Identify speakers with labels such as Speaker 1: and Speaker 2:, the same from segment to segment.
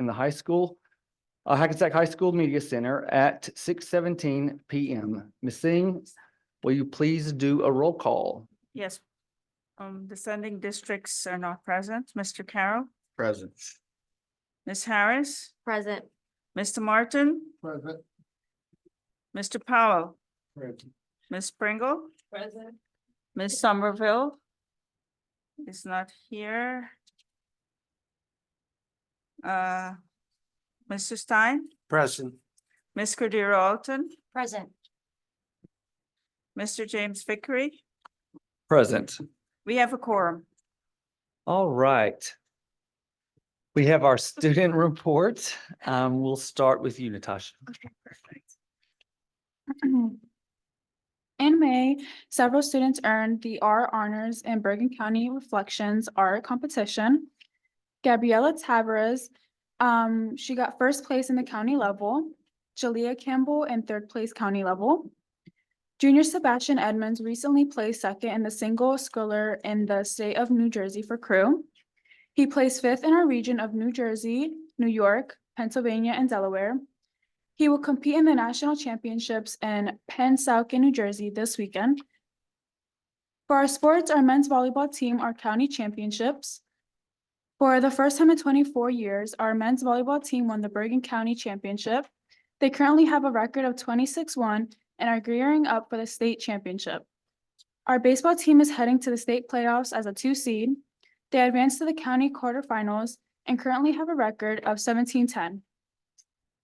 Speaker 1: in the Hackensack High School Media Center at 6:17 p.m. Ms. Singh, will you please do a roll call?
Speaker 2: Yes. Descending districts are not present. Mr. Carroll,
Speaker 3: Present.
Speaker 2: Ms. Harris,
Speaker 4: Present.
Speaker 2: Mr. Martin,
Speaker 3: Present.
Speaker 2: Mr. Powell,
Speaker 3: Present.
Speaker 2: Ms. Pringle,
Speaker 4: Present.
Speaker 2: Ms. Somerville is not here. Mr. Stein,
Speaker 3: Present.
Speaker 2: Ms. Cordero Alton,
Speaker 4: Present.
Speaker 2: Mr. James Vickery.
Speaker 1: Present.
Speaker 2: We have a quorum.
Speaker 1: All right. We have our student report. We'll start with you, Natasha.
Speaker 5: Okay, perfect. In May, several students earned the R Honors in Bergen County Reflections Art Competition. Gabriela Tavares, she got first place in the county level. Jalea Campbell in third place county level. Junior Sebastian Edmonds recently placed second in the single sculler in the state of New Jersey for crew. He placed fifth in our region of New Jersey, New York, Pennsylvania, and Delaware. He will compete in the national championships in Pennsauken, New Jersey this weekend. For our sports, our men's volleyball team are county championships. For the first time in 24 years, our men's volleyball team won the Bergen County Championship. They currently have a record of 26-1 and are gearing up for the state championship. Our baseball team is heading to the state playoffs as a 2 seed. They advanced to the county quarterfinals and currently have a record of 17-10.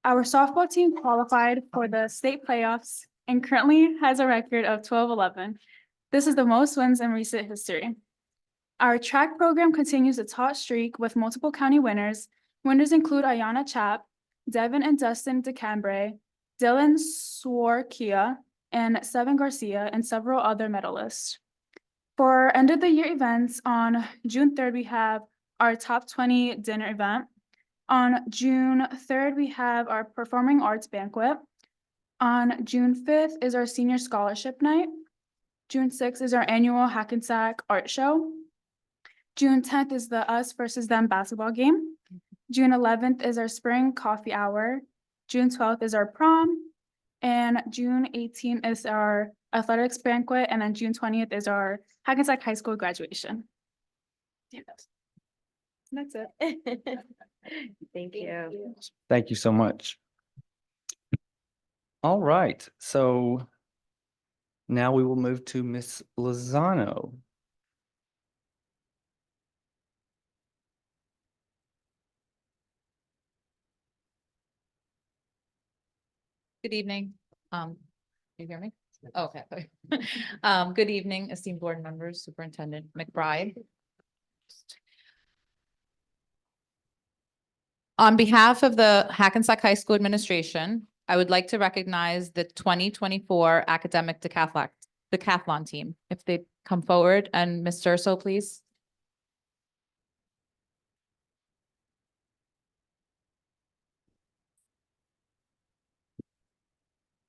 Speaker 5: Our softball team qualified for the state playoffs and currently has a record of 12-11. This is the most wins in recent history. Our track program continues its hot streak with multiple county winners. Winners include Ayana Chap, Devin and Dustin DeCambre, Dylan Swarkia, and Seven Garcia, and several other medalists. For end of the year events, on June 3rd, we have our top 20 dinner event. On June 3rd, we have our performing arts banquet. On June 5th is our senior scholarship night. June 6th is our annual Hackensack art show. June 10th is the us versus them basketball game. June 11th is our spring coffee hour. June 12th is our prom. And June 18th is our athletics banquet. And then June 20th is our Hackensack High School graduation. Yeah, that's it.
Speaker 4: Thank you.
Speaker 1: Thank you so much. All right, so now we will move to Ms. Lozano.
Speaker 6: Good evening. You hear me? Okay. Good evening, esteemed board members, Superintendent McBride. On behalf of the Hackensack High School administration, I would like to recognize the 2024 academic decathlon team. If they come forward, and Ms. Urso, please.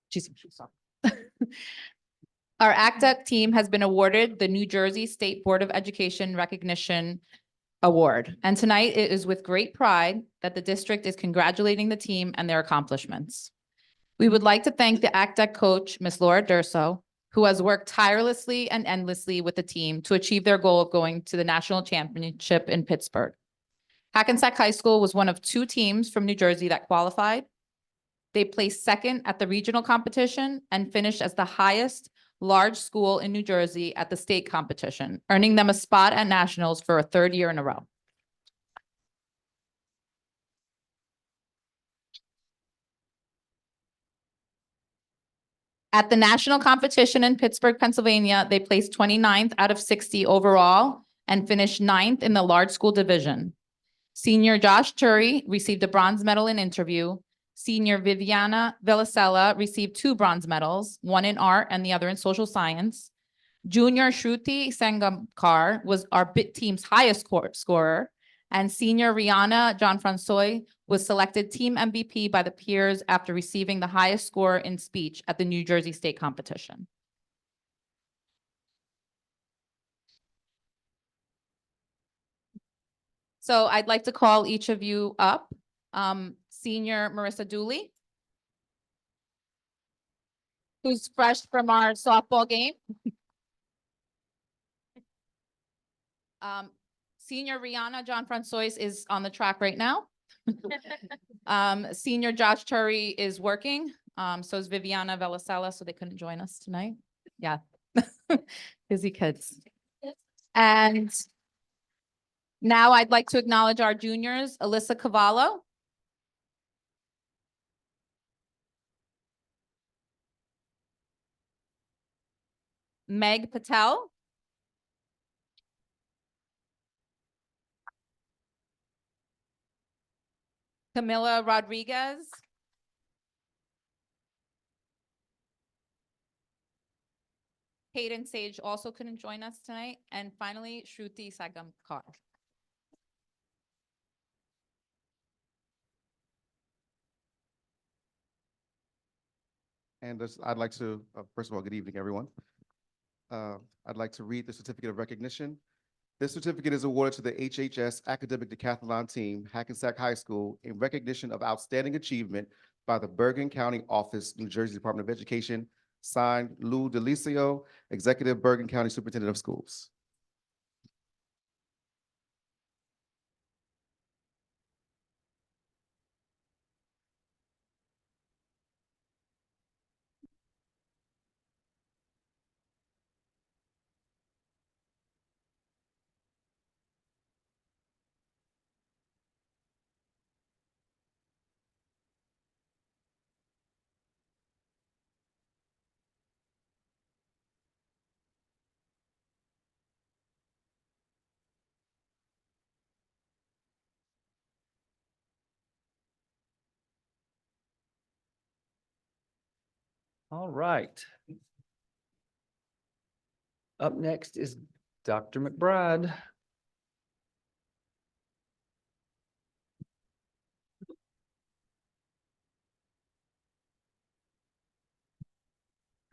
Speaker 6: She's Our ACDEC team has been awarded the New Jersey State Board of Education Recognition Award. And tonight it is with great pride that the district is congratulating the team and their accomplishments. We would like to thank the ACDEC coach, Ms. Laura Durso, who has worked tirelessly and endlessly with the team to achieve their goal of going to the national championship in Pittsburgh. Hackensack High School was one of 2 teams from New Jersey that qualified. They placed second at the regional competition and finished as the highest large school in New Jersey at the state competition, earning them a spot at nationals for a 3rd year in a row. At the national competition in Pittsburgh, Pennsylvania, they placed 29th out of 60 overall and finished 9th in the large school division. Senior Josh Turi received a bronze medal in interview. Senior Viviana Villasella received 2 bronze medals, one in art and the other in social science. Junior Shruti Sangamkar was our BIT team's highest scorer, and senior Rihanna Jean-François was selected team MVP by the peers after receiving the highest score in speech at the New Jersey State competition. So I'd like to call each of you up Senior Marissa Dooley, who's fresh from our softball game. Senior Rihanna John Francois is on the track right now. Senior Josh Turry is working. So is Viviana Velasella, so they couldn't join us tonight. Yeah. Busy kids. And now I'd like to acknowledge our juniors, Alyssa Cavallo. Meg Patel. Camila Rodriguez. Hayden Sage also couldn't join us tonight. And finally, Shruti Sagamkar.
Speaker 3: And I'd like to, first of all, good evening, everyone. I'd like to read the certificate of recognition. This certificate is awarded to the HHS Academic Decathlon Team, Hackensack High School, in recognition of outstanding achievement by the Bergen County Office, New Jersey Department of Education, signed Lou Delicio, Executive Bergen County Superintendent of Schools.
Speaker 1: All right. Up next is Dr. McBride.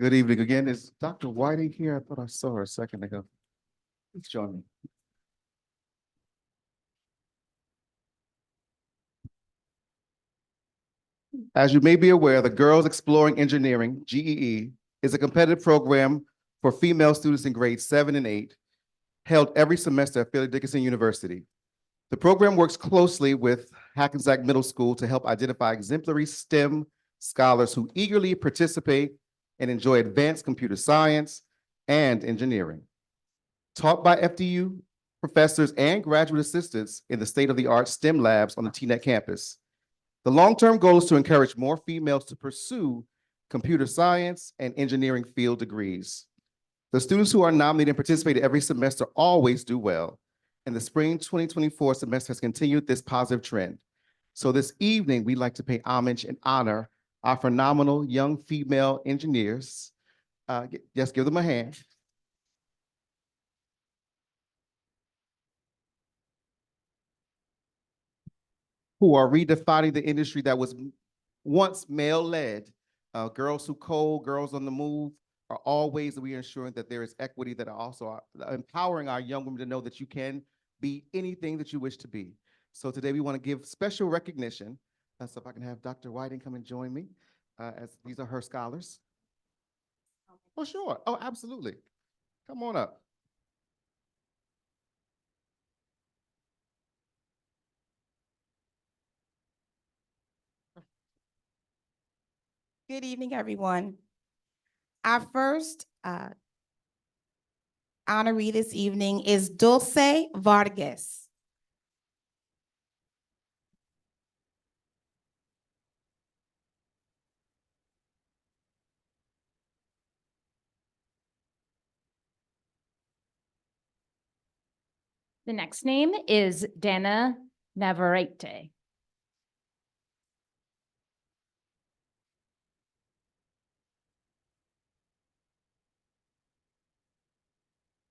Speaker 3: Good evening again. Is Dr. Whiting here? I thought I saw her a second ago. Please join me. As you may be aware, the Girls Exploring Engineering, GEE, is a competitive program for female students in grades 7 and 8, held every semester at Fairleigh Dickinson University. The program works closely with Hackensack Middle School to help identify exemplary STEM scholars who eagerly participate and enjoy advanced computer science and engineering. Taught by FDU professors and graduate assistants in the state-of-the-art STEM labs on the TNet campus. The long-term goal is to encourage more females to pursue computer science and engineering field degrees. The students who are nominated and participate every semester always do well, and the spring 2024 semester has continued this positive trend. So this evening, we'd like to pay homage and honor our phenomenal young female engineers. Just give them a hand. Who are redefining the industry that was once male-led. Girls Who Code, Girls on the Move are all ways that we are ensuring that there is equity, that are also empowering our young women to know that you can be anything that you wish to be. So today we want to give special recognition. So if I can have Dr. Whiting come and join me, as these are her scholars. Oh, sure. Oh, absolutely. Come on up.
Speaker 7: Good evening, everyone. Our first honoree this evening is Dulce Vargas.
Speaker 4: The next name is Dana Navarrete.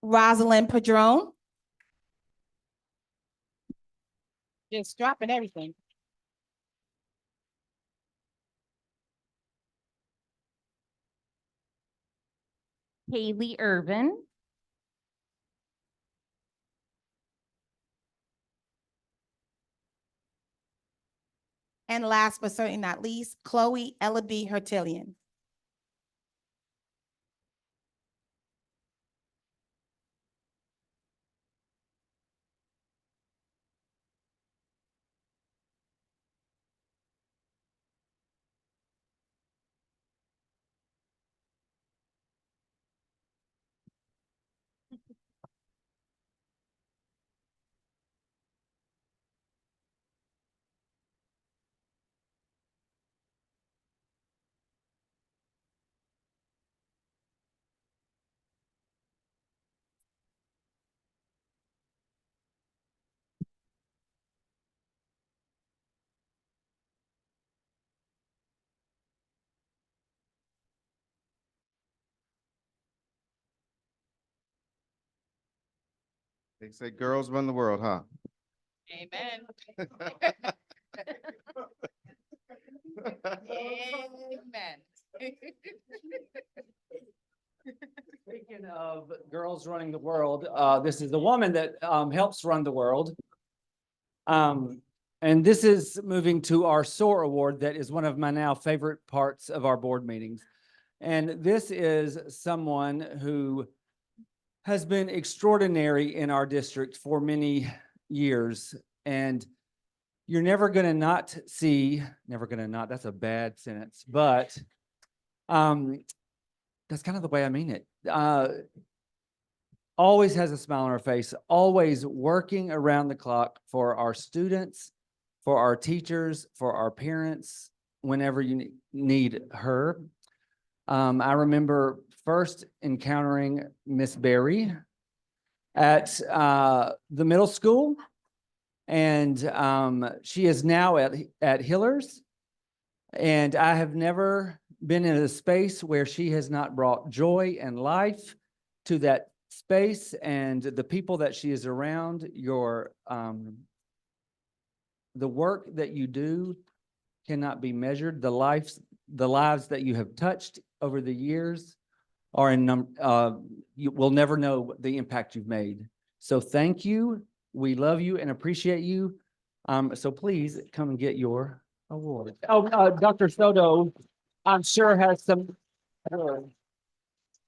Speaker 7: Rosalind Padron. Just dropping everything.
Speaker 4: Haley Irvin.
Speaker 7: And last but certainly not least, Chloe Ellaby Hertilian.
Speaker 3: They say girls run the world, huh?
Speaker 6: Amen. Amen.
Speaker 1: Speaking of girls running the world, this is the woman that helps run the world. And this is moving to our SOAR award. That is one of my now favorite parts of our board meetings. And this is someone who has been extraordinary in our district for many years. And you're never gonna not see, never gonna not, that's a bad sentence, but that's kind of the way I mean it. Always has a smile on her face, always working around the clock for our students, for our teachers, for our parents, whenever you need her. I remember first encountering Miss Berry at the middle school, and she is now at Hillers. And I have never been in a space where she has not brought joy and life to that space, and the people that she is around. The work that you do cannot be measured. The lives that you have touched over the years are you will never know the impact you've made. So thank you. We love you and appreciate you. So please come and get your award. Oh, Dr. Soto, I'm sure has some.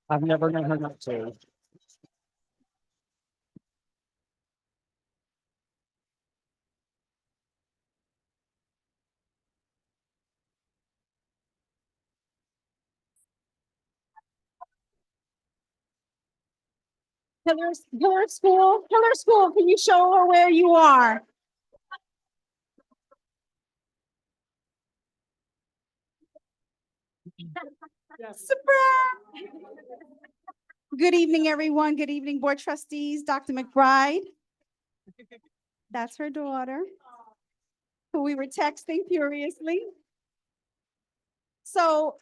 Speaker 1: I've never known her not to.
Speaker 8: Hiller School, can you show her where you are? Surprise! Good evening, everyone. Good evening, Board Trustees, Dr. McBride. That's her daughter, who we were texting furiously. So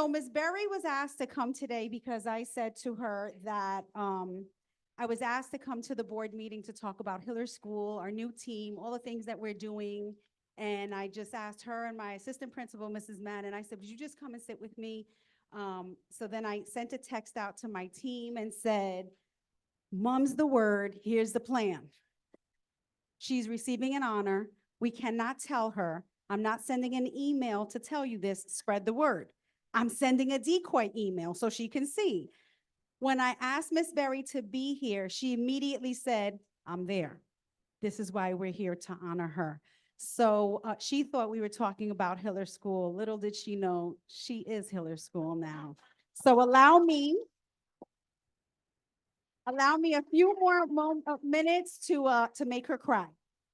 Speaker 8: Ms. Berry was asked to come today because I said to her that I was asked to come to the board meeting to talk about Hiller School, our new team, all the things that we're doing. And I just asked her and my assistant principal, Mrs. Madden, I said, would you just come and sit with me? So then I sent a text out to my team and said, Mom's the word, here's the plan. She's receiving an honor. We cannot tell her. I'm not sending an email to tell you this, spread the word. I'm sending a decoy email so she can see. When I asked Miss Berry to be here, she immediately said, I'm there. This is why we're here, to honor her. So she thought we were talking about Hiller School. Little did she know, she is Hiller School now. So allow me a few more minutes to make her cry.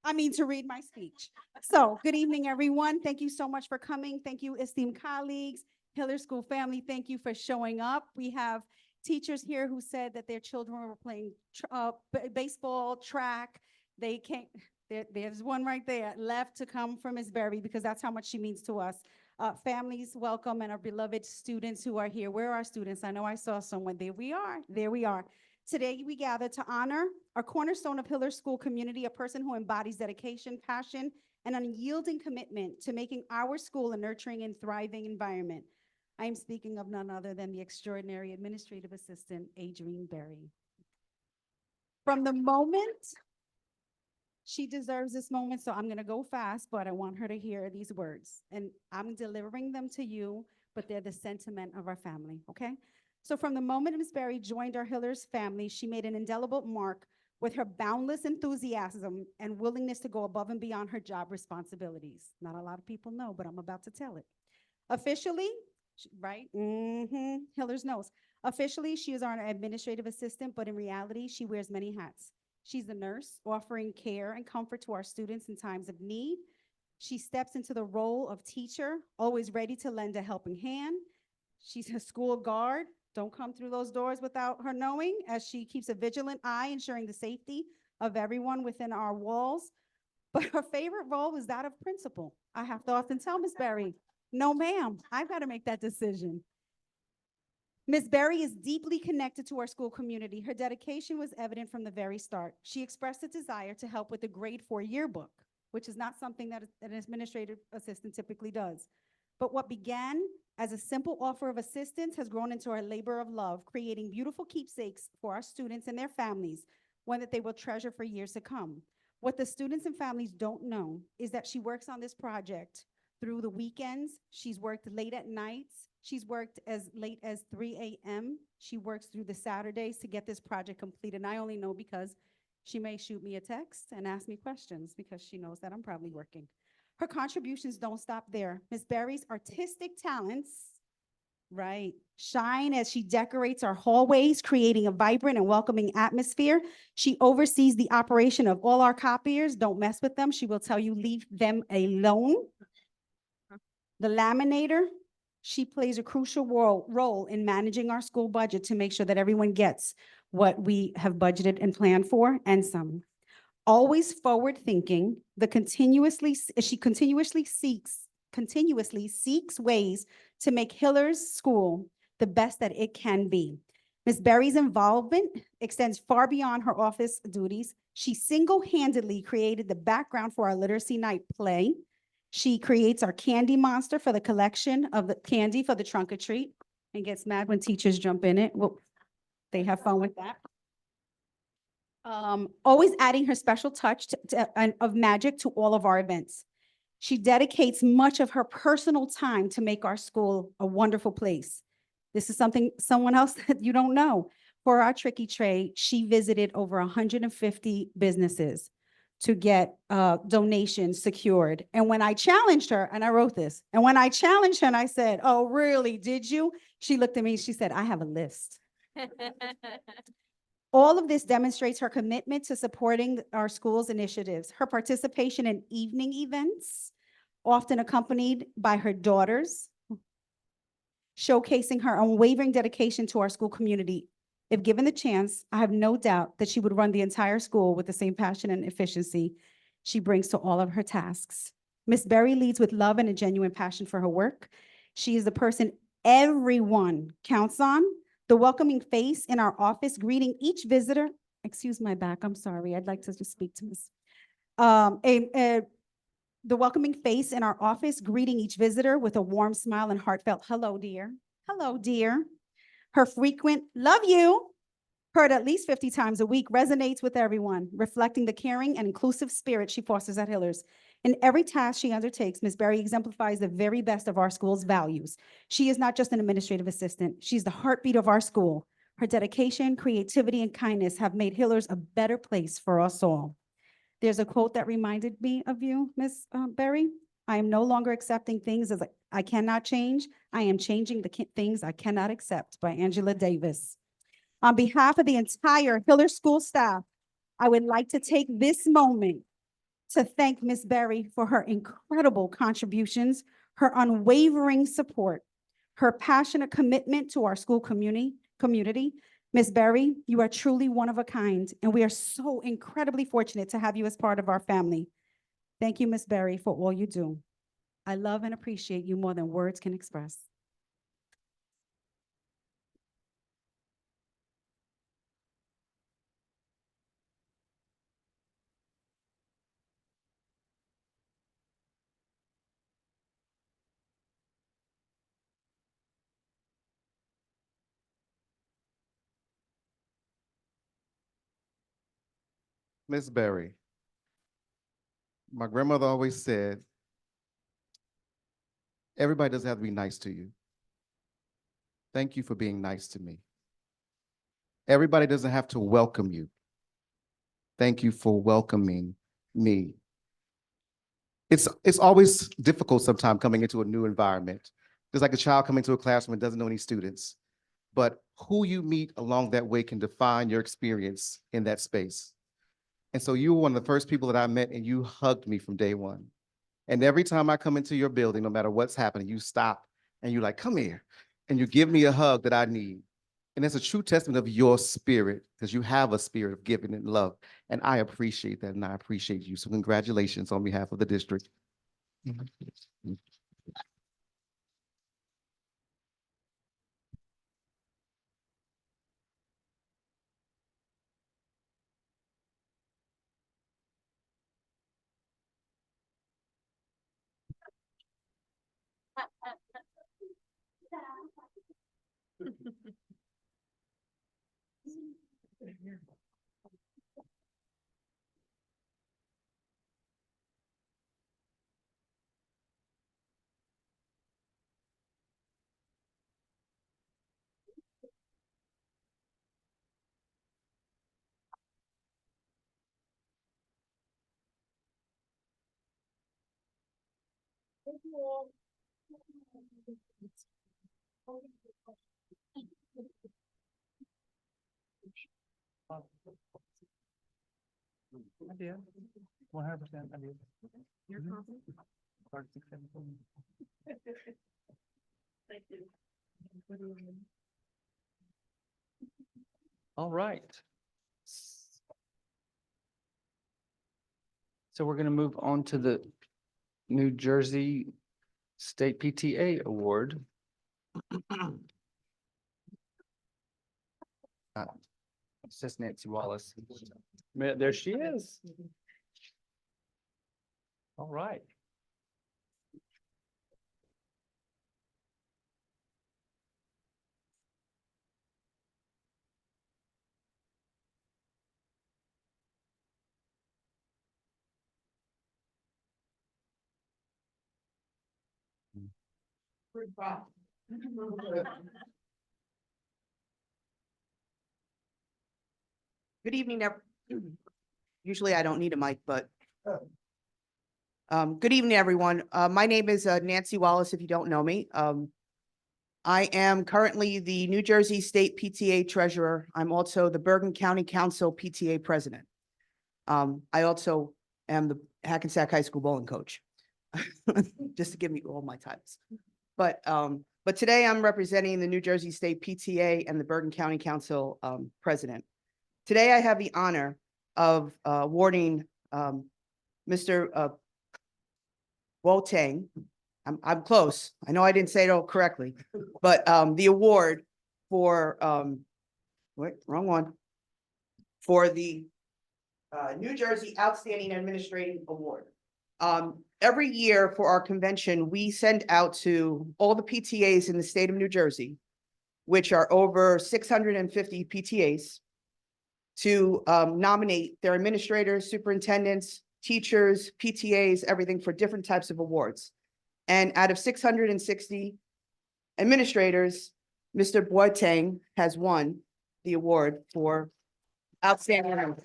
Speaker 8: To read my speech. So good evening, everyone. Thank you so much for coming. Thank you, esteemed colleagues, Hiller School family. Thank you for showing up. We have teachers here who said that their children were playing baseball, track. They can't, there's one right there left to come from Ms. Berry because that's how much she means to us. Families, welcome, and our beloved students who are here. Where are our students? I know I saw someone. There we are. There we are. Today, we gather to honor our cornerstone of Hiller School community, a person who embodies dedication, passion, and unyielding commitment to making our school a nurturing and thriving environment. I am speaking of none other than the extraordinary administrative assistant, Adrienne Berry. From the moment She deserves this moment, so I'm gonna go fast, but I want her to hear these words. And I'm delivering them to you, but they're the sentiment of our family, okay? So from the moment Ms. Berry joined our Hillers family, she made an indelible mark with her boundless enthusiasm and willingness to go above and beyond her job responsibilities. Not a lot of people know, but I'm about to tell it. Officially, right? Hillers knows. Officially, she is our administrative assistant, but in reality, she wears many hats. She's a nurse offering care and comfort to our students in times of need. She steps into the role of teacher, always ready to lend a helping hand. She's a school guard. Don't come through those doors without her knowing, as she keeps a vigilant eye ensuring the safety of everyone within our walls. But her favorite role is that of principal. I have to often tell Miss Berry, no, ma'am, I've got to make that decision. Ms. Berry is deeply connected to our school community. Her dedication was evident from the very start. She expressed a desire to help with the grade 4 yearbook, which is not something that an administrative assistant typically does. But what began as a simple offer of assistance has grown into a labor of love, creating beautiful keepsakes for our students and their families, one that they will treasure for years to come. What the students and families don't know is that she works on this project through the weekends. She's worked late at nights. She's worked as late as 3 a.m. She works through the Saturdays to get this project completed. And I only know because she may shoot me a text and ask me questions because she knows that I'm probably working. Her contributions don't stop there. Ms. Berry's artistic talents, right, shine as she decorates our hallways, creating a vibrant and welcoming atmosphere. She oversees the operation of all our copiers. Don't mess with them. She will tell you, leave them alone. The laminator, she plays a crucial role in managing our school budget to make sure that everyone gets what we have budgeted and planned for and some. Always forward thinking, she continuously seeks ways to make Hillers School the best that it can be. Ms. Berry's involvement extends far beyond her office duties. She single-handedly created the background for our Literacy Night play. She creates our candy monster for the collection of the candy for the trunk or treat and gets mad when teachers jump in it. Well, they have fun with that. Always adding her special touch of magic to all of our events. She dedicates much of her personal time to make our school a wonderful place. This is someone else that you don't know. For our Tricky Tray, she visited over 150 businesses to get donations secured. And when I challenged her, and I wrote this, and when I challenged her and I said, oh, really, did you? She looked at me, she said, I have a list. All of this demonstrates her commitment to supporting our school's initiatives. Her participation in evening events, often accompanied by her daughters, showcasing her unwavering dedication to our school community. If given the chance, I have no doubt that she would run the entire school with the same passion and efficiency she brings to all of her tasks. Ms. Berry leads with love and a genuine passion for her work. She is the person everyone counts on, the welcoming face in our office, greeting each visitor. Excuse my back, I'm sorry. I'd like to just speak to Ms. The welcoming face in our office, greeting each visitor with a warm smile and heartfelt, hello, dear. Hello, dear. Her frequent love you, heard at least 50 times a week, resonates with everyone, reflecting the caring and inclusive spirit she fosters at Hillers. In every task she undertakes, Ms. Berry exemplifies the very best of our school's values. She is not just an administrative assistant. She's the heartbeat of our school. Her dedication, creativity, and kindness have made Hillers a better place for us all. There's a quote that reminded me of you, Ms. Berry. I am no longer accepting things as I cannot change. I am changing the things I cannot accept, by Angela Davis. On behalf of the entire Hillers School staff, I would like to take this moment to thank Ms. Berry for her incredible contributions, her unwavering support, her passionate commitment to our school community. Ms. Berry, you are truly one of a kind, and we are so incredibly fortunate to have you as part of our family. Thank you, Ms. Berry, for all you do. I love and appreciate you more than words can express.
Speaker 3: Ms. Berry, My grandmother always said, everybody doesn't have to be nice to you. Thank you for being nice to me. Everybody doesn't have to welcome you. Thank you for welcoming me. It's always difficult sometimes coming into a new environment. Just like a child coming to a classroom and doesn't know any students. But who you meet along that way can define your experience in that space. And so you were one of the first people that I met, and you hugged me from day one. And every time I come into your building, no matter what's happening, you stop and you're like, come here. And you give me a hug that I need. And it's a true testament of your spirit, because you have a spirit of giving and love. And I appreciate that, and I appreciate you. So congratulations on behalf of the district.
Speaker 1: I did. 100% I did. You're confident? Thank you. All right. So we're going to move on to the New Jersey State PTA Award. It's just Nancy Wallace. There she is. All right.
Speaker 9: Good evening, usually I don't need a mic, but good evening, everyone. My name is Nancy Wallace, if you don't know me. I am currently the New Jersey State PTA Treasurer. I'm also the Bergen County Council PTA President. I also am the Hackensack High School bowling coach, just to give me all my titles. But today I'm representing the New Jersey State PTA and the Bergen County Council President. Today, I have the honor of awarding Mr. Boateng. I'm close. I know I didn't say it all correctly, but the award for wait, wrong one. For the New Jersey Outstanding Administrating Award. Every year for our convention, we send out to all the PTAs in the state of New Jersey, which are over 650 PTAs. To nominate their administrators, superintendents, teachers, PTAs, everything for different types of awards. And out of 660 administrators, Mr. Boateng has won the award for outstanding.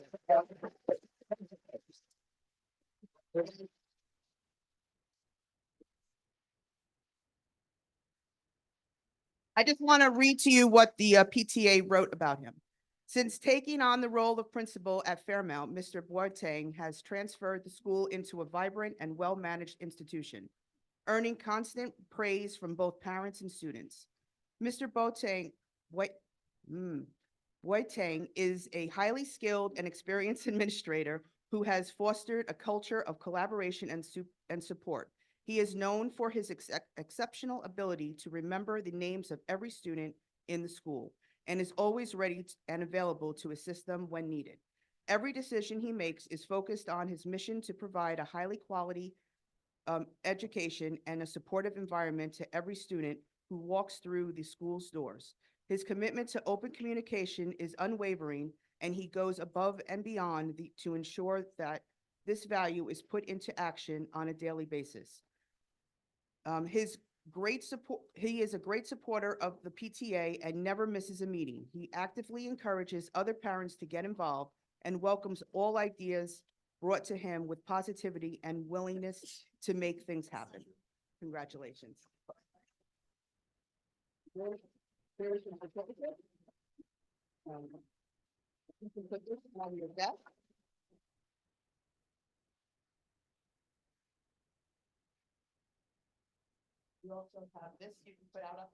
Speaker 9: I just want to read to you what the PTA wrote about him. Since taking on the role of principal at Fairmount, Mr. Boateng has transferred the school into a vibrant and well-managed institution, earning constant praise from both parents and students. Mr. Boateng is a highly skilled and experienced administrator who has fostered a culture of collaboration and support. He is known for his exceptional ability to remember the names of every student in the school, and is always ready and available to assist them when needed. Every decision he makes is focused on his mission to provide a highly quality education and a supportive environment to every student who walks through the school's doors. His commitment to open communication is unwavering, and he goes above and beyond to ensure that this value is put into action on a daily basis. He is a great supporter of the PTA and never misses a meeting. He actively encourages other parents to get involved and welcomes all ideas brought to him with positivity and willingness to make things happen. Congratulations. You can put this on your desk. You also have this you can put out up.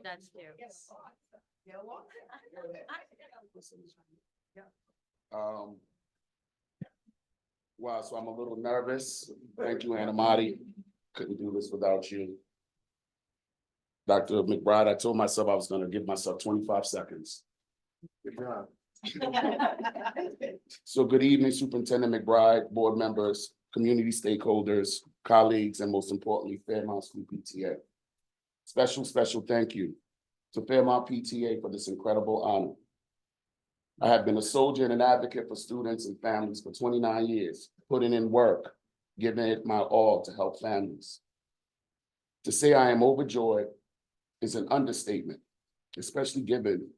Speaker 4: That's cute.
Speaker 9: Yellow?
Speaker 10: Wow, so I'm a little nervous. Thank you, Anna Madi. Couldn't do this without you. Dr. McBride, I told myself I was gonna give myself 25 seconds. Good job. So good evening, Superintendent McBride, board members, community stakeholders, colleagues, and most importantly, Fairmount School PTA. Special thank you to Fairmount PTA for this incredible honor. I have been a soldier and an advocate for students and families for 29 years, putting in work, giving it my all to help families. To say I am overjoyed is an understatement, especially given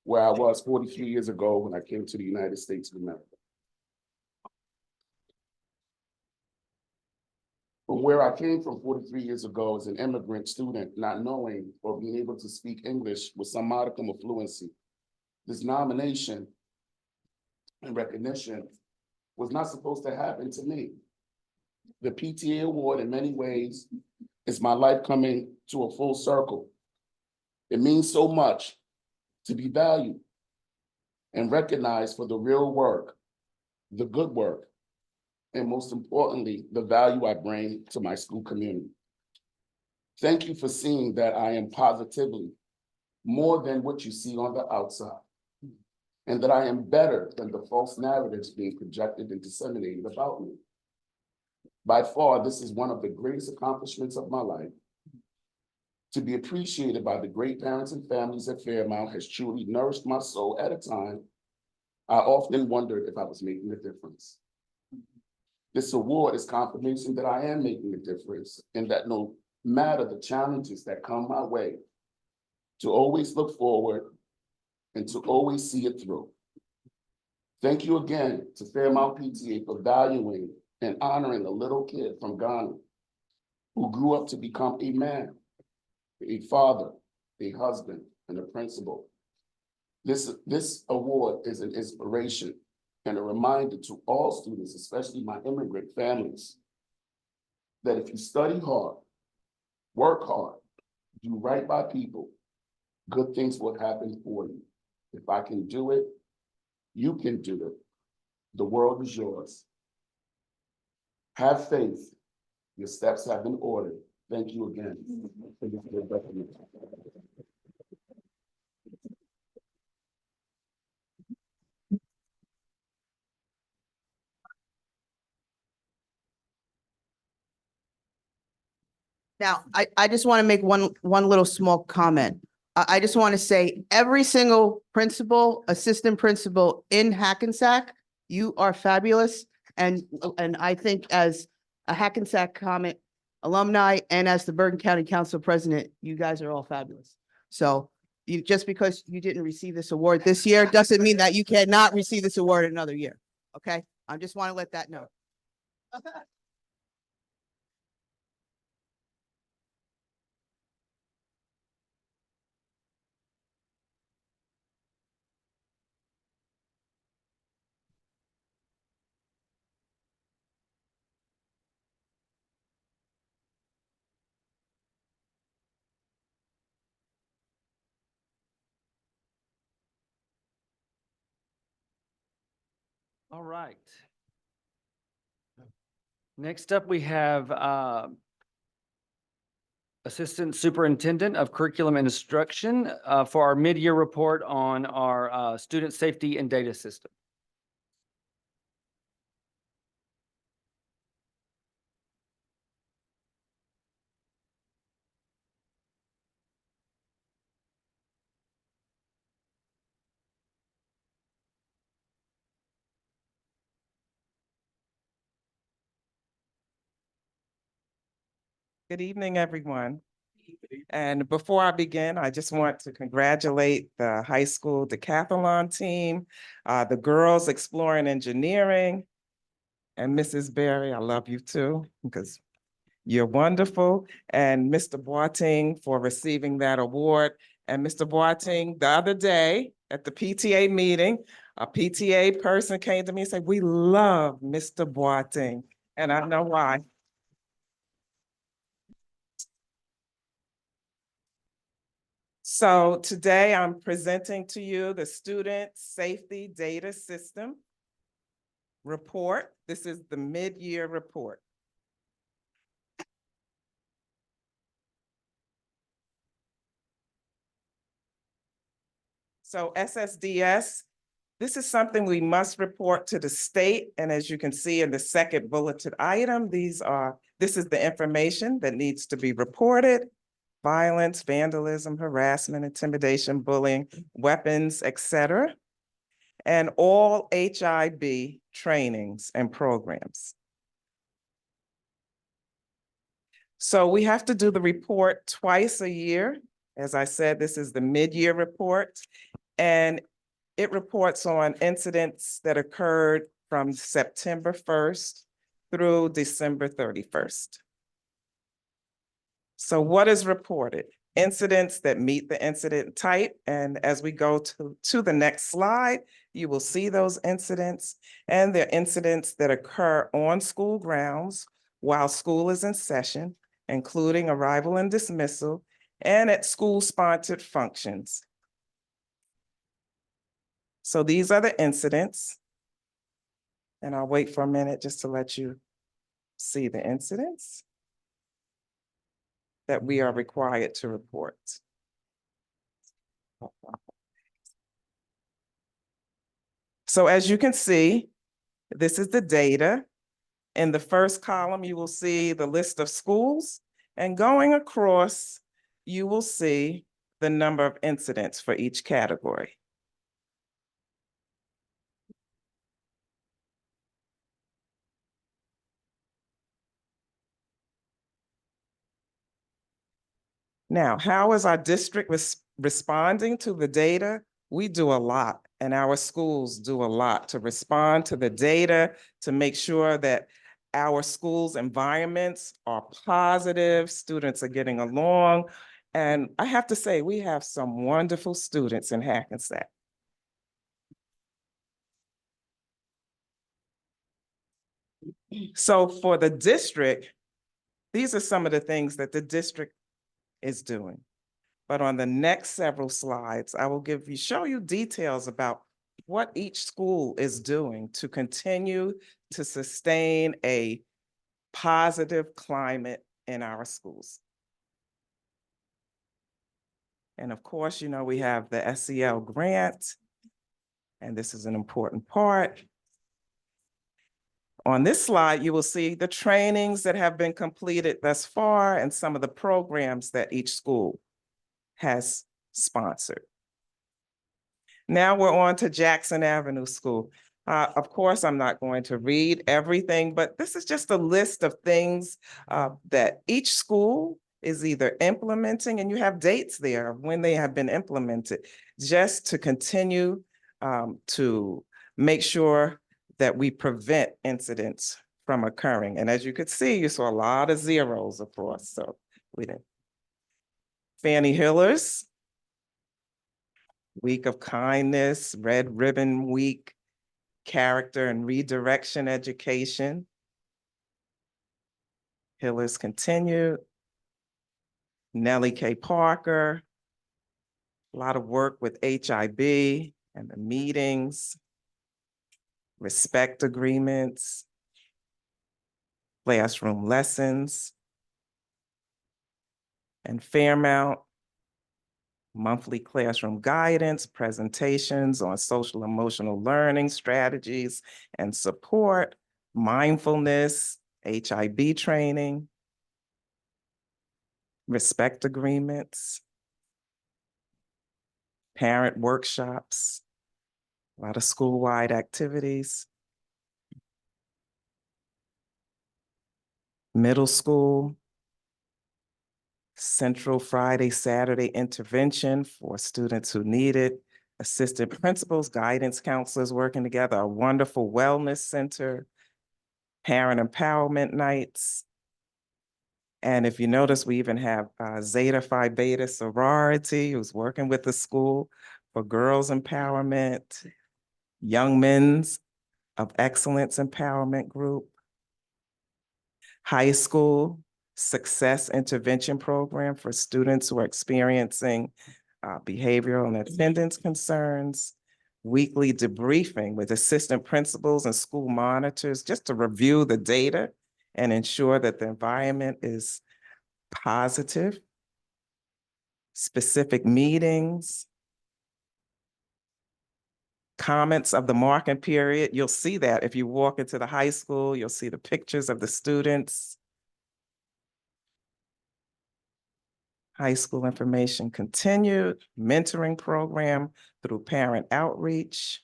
Speaker 10: where I was 43 years ago when I came to the United States of America. From where I came from 43 years ago as an immigrant student, not knowing or being able to speak English with some modicum of fluency, this nomination and recognition was not supposed to happen to me. The PTA award in many ways is my life coming to a full circle. It means so much to be valued and recognized for the real work, the good work, and most importantly, the value I bring to my school community. Thank you for seeing that I am positively more than what you see on the outside, and that I am better than the false narratives being projected and disseminated about me. By far, this is one of the greatest accomplishments of my life. To be appreciated by the great parents and families at Fairmount has truly nourished my soul at a time I often wondered if I was making a difference. This award is confirmation that I am making a difference and that no matter the challenges that come my way, to always look forward and to always see it through. Thank you again to Fairmount PTA for valuing and honoring a little kid from Ghana who grew up to become a man, a father, a husband, and a principal. This award is an inspiration and a reminder to all students, especially my immigrant families, that if you study hard, work hard, do right by people, good things will happen for you. If I can do it, you can do it. The world is yours. Have faith. Your steps have been ordered. Thank you again.
Speaker 9: Now, I just want to make one little small comment. I just want to say, every single principal, assistant principal in Hackensack, you are fabulous. And I think as a Hackensack Comet alumni and as the Bergen County Council president, you guys are all fabulous. So just because you didn't receive this award this year doesn't mean that you cannot receive this award another year. Okay? I just want to let that know.
Speaker 1: All right. Next up, we have Assistant Superintendent of Curriculum and Instruction for our mid-year report on our student safety and data system.
Speaker 11: Good evening, everyone. And before I begin, I just want to congratulate the high school decathlon team, the girls exploring engineering, and Mrs. Berry, I love you too, because you're wonderful, and Mr. Boating for receiving that award. And Mr. Boating, the other day at the PTA meeting, a PTA person came to me and said, "We love Mr. Boating," and I know why. So today I'm presenting to you the Student Safety Data System report. This is the mid-year report. So SSDS, this is something we must report to the state. And as you can see in the second bulleted item, this is the information that needs to be reported: violence, vandalism, harassment, intimidation, bullying, weapons, etc., and all HIB trainings and programs. So we have to do the report twice a year. As I said, this is the mid-year report, and it reports on incidents that occurred from September 1st through December 31st. So what is reported? Incidents that meet the incident type. And as we go to the next slide, you will see those incidents, and they're incidents that occur on school grounds while school is in session, including arrival and dismissal, and at school-sponsored functions. So these are the incidents. And I'll wait for a minute just to let you see the incidents that we are required to report. So as you can see, this is the data. In the first column, you will see the list of schools, and going across, you will see the number of incidents for each category. Now, how is our district responding to the data? We do a lot, and our schools do a lot to respond to the data, to make sure that our schools' environments are positive, students are getting along. And I have to say, we have some wonderful students in Hackensack. So for the district, these are some of the things that the district is doing. But on the next several slides, I will show you details about what each school is doing to continue to sustain a positive climate in our schools. And of course, you know, we have the SEL grant, and this is an important part. On this slide, you will see the trainings that have been completed thus far and some of the programs that each school has sponsored. Now we're on to Jackson Avenue School. Of course, I'm not going to read everything, but this is just a list of things that each school is either implementing, and you have dates there of when they have been implemented, just to continue to make sure that we prevent incidents from occurring. And as you could see, you saw a lot of zeros across, so we didn't. Fannie Hillers, Week of Kindness, Red Ribbon Week, Character and Redirection Education. Hillers Continued. Nellie K. Parker, a lot of work with HIB and the meetings, respect agreements, classroom lessons, and Fairmount, monthly classroom guidance, presentations on social emotional learning strategies and support, mindfulness, HIB training, respect agreements, parent workshops, a lot of school-wide activities. Middle school, Central Friday, Saturday intervention for students who need it, assistant principals, guidance counselors working together, a wonderful wellness center, parent empowerment nights. And if you notice, we even have Zeta Phi Beta sorority who's working with the school for girls empowerment, Young Men's of Excellence Empowerment Group, high school success intervention program for students who are experiencing behavioral and attendance concerns, weekly debriefing with assistant principals and school monitors just to review the data and ensure that the environment is positive, specific meetings, comments of the marking period. You'll see that if you walk into the high school, you'll see the pictures of the students. High school information continued, mentoring program through parent outreach.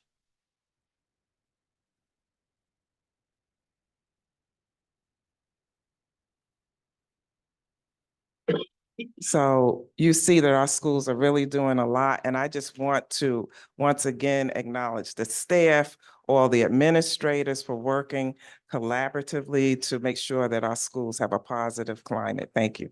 Speaker 11: So you see that our schools are really doing a lot, and I just want to once again acknowledge the staff, all the administrators for working collaboratively to make sure that our schools have a positive climate. Thank you.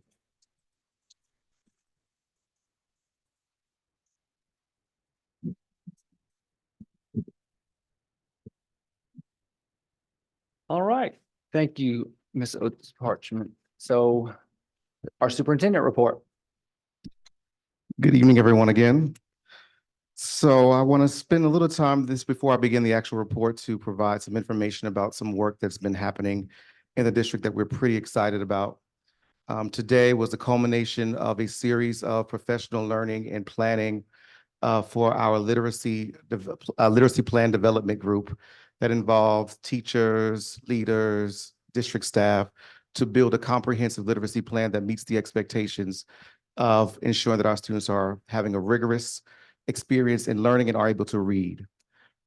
Speaker 1: All right, thank you, Ms. Oates Parchment. So our superintendent report.
Speaker 3: Good evening, everyone, again. So I want to spend a little time before I begin the actual report to provide some information about some work that's been happening in the district that we're pretty excited about. Today was the culmination of a series of professional learning and planning for our literacy plan development group that involves teachers, leaders, district staff to build a comprehensive literacy plan that meets the expectations of ensuring that our students are having a rigorous experience in learning and are able to read.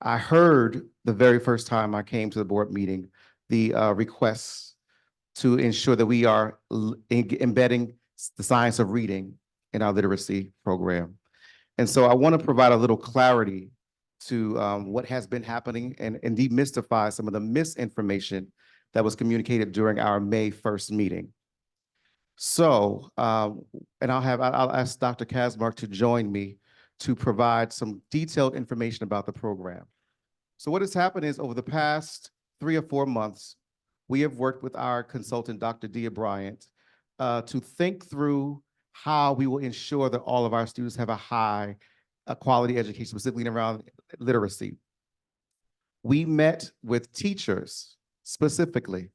Speaker 3: I heard the very first time I came to the board meeting, the requests to ensure that we are embedding the science of reading in our literacy program. And so I want to provide a little clarity to what has been happening and demystify some of the misinformation that was communicated during our May 1st meeting. So, and I'll ask Dr. Kaczmarek to join me to provide some detailed information about the program. So what has happened is over the past 3 or 4 months, we have worked with our consultant, Dr. Dia Bryant, to think through how we will ensure that all of our students have a high quality education, specifically around literacy. We met with teachers specifically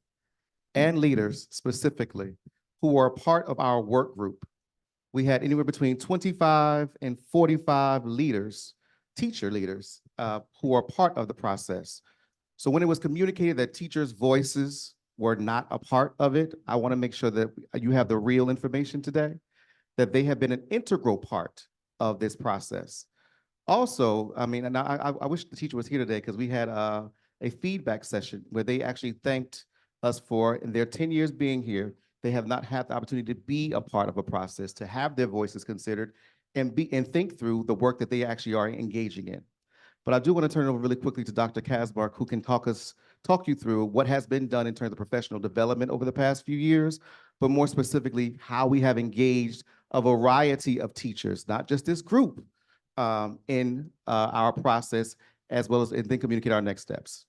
Speaker 3: and leaders specifically who are part of our work group. We had anywhere between 25 and 45 leaders, teacher leaders, who are part of the process. So when it was communicated that teachers' voices were not a part of it, I want to make sure that you have the real information today, that they have been an integral part of this process. Also, I mean, and I wish the teacher was here today because we had a feedback session where they actually thanked us for, in their 10 years being here, they have not had the opportunity to be a part of a process, to have their voices considered and think through the work that they actually are engaging in. But I do want to turn it over really quickly to Dr. Kaczmarek, who can talk you through what has been done in terms of professional development over the past few years, but more specifically, how we have engaged a variety of teachers, not just this group, in our process, as well as then communicate our next steps.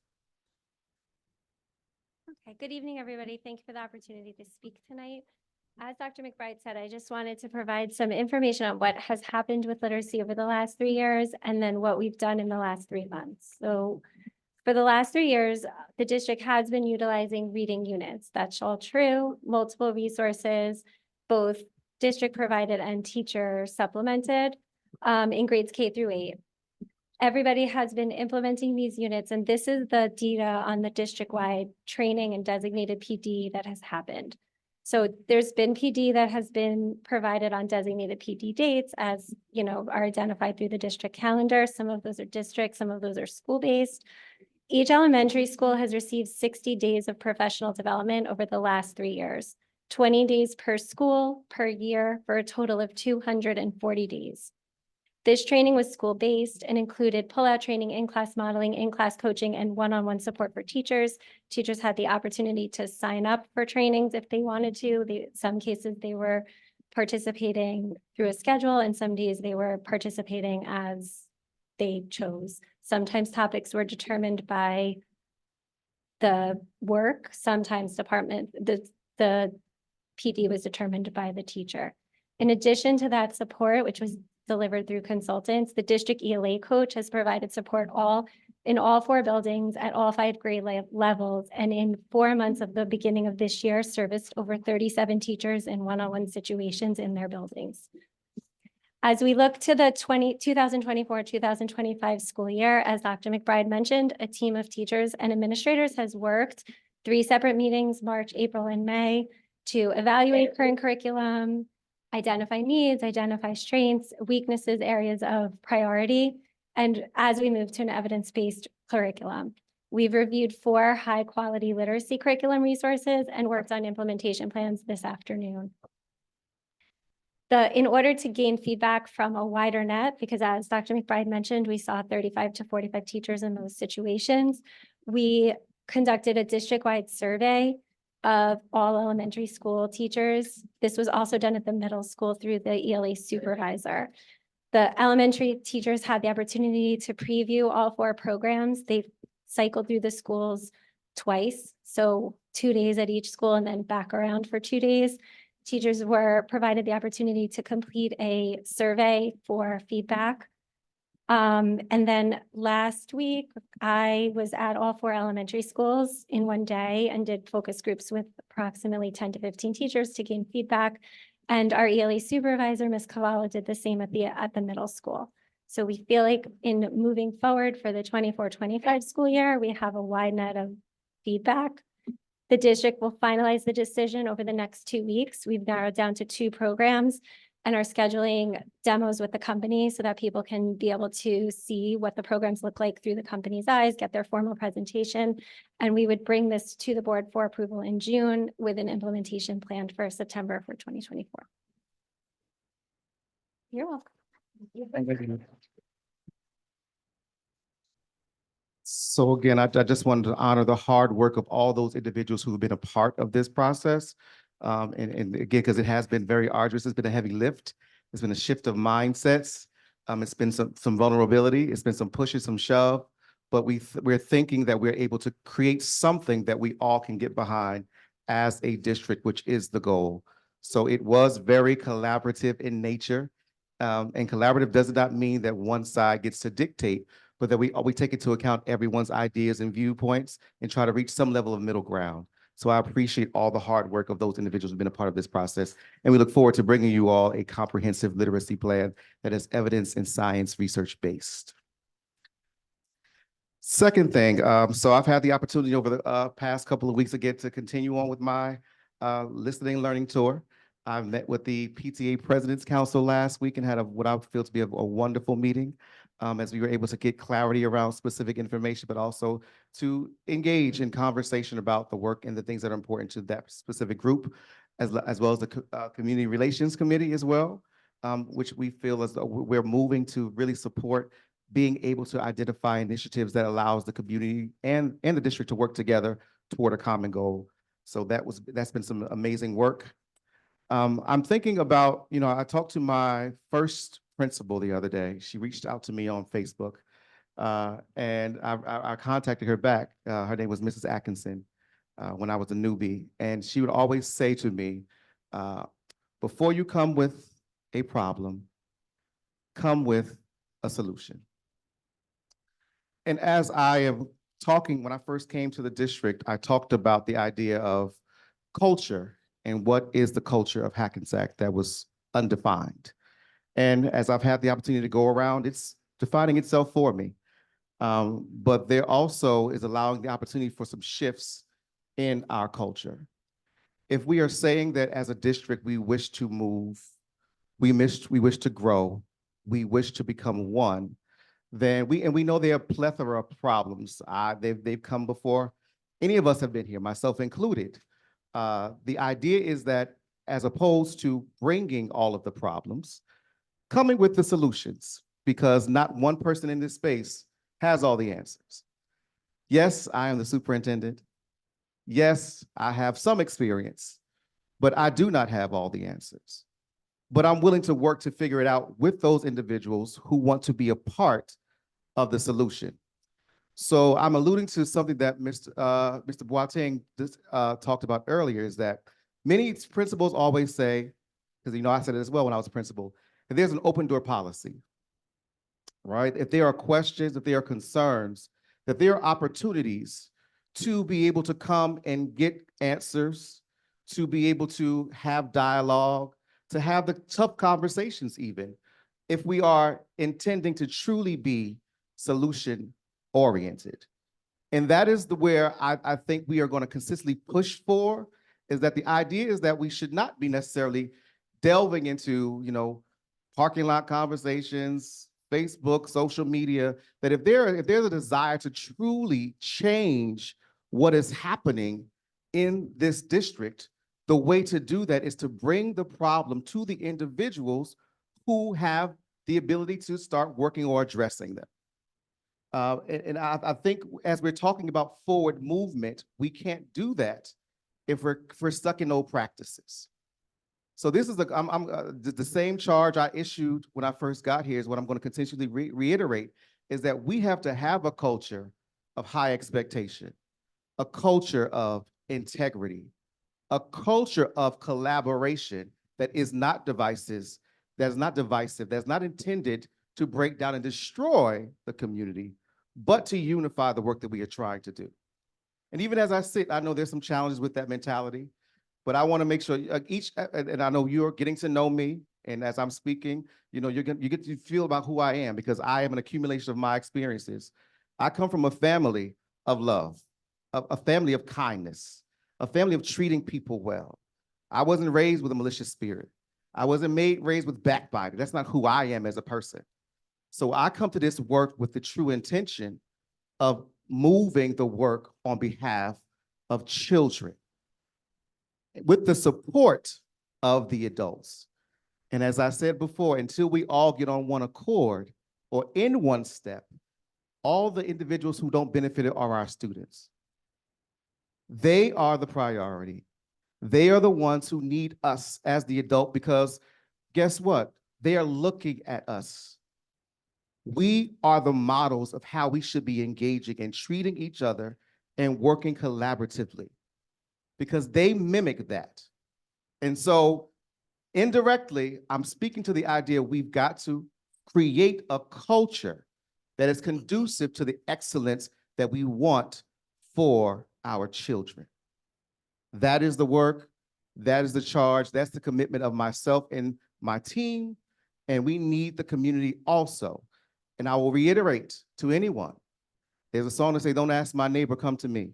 Speaker 12: Okay, good evening, everybody. Thank you for the opportunity to speak tonight. As Dr. McBride said, I just wanted to provide some information on what has happened with literacy over the last 3 years and then what we've done in the last 3 months. So for the last 3 years, the district has been utilizing reading units. That's all true. Multiple resources, both district provided and teacher supplemented in grades K through 8. Everybody has been implementing these units, and this is the data on the district-wide training and designated PD that has happened. So there's been PD that has been provided on designated PD dates, as you know, are identified through the district calendar. Some of those are district, some of those are school-based. Each elementary school has received 60 days of professional development over the last 3 years. 20 days per school per year for a total of 240 days. This training was school-based and included pull-out training, in-class modeling, in-class coaching, and one-on-one support for teachers. Teachers had the opportunity to sign up for trainings if they wanted to. Some cases they were participating through a schedule, and some days they were participating as they chose. Sometimes topics were determined by the work, sometimes the PD was determined by the teacher. In addition to that support, which was delivered through consultants, the district ELA coach has provided support in all 4 buildings at all 5 grade levels. And in 4 months of the beginning of this year, serviced over 37 teachers in one-on-one situations in their buildings. As we look to the 2024-2025 school year, as Dr. McBride mentioned, a team of teachers and administrators has worked 3 separate meetings, March, April, and May, to evaluate current curriculum, identify needs, identify strengths, weaknesses, areas of priority, and as we move to an evidence-based curriculum. We've reviewed 4 high-quality literacy curriculum resources and worked on implementation plans this afternoon. In order to gain feedback from a wider net, because as Dr. McBride mentioned, we saw 35 to 45 teachers in those situations, we conducted a district-wide survey of all elementary school teachers. This was also done at the middle school through the ELA supervisor. The elementary teachers had the opportunity to preview all 4 programs. They cycled through the schools twice, so 2 days at each school and then back around for 2 days. Teachers were provided the opportunity to complete a survey for feedback. And then last week, I was at all 4 elementary schools in one day and did focus groups with approximately 10 to 15 teachers to gain feedback. And our ELA supervisor, Ms. Cavallo, did the same at the middle school. So we feel like in moving forward for the 24-25 school year, we have a wide net of feedback. The district will finalize the decision over the next 2 weeks. We've narrowed down to 2 programs and are scheduling demos with the company so that people can be able to see what the programs look like through the company's eyes, get their formal presentation. And we would bring this to the board for approval in June with an implementation planned for September for 2024. You're welcome.
Speaker 1: Thank you.
Speaker 3: So again, I just wanted to honor the hard work of all those individuals who have been a part of this process. And again, because it has been very arduous, it's been a heavy lift. It's been a shift of mindsets. It's been some vulnerability. It's been some pushes, some shove. But we're thinking that we're able to create something that we all can get behind as a district, which is the goal. So it was very collaborative in nature. And collaborative does not mean that one side gets to dictate, but that we take into account everyone's ideas and viewpoints and try to reach some level of middle ground. So I appreciate all the hard work of those individuals who've been a part of this process. And we look forward to bringing you all a comprehensive literacy plan that is evidence and science research based. Second thing, so I've had the opportunity over the past couple of weeks again to continue on with my listening and learning tour. I met with the PTA President's Council last week and had what I feel to be a wonderful meeting as we were able to get clarity around specific information, but also to engage in conversation about the work and the things that are important to that specific group, as well as the Community Relations Committee as well, which we feel as though we're moving to really support being able to identify initiatives that allows the community and the district to work together toward a common goal. So that's been some amazing work. I'm thinking about, I talked to my first principal the other day. She reached out to me on Facebook and I contacted her back. Her name was Mrs. Atkinson when I was a newbie. And she would always say to me, before you come with a problem, come with a solution. And as I am talking, when I first came to the district, I talked about the idea of culture and what is the culture of Hackensack that was undefined. And as I've had the opportunity to go around, it's defining itself for me. But there also is allowing the opportunity for some shifts in our culture. If we are saying that as a district, we wish to move, we wish to grow, we wish to become one, then we know there are a plethora of problems. They've come before. Any of us have been here, myself included. The idea is that as opposed to bringing all of the problems, coming with the solutions, because not one person in this space has all the answers. Yes, I am the superintendent. Yes, I have some experience, but I do not have all the answers. But I'm willing to work to figure it out with those individuals who want to be a part of the solution. So I'm alluding to something that Mr. Boateng talked about earlier, is that many principals always say, because I said it as well when I was a principal, that there's an open door policy, right? If there are questions, if there are concerns, that there are opportunities to be able to come and get answers, to be able to have dialogue, to have the tough conversations even, if we are intending to truly be solution oriented. And that is where I think we are going to consistently push for, is that the idea is that we should not be necessarily delving into, parking lot conversations, Facebook, social media, that if there's a desire to truly change what is happening in this district, the way to do that is to bring the problem to the individuals who have the ability to start working or addressing them. I think as we're talking about forward movement, we can't do that if we're stuck in old practices. So this is the same charge I issued when I first got here is what I'm going to continually reiterate, is that we have to have a culture of high expectation, a culture of integrity, a culture of collaboration that is not divisive, that's not intended to break down and destroy the community, but to unify the work that we are trying to do. And even as I sit, I know there's some challenges with that mentality, but I want to make sure and I know you're getting to know me, and as I'm speaking, you get to feel about who I am, because I am an accumulation of my experiences. I come from a family of love, a family of kindness, a family of treating people well. I wasn't raised with a malicious spirit. I wasn't raised with backbiting. That's not who I am as a person. So I come to this work with the true intention of moving the work on behalf of children with the support of the adults. And as I said before, until we all get on one accord or in one step, all the individuals who don't benefit are our students. They are the priority. They are the ones who need us as the adult, because guess what? They are looking at us. We are the models of how we should be engaging and treating each other and working collaboratively, because they mimic that. And so indirectly, I'm speaking to the idea we've got to create a culture that is conducive to the excellence that we want for our children. That is the work, that is the charge, that's the commitment of myself and my team, and we need the community also. And I will reiterate to anyone, there's a song that says, "Don't ask my neighbor, come to me."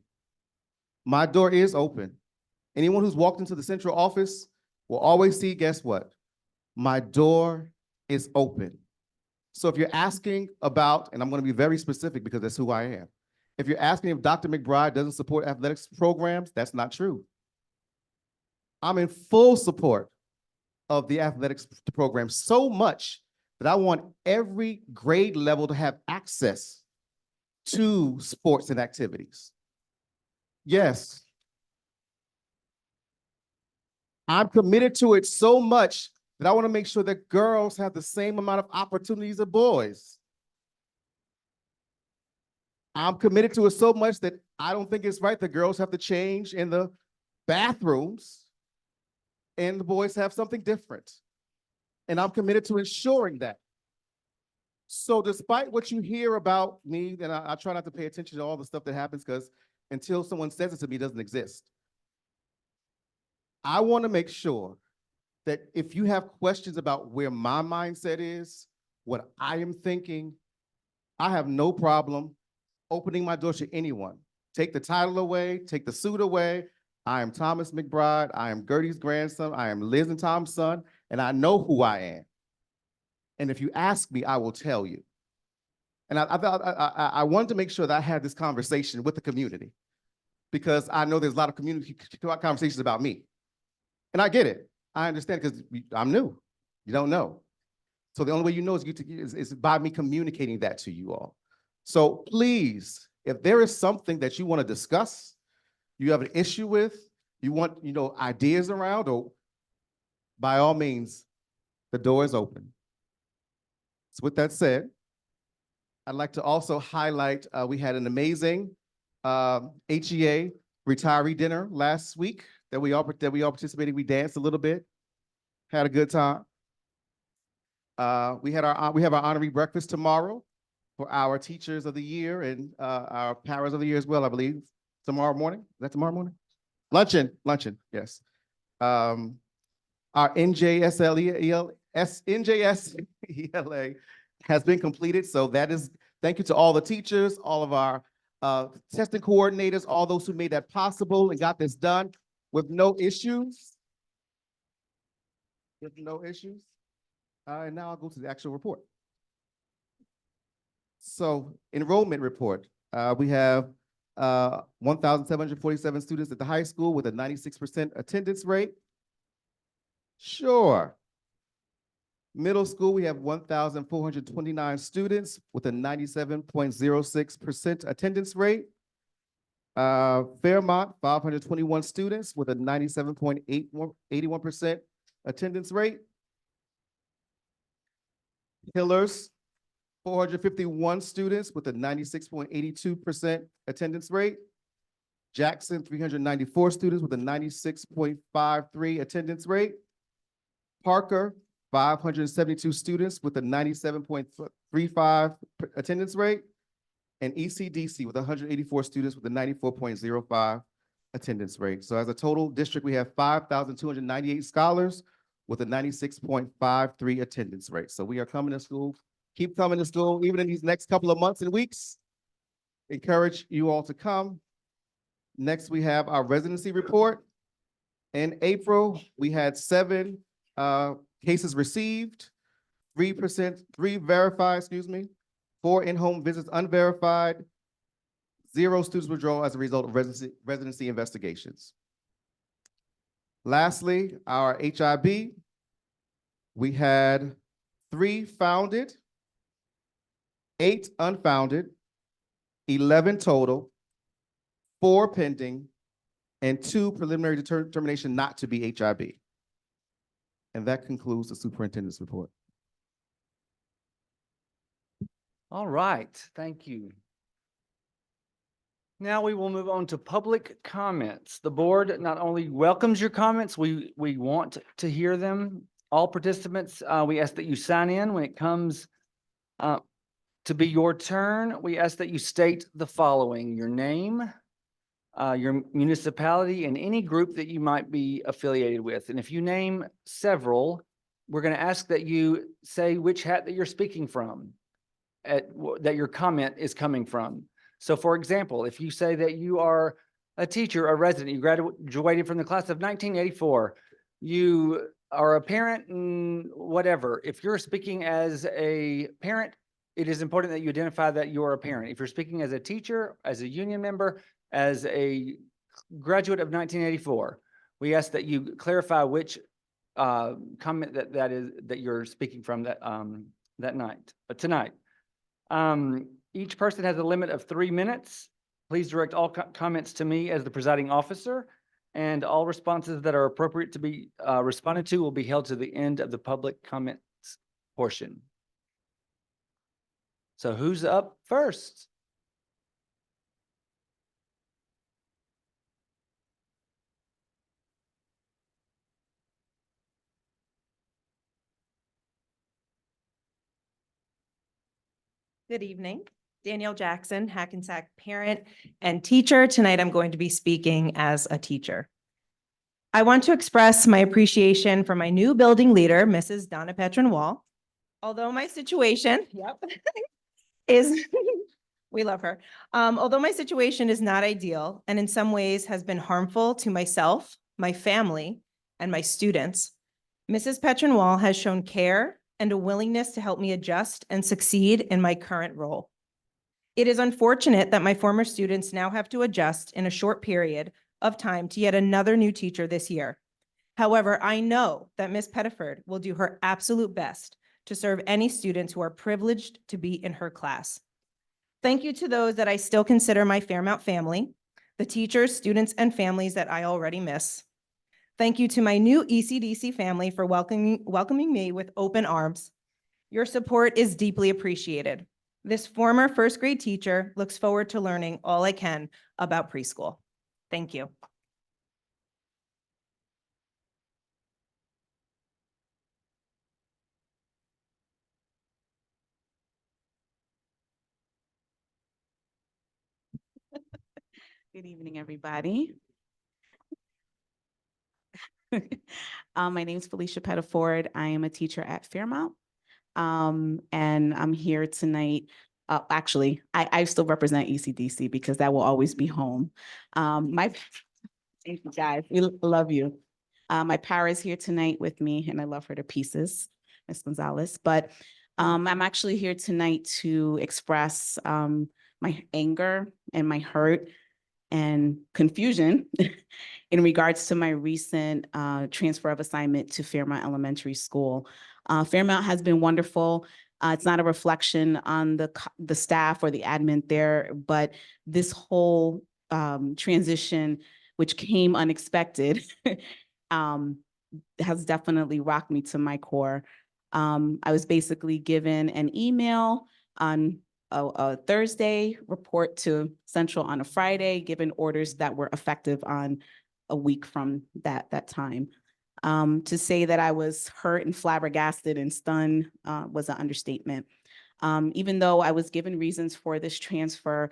Speaker 3: My door is open. Anyone who's walked into the central office will always see, guess what? My door is open. So if you're asking about, and I'm going to be very specific because that's who I am. If you're asking if Dr. McBride doesn't support athletics programs, that's not true. I'm in full support of the athletics program, so much that I want every grade level to have access to sports and activities. Yes. I'm committed to it so much that I want to make sure that girls have the same amount of opportunities as boys. I'm committed to it so much that I don't think it's right that girls have to change in the bathrooms and the boys have something different. And I'm committed to ensuring that. So despite what you hear about me, and I try not to pay attention to all the stuff that happens, because until someone says it to me, it doesn't exist. I want to make sure that if you have questions about where my mindset is, what I am thinking, I have no problem opening my door to anyone. Take the title away, take the suit away. I am Thomas McBride. I am Gertie's grandson. I am Liz and Tom's son, and I know who I am. And if you ask me, I will tell you. And I wanted to make sure that I had this conversation with the community. because I know there's a lot of community conversations about me. And I get it. I understand because I'm new. You don't know. So the only way you know is by me communicating that to you all. So please, if there is something that you want to discuss, you have an issue with, you want, ideas around, or by all means, the door is open. So with that said, I'd like to also highlight, we had an amazing HEA retiree dinner last week that we all participated. We danced a little bit, had a good time. We have our honorary breakfast tomorrow for our teachers of the year and our paras of the year as well, I believe. Tomorrow morning? Is that tomorrow morning? Luncheon, yes. Our NJSELA has been completed. So that is, thank you to all the teachers, all of our testing coordinators, all those who made that possible and got this done with no issues. And now I'll go to the actual report. So enrollment report, we have 1,747 students at the high school with a 96% attendance rate. Sure. Middle school, we have 1,429 students with a 97.06% attendance rate. Fairmont, 521 students with a 97.81% attendance rate. Hillers, 451 students with a 96.82% attendance rate. Jackson, 394 students with a 96.53 attendance rate. Parker, 572 students with a 97.35 attendance rate. And ECDC with 184 students with a 94.05 attendance rate. So as a total district, we have 5,298 scholars with a 96.53 attendance rate. So we are coming to school, keep coming to school, even in these next couple of months and weeks. Encourage you all to come. Next, we have our residency report. In April, we had 7 cases received, 3 verified, 4 in-home visits unverified, 0 students withdrawal as a result of residency investigations. Lastly, our HIB, we had 3 founded, 8 unfounded, 11 total, 4 pending, and 2 preliminary determination not to be HIB. And that concludes the superintendent's report.
Speaker 1: All right, thank you. Now we will move on to public comments. The board not only welcomes your comments, we want to hear them. All participants, we ask that you sign in when it comes to be your turn. We ask that you state the following: your name, your municipality, and any group that you might be affiliated with. And if you name several, we're going to ask that you say which hat that you're speaking from, that your comment is coming from. So for example, if you say that you are a teacher, a resident, you graduated from the class of 1984, you are a parent and whatever. If you're speaking as a parent, it is important that you identify that you are a parent. If you're speaking as a teacher, as a union member, as a graduate of 1984, we ask that you clarify which comment that you're speaking from that night, tonight. Each person has a limit of 3 minutes. Please direct all comments to me as the presiding officer, and all responses that are appropriate to be responded to will be held to the end of the public comments portion. So who's up first?
Speaker 13: Good evening. Danielle Jackson, Hackensack parent and teacher. Tonight, I'm going to be speaking as a teacher. I want to express my appreciation for my new building leader, Mrs. Donna Petron-Wall. Although my situation, is, we love her. Although my situation is not ideal and in some ways has been harmful to myself, my family, and my students, Mrs. Petron-Wall has shown care and a willingness to help me adjust and succeed in my current role. It is unfortunate that my former students now have to adjust in a short period of time to yet another new teacher this year. However, I know that Ms. Pettiford will do her absolute best to serve any students who are privileged to be in her class. Thank you to those that I still consider my Fairmount family, the teachers, students, and families that I already miss. Thank you to my new ECDC family for welcoming me with open arms. Your support is deeply appreciated. This former first grade teacher looks forward to learning all I can about preschool. Thank you.
Speaker 14: Good evening, everybody. My name is Felicia Pettiford. I am a teacher at Fairmount. And I'm here tonight. Actually, I still represent ECDC because that will always be home. Thank you guys, we love you. My para is here tonight with me and I love her to pieces, Ms. Gonzalez. But I'm actually here tonight to express my anger and my hurt and confusion in regards to my recent transfer of assignment to Fairmount Elementary School. Fairmount has been wonderful. It's not a reflection on the staff or the admin there, but this whole transition, which came unexpected, has definitely rocked me to my core. I was basically given an email on a Thursday, report to Central on a Friday, given orders that were effective on a week from that time. To say that I was hurt and flabbergasted and stunned was an understatement. Even though I was given reasons for this transfer,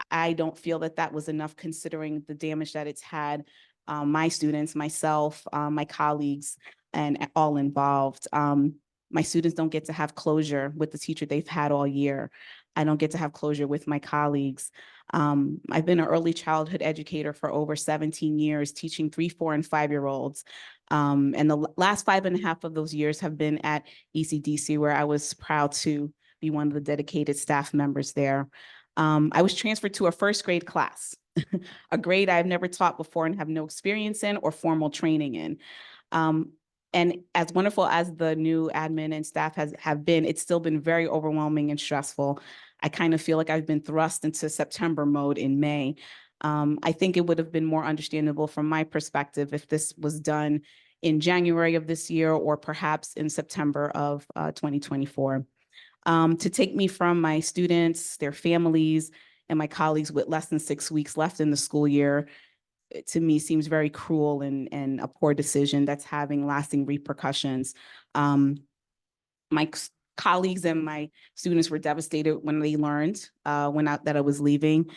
Speaker 14: I don't feel that that was enough considering the damage that it's had my students, myself, my colleagues, and all involved. My students don't get to have closure with the teacher they've had all year. I don't get to have closure with my colleagues. I've been an early childhood educator for over 17 years, teaching 3, 4, and 5-year-olds. And the last 5.5 of those years have been at ECDC, where I was proud to be one of the dedicated staff members there. I was transferred to a first grade class, a grade I've never taught before and have no experience in or formal training in. And as wonderful as the new admin and staff have been, it's still been very overwhelming and stressful. I kind of feel like I've been thrust into September mode in May. I think it would have been more understandable from my perspective if this was done in January of this year or perhaps in September of 2024. To take me from my students, their families, and my colleagues with less than 6 weeks left in the school year, to me seems very cruel and a poor decision that's having lasting repercussions. My colleagues and my students were devastated when they learned that I was leaving,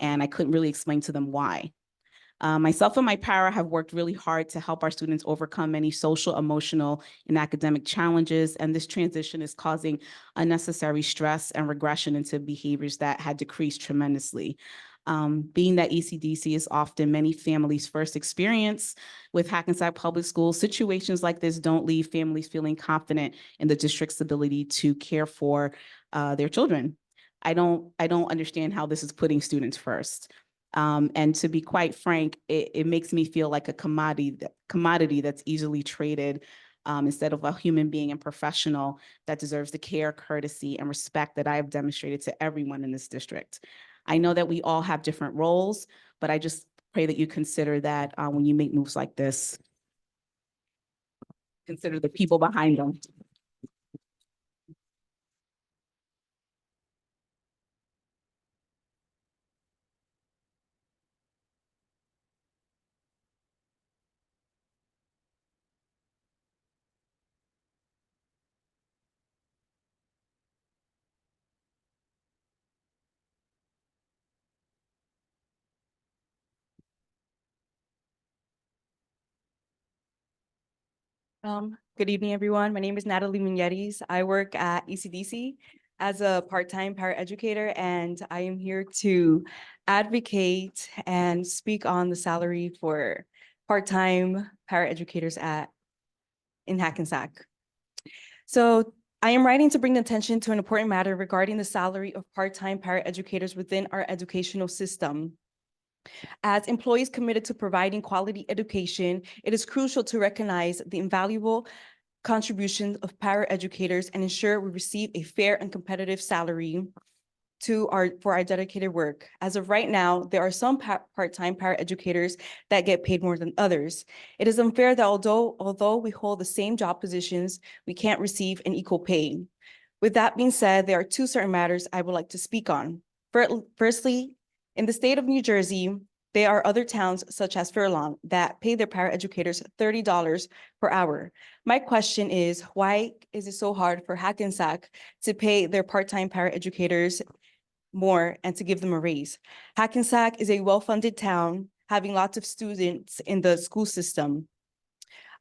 Speaker 14: and I couldn't really explain to them why. Myself and my para have worked really hard to help our students overcome many social, emotional, and academic challenges, and this transition is causing unnecessary stress and regression into behaviors that had decreased tremendously. Being that ECDC is often many families' first experience with Hackensack Public Schools, situations like this don't leave families feeling confident in the district's ability to care for their children. I don't understand how this is putting students first. And to be quite frank, it makes me feel like a commodity that's easily traded instead of a human being and professional that deserves the care, courtesy, and respect that I have demonstrated to everyone in this district. I know that we all have different roles, but I just pray that you consider that when you make moves like this, consider the people behind them.
Speaker 15: Good evening, everyone. My name is Natalie Mugnettes. I work at ECDC as a part-time paraeducator, and I am here to advocate and speak on the salary for part-time paraeducators in Hackensack. So I am writing to bring attention to an important matter regarding the salary of part-time paraeducators within our educational system. As employees committed to providing quality education, it is crucial to recognize the invaluable contributions of paraeducators and ensure we receive a fair and competitive salary for our dedicated work. As of right now, there are some part-time paraeducators that get paid more than others. It is unfair that although we hold the same job positions, we can't receive an equal pay. With that being said, there are two certain matters I would like to speak on. Firstly, in the state of New Jersey, there are other towns such as Fair Lawn that pay their paraeducators $30 per hour. My question is, why is it so hard for Hackensack to pay their part-time paraeducators more and to give them a raise? Hackensack is a well-funded town, having lots of students in the school system.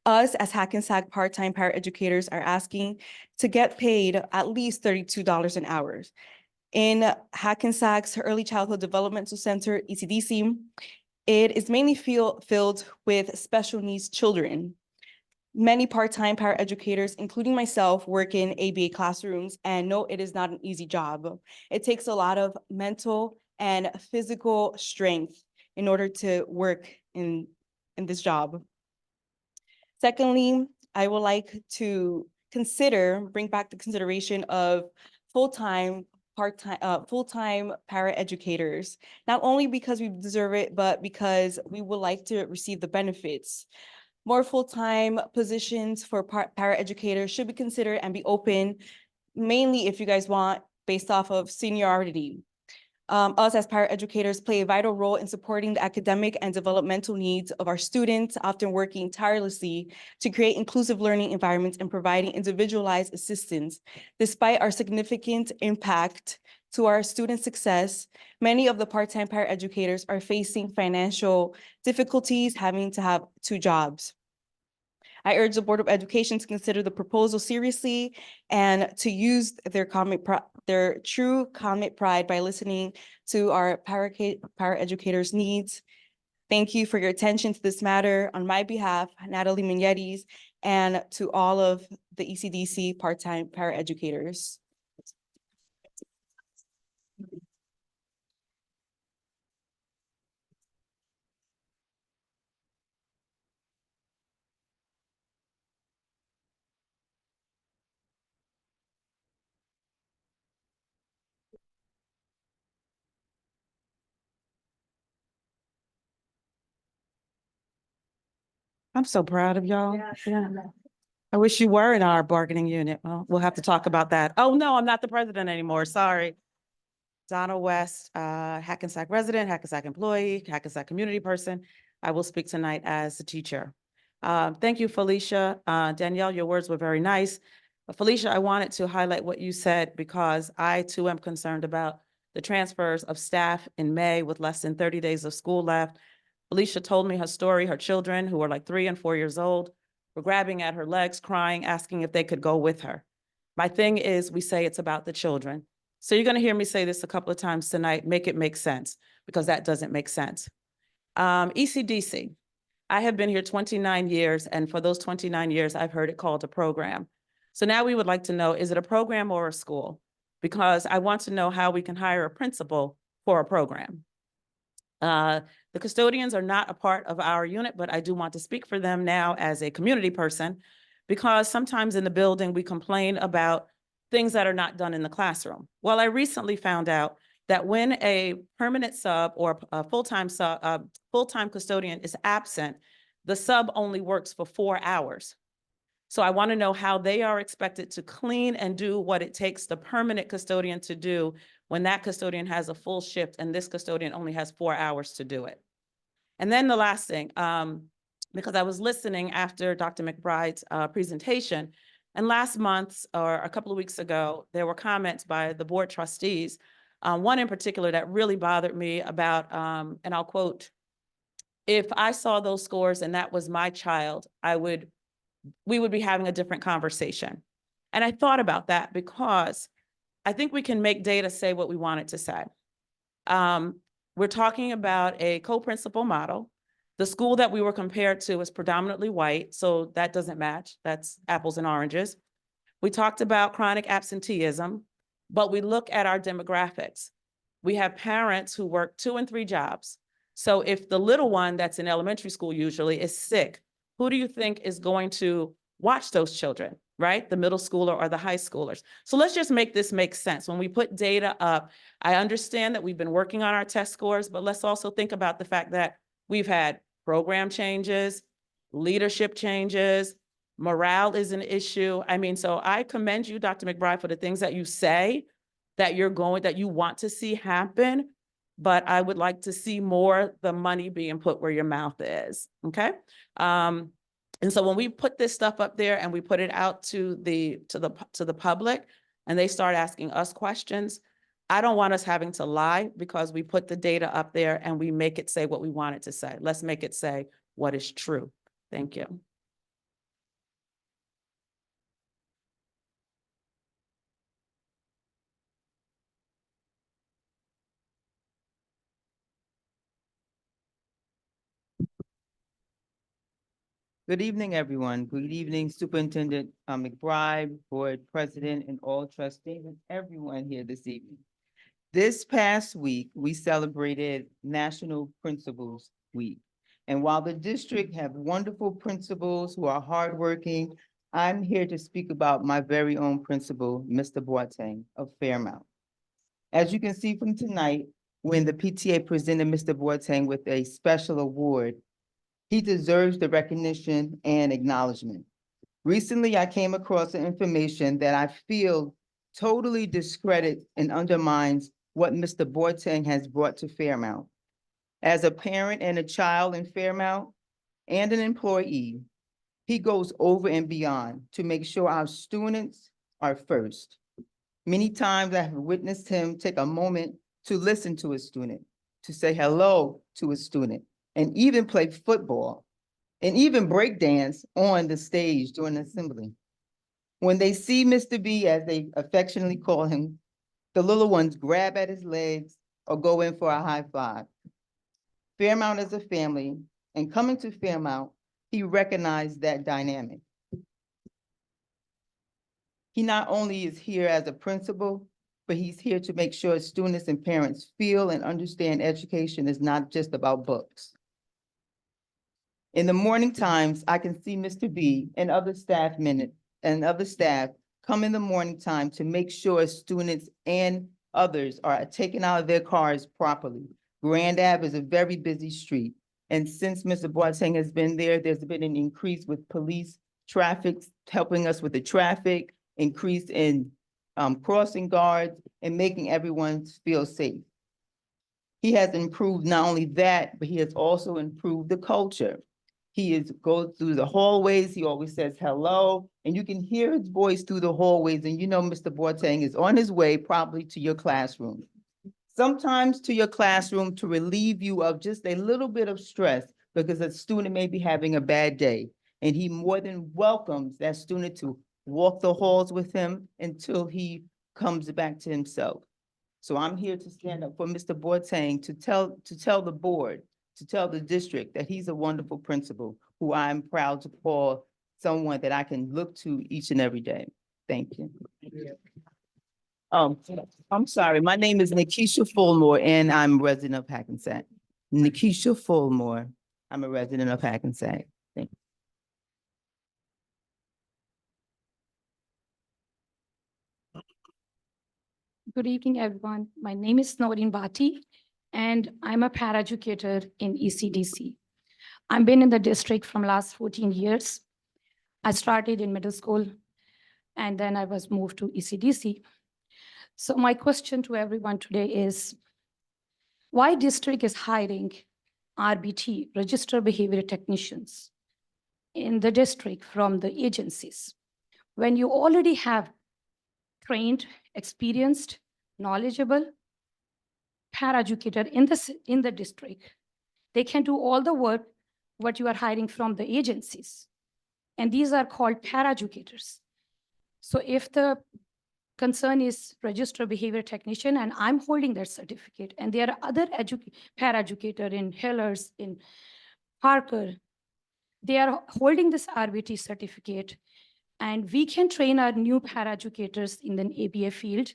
Speaker 15: Us as Hackensack part-time paraeducators are asking to get paid at least $32 an hour. In Hackensack's Early Childhood Developmental Center, ECDC, it is mainly filled with special needs children. Many part-time paraeducators, including myself, work in ABA classrooms and know it is not an easy job. It takes a lot of mental and physical strength in order to work in this job. Secondly, I would like to bring back the consideration of full-time paraeducators, not only because we deserve it, but because we would like to receive the benefits. More full-time positions for paraeducators should be considered and be open, mainly if you guys want, based off of seniority. Us as paraeducators play a vital role in supporting the academic and developmental needs of our students, often working tirelessly to create inclusive learning environments and providing individualized assistance. Despite our significant impact to our student success, many of the part-time paraeducators are facing financial difficulties, having to have two jobs. I urge the Board of Education to consider the proposal seriously and to use their true common pride by listening to our paraeducators' needs. Thank you for your attention to this matter. On my behalf, Natalie Mignetis, and to all of the ECDC part-time paraeducators.
Speaker 16: I'm so proud of y'all. Yeah. I wish you were in our bargaining unit. Well, we'll have to talk about that. Oh, no, I'm not the president anymore. Sorry. Donna West, Hackensack resident, Hackensack employee, Hackensack community person. I will speak tonight as the teacher. Thank you, Felicia. Danielle, your words were very nice. Felicia, I wanted to highlight what you said because I too am concerned about the transfers of staff in May with less than 30 days of school left. Felicia told me her story. Her children, who were like 3 and 4 years old, were grabbing at her legs, crying, asking if they could go with her. My thing is, we say it's about the children. So you're going to hear me say this a couple of times tonight, make it make sense, because that doesn't make sense. ECDC, I have been here 29 years, and for those 29 years, I've heard it called a program. So now we would like to know, is it a program or a school? Because I want to know how we can hire a principal for a program. The custodians are not a part of our unit, but I do want to speak for them now as a community person, because sometimes in the building, we complain about things that are not done in the classroom. Well, I recently found out that when a permanent sub or a full-time custodian is absent, the sub only works for 4 hours. So I want to know how they are expected to clean and do what it takes the permanent custodian to do when that custodian has a full shift and this custodian only has 4 hours to do it. And then the last thing, because I was listening after Dr. McBride's presentation, and last month or a couple of weeks ago, there were comments by the board trustees, one in particular that really bothered me about, and I'll quote, "If I saw those scores and that was my child, we would be having a different conversation." And I thought about that because I think we can make data say what we want it to say. We're talking about a co-principal model. The school that we were compared to is predominantly white, so that doesn't match. That's apples and oranges. We talked about chronic absenteeism, but we look at our demographics. We have parents who work 2 and 3 jobs. So if the little one that's in elementary school usually is sick, who do you think is going to watch those children, right? The middle schooler or the high schoolers. So let's just make this make sense. When we put data up, I understand that we've been working on our test scores, but let's also think about the fact that we've had program changes, leadership changes, morale is an issue. I mean, so I commend you, Dr. McBride, for the things that you say that you want to see happen, but I would like to see more the money being put where your mouth is, okay? And so when we put this stuff up there and we put it out to the public and they start asking us questions, I don't want us having to lie because we put the data up there and we make it say what we want it to say. Let's make it say what is true. Thank you.
Speaker 17: Good evening, everyone. Good evening, Superintendent McBride, Board President, and all trustees, and everyone here this evening. This past week, we celebrated National Principals Week. And while the district have wonderful principals who are hardworking, I'm here to speak about my very own principal, Mr. Boateng of Fairmount. As you can see from tonight, when the PTA presented Mr. Boateng with a special award, he deserves the recognition and acknowledgement. Recently, I came across the information that I feel totally discredits and undermines what Mr. Boateng has brought to Fairmount. As a parent and a child in Fairmount and an employee, he goes over and beyond to make sure our students are first. Many times I have witnessed him take a moment to listen to a student, to say hello to a student, and even play football, and even break dance on the stage during assembly. When they see Mr. B, as they affectionately call him, the little ones grab at his legs or go in for a high five. Fairmount is a family, and coming to Fairmount, he recognized that dynamic. He not only is here as a principal, but he's here to make sure students and parents feel and understand education is not just about books. In the morning times, I can see Mr. B and other staff come in the morning time to make sure students and others are taken out of their cars properly. Grand Ave is a very busy street. And since Mr. Boateng has been there, there's been an increase with police traffic, helping us with the traffic, increase in crossing guards, and making everyone feel safe. He has improved not only that, but he has also improved the culture. He goes through the hallways, he always says hello, and you can hear his voice through the hallways, and you know Mr. Boateng is on his way probably to your classroom. Sometimes to your classroom to relieve you of just a little bit of stress because a student may be having a bad day, and he more than welcomes that student to walk the halls with him until he comes back to himself. So I'm here to stand up for Mr. Boateng to tell the board, to tell the district that he's a wonderful principal who I'm proud to call someone that I can look to each and every day. Thank you. I'm sorry, my name is Nikisha Fulmore and I'm a resident of Hackensack. Nikisha Fulmore, I'm a resident of Hackensack. Thank you.
Speaker 18: Good evening, everyone. My name is Noreen Bhatti, and I'm a paraeducator in ECDC. I've been in the district from last 14 years. I started in middle school, and then I was moved to ECDC. So my question to everyone today is, why district is hiring RBT, Registered Behavior Technicians, in the district from the agencies, when you already have trained, experienced, knowledgeable paraeducator in the district? They can do all the work what you are hiring from the agencies. And these are called paraeducators. So if the concern is registered behavior technician and I'm holding their certificate, and there are other paraeducator in Hillers, in Parker, they are holding this RBT certificate, And we can train our new paraeducators in the ABA field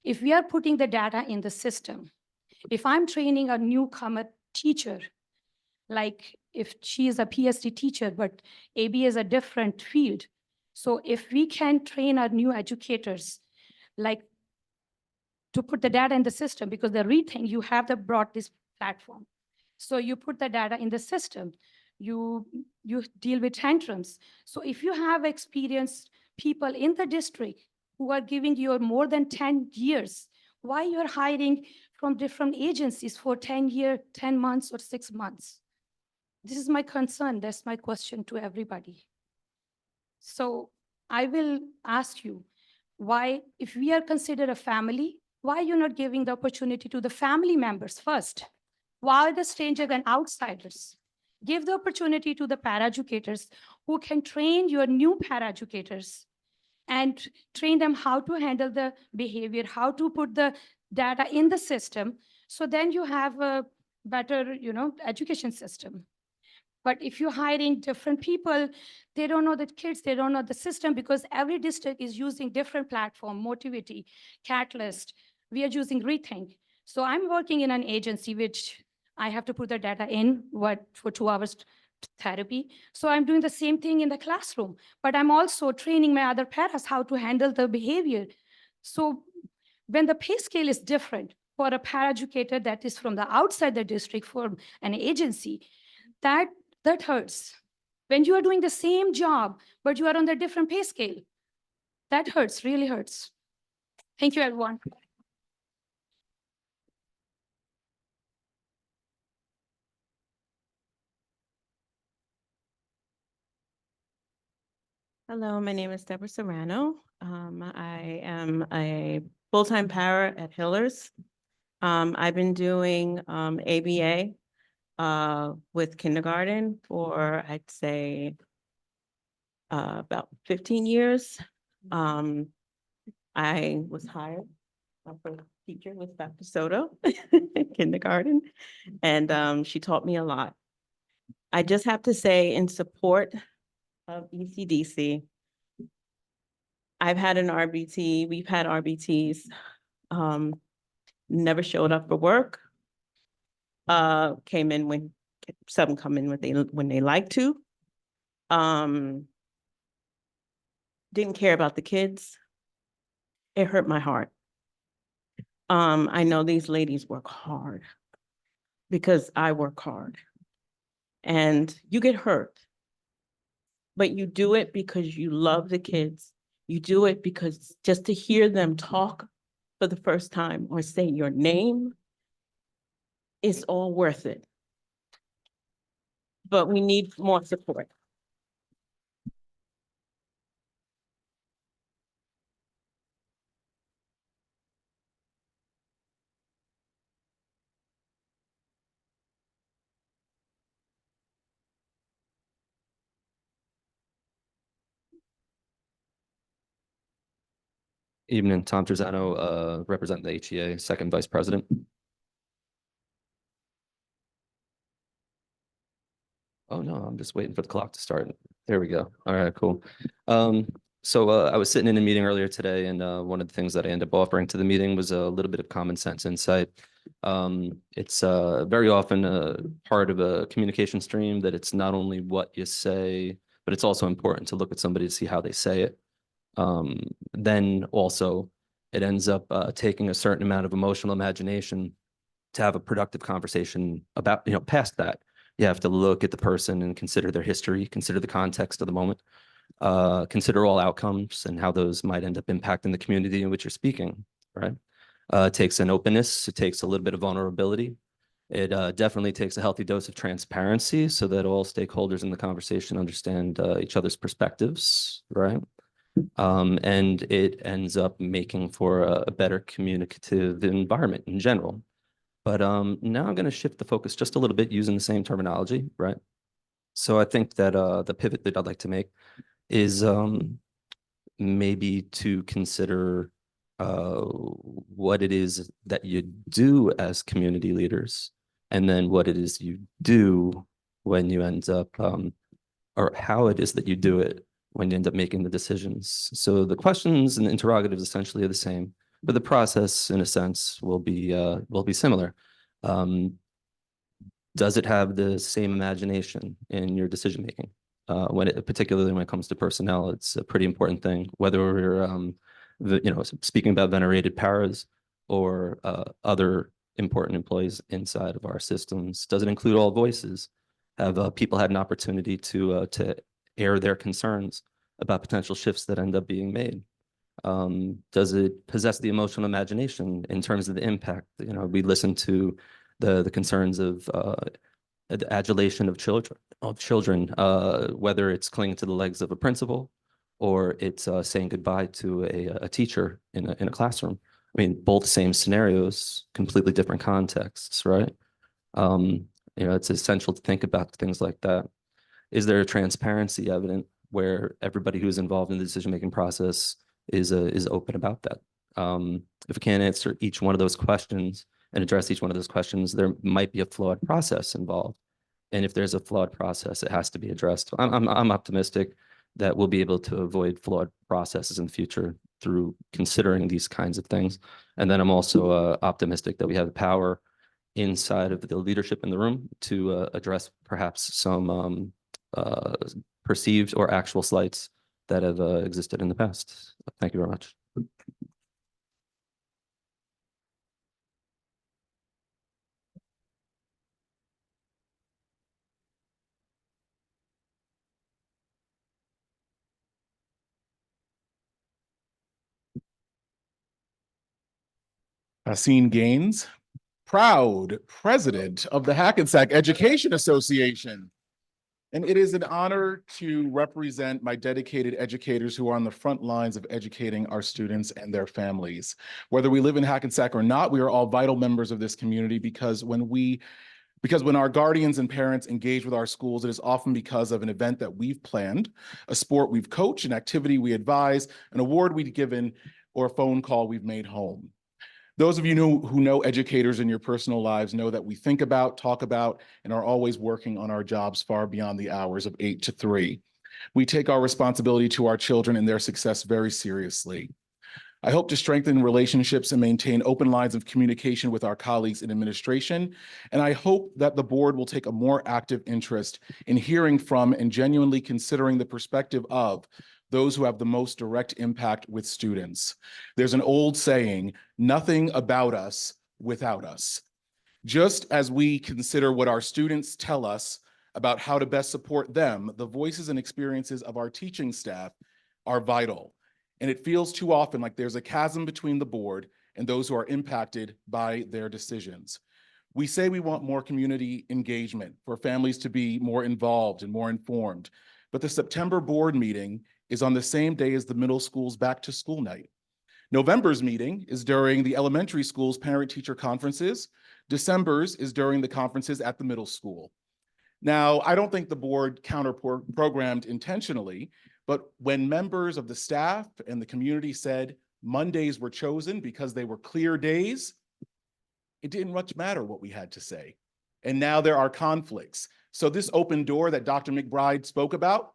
Speaker 18: if we are putting the data in the system. If I'm training a newcomer teacher, like if she is a PSD teacher, but ABA is a different field. So if we can train our new educators, like to put the data in the system, because the rethink, you have brought this platform. So you put the data in the system, you deal with tantrums. So if you have experienced people in the district who are giving you more than 10 years, why you're hiring from different agencies for 10 months or 6 months? This is my concern. That's my question to everybody. So I will ask you, why, if we are considered a family, why you're not giving the opportunity to the family members first? Why are the strangers and outsiders? Give the opportunity to the paraeducators who can train your new paraeducators and train them how to handle the behavior, how to put the data in the system. So then you have a better, education system. But if you're hiring different people, they don't know the kids, they don't know the system, because every district is using different platform, Motivity, Catalyst. We are using Rethink. So I'm working in an agency which I have to put the data in for 2 hours therapy. So I'm doing the same thing in the classroom, but I'm also training my other paras how to handle the behavior. So when the pay scale is different for a paraeducator that is from the outside the district for an agency, that hurts. When you are doing the same job, but you are on the different pay scale, that hurts, really hurts. Thank you, everyone.
Speaker 15: Hello, my name is Deborah Serrano. I am a full-time para at Hillers. I've been doing ABA with kindergarten for, I'd say, about 15 years. I was hired, my first teacher was Dr. Soto in kindergarten, and she taught me a lot. I just have to say, in support of ECDC, I've had an RBT, we've had RBTs, never showed up for work. Came in when, some come in when they like to. Didn't care about the kids. It hurt my heart. I know these ladies work hard because I work hard. And you get hurt, but you do it because you love the kids. You do it because just to hear them talk for the first time or say your name is all worth it. But we need more support.
Speaker 19: Evening, Tom Trezano, represent the HEA, second vice president. Oh, no, I'm just waiting for the clock to start. There we go. All right, cool. So I was sitting in a meeting earlier today, and one of the things that I ended up offering to the meeting was a little bit of common sense insight. It's very often a part of a communication stream that it's not only what you say, but it's also important to look at somebody to see how they say it. Then also it ends up taking a certain amount of emotional imagination to have a productive conversation about, past that. You have to look at the person and consider their history, consider the context of the moment, consider all outcomes and how those might end up impacting the community in which you're speaking, right? It takes an openness, it takes a little bit of vulnerability. It definitely takes a healthy dose of transparency so that all stakeholders in the conversation understand each other's perspectives, right? And it ends up making for a better communicative environment in general. But now I'm going to shift the focus just a little bit using the same terminology, right? So I think that the pivot that I'd like to make is maybe to consider what it is that you do as community leaders, and then what it is you do when you end up, or how it is that you do it when you end up making the decisions. So the questions and the interrogatives essentially are the same, but the process, in a sense, will be similar. Does it have the same imagination in your decision making? Particularly when it comes to personnel, it's a pretty important thing. Whether we're, speaking about venerated paras or other important employees inside of our systems, does it include all voices? Have people had an opportunity to air their concerns about potential shifts that end up being made? Does it possess the emotional imagination in terms of the impact? We listen to the concerns of the adulation of children, whether it's clinging to the legs of a principal or it's saying goodbye to a teacher in a classroom. I mean, both same scenarios, completely different contexts, right? It's essential to think about things like that. Is there a transparency evident where everybody who's involved in the decision-making process is open about that? If we can't answer each one of those questions and address each one of those questions, there might be a flawed process involved. And if there's a flawed process, it has to be addressed. I'm optimistic that we'll be able to avoid flawed processes in the future through considering these kinds of things. And then I'm also optimistic that we have the power inside of the leadership in the room to address perhaps some perceived or actual slights that have existed in the past. Thank you very much.
Speaker 20: Haseen Gaines, proud president of the Hackensack Education Association. And it is an honor to represent my dedicated educators who are on the front lines of educating our students and their families. Whether we live in Hackensack or not, we are all vital members of this community because when our guardians and parents engage with our schools, it is often because of an event that we've planned, a sport we've coached, an activity we advise, an award we've given, or a phone call we've made home. Those of you who know educators in your personal lives know that we think about, talk about, and are always working on our jobs far beyond the hours of 8 to 3. We take our responsibility to our children and their success very seriously. I hope to strengthen relationships and maintain open lines of communication with our colleagues in administration, and I hope that the board will take a more active interest in hearing from and genuinely considering the perspective of those who have the most direct impact with students. There's an old saying, nothing about us without us. Just as we consider what our students tell us about how to best support them, the voices and experiences of our teaching staff are vital. And it feels too often like there's a chasm between the board and those who are impacted by their decisions. We say we want more community engagement for families to be more involved and more informed, but the September board meeting is on the same day as the middle school's back to school night. November's meeting is during the elementary school's parent-teacher conferences. December's is during the conferences at the middle school. Now, I don't think the board counter-programmed intentionally, but when members of the staff and the community said Mondays were chosen because they were clear days, it didn't much matter what we had to say. And now there are conflicts. So this open door that Dr. McBride spoke about,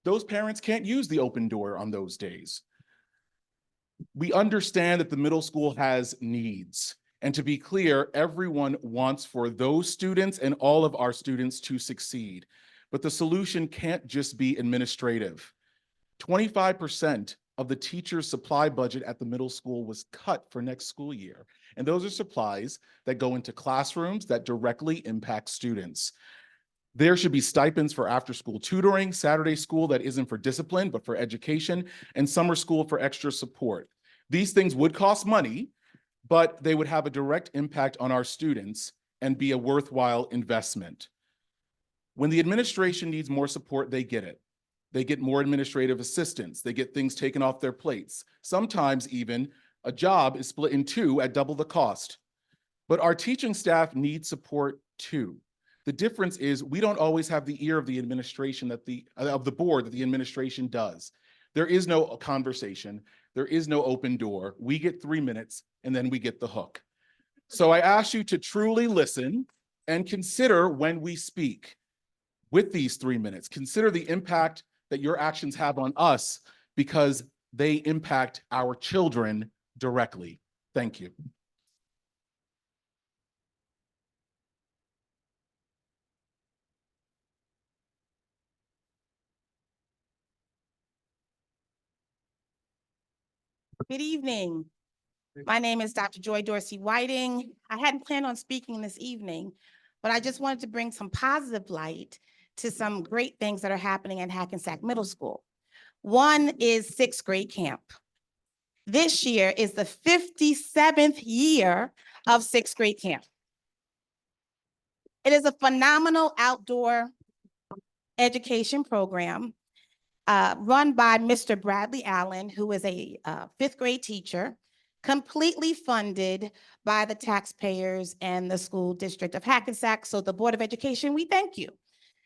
Speaker 20: those parents can't use the open door on those days. We understand that the middle school has needs. And to be clear, everyone wants for those students and all of our students to succeed. But the solution can't just be administrative. 25% of the teacher's supply budget at the middle school was cut for next school year. And those are supplies that go into classrooms that directly impact students. There should be stipends for after-school tutoring, Saturday school that isn't for discipline, but for education, and summer school for extra support. These things would cost money, but they would have a direct impact on our students and be a worthwhile investment. When the administration needs more support, they get it. They get more administrative assistance. They get things taken off their plates. Sometimes even a job is split in two at double the cost. But our teaching staff needs support too. The difference is we don't always have the ear of the administration of the board that the administration does. There is no conversation. There is no open door. We get 3 minutes and then we get the hook. So I ask you to truly listen and consider when we speak with these 3 minutes. Consider the impact that your actions have on us because they impact our children directly. Thank you.
Speaker 7: Good evening. My name is Dr. Joy Dorsey Whiting. I hadn't planned on speaking this evening, but I just wanted to bring some positive light to some great things that are happening at Hackensack Middle School. One is sixth grade camp. This year is the 57th year of sixth grade camp. It is a phenomenal outdoor education program run by Mr. Bradley Allen, who is a fifth grade teacher, completely funded by the taxpayers and the school district of Hackensack. So the Board of Education, we thank you.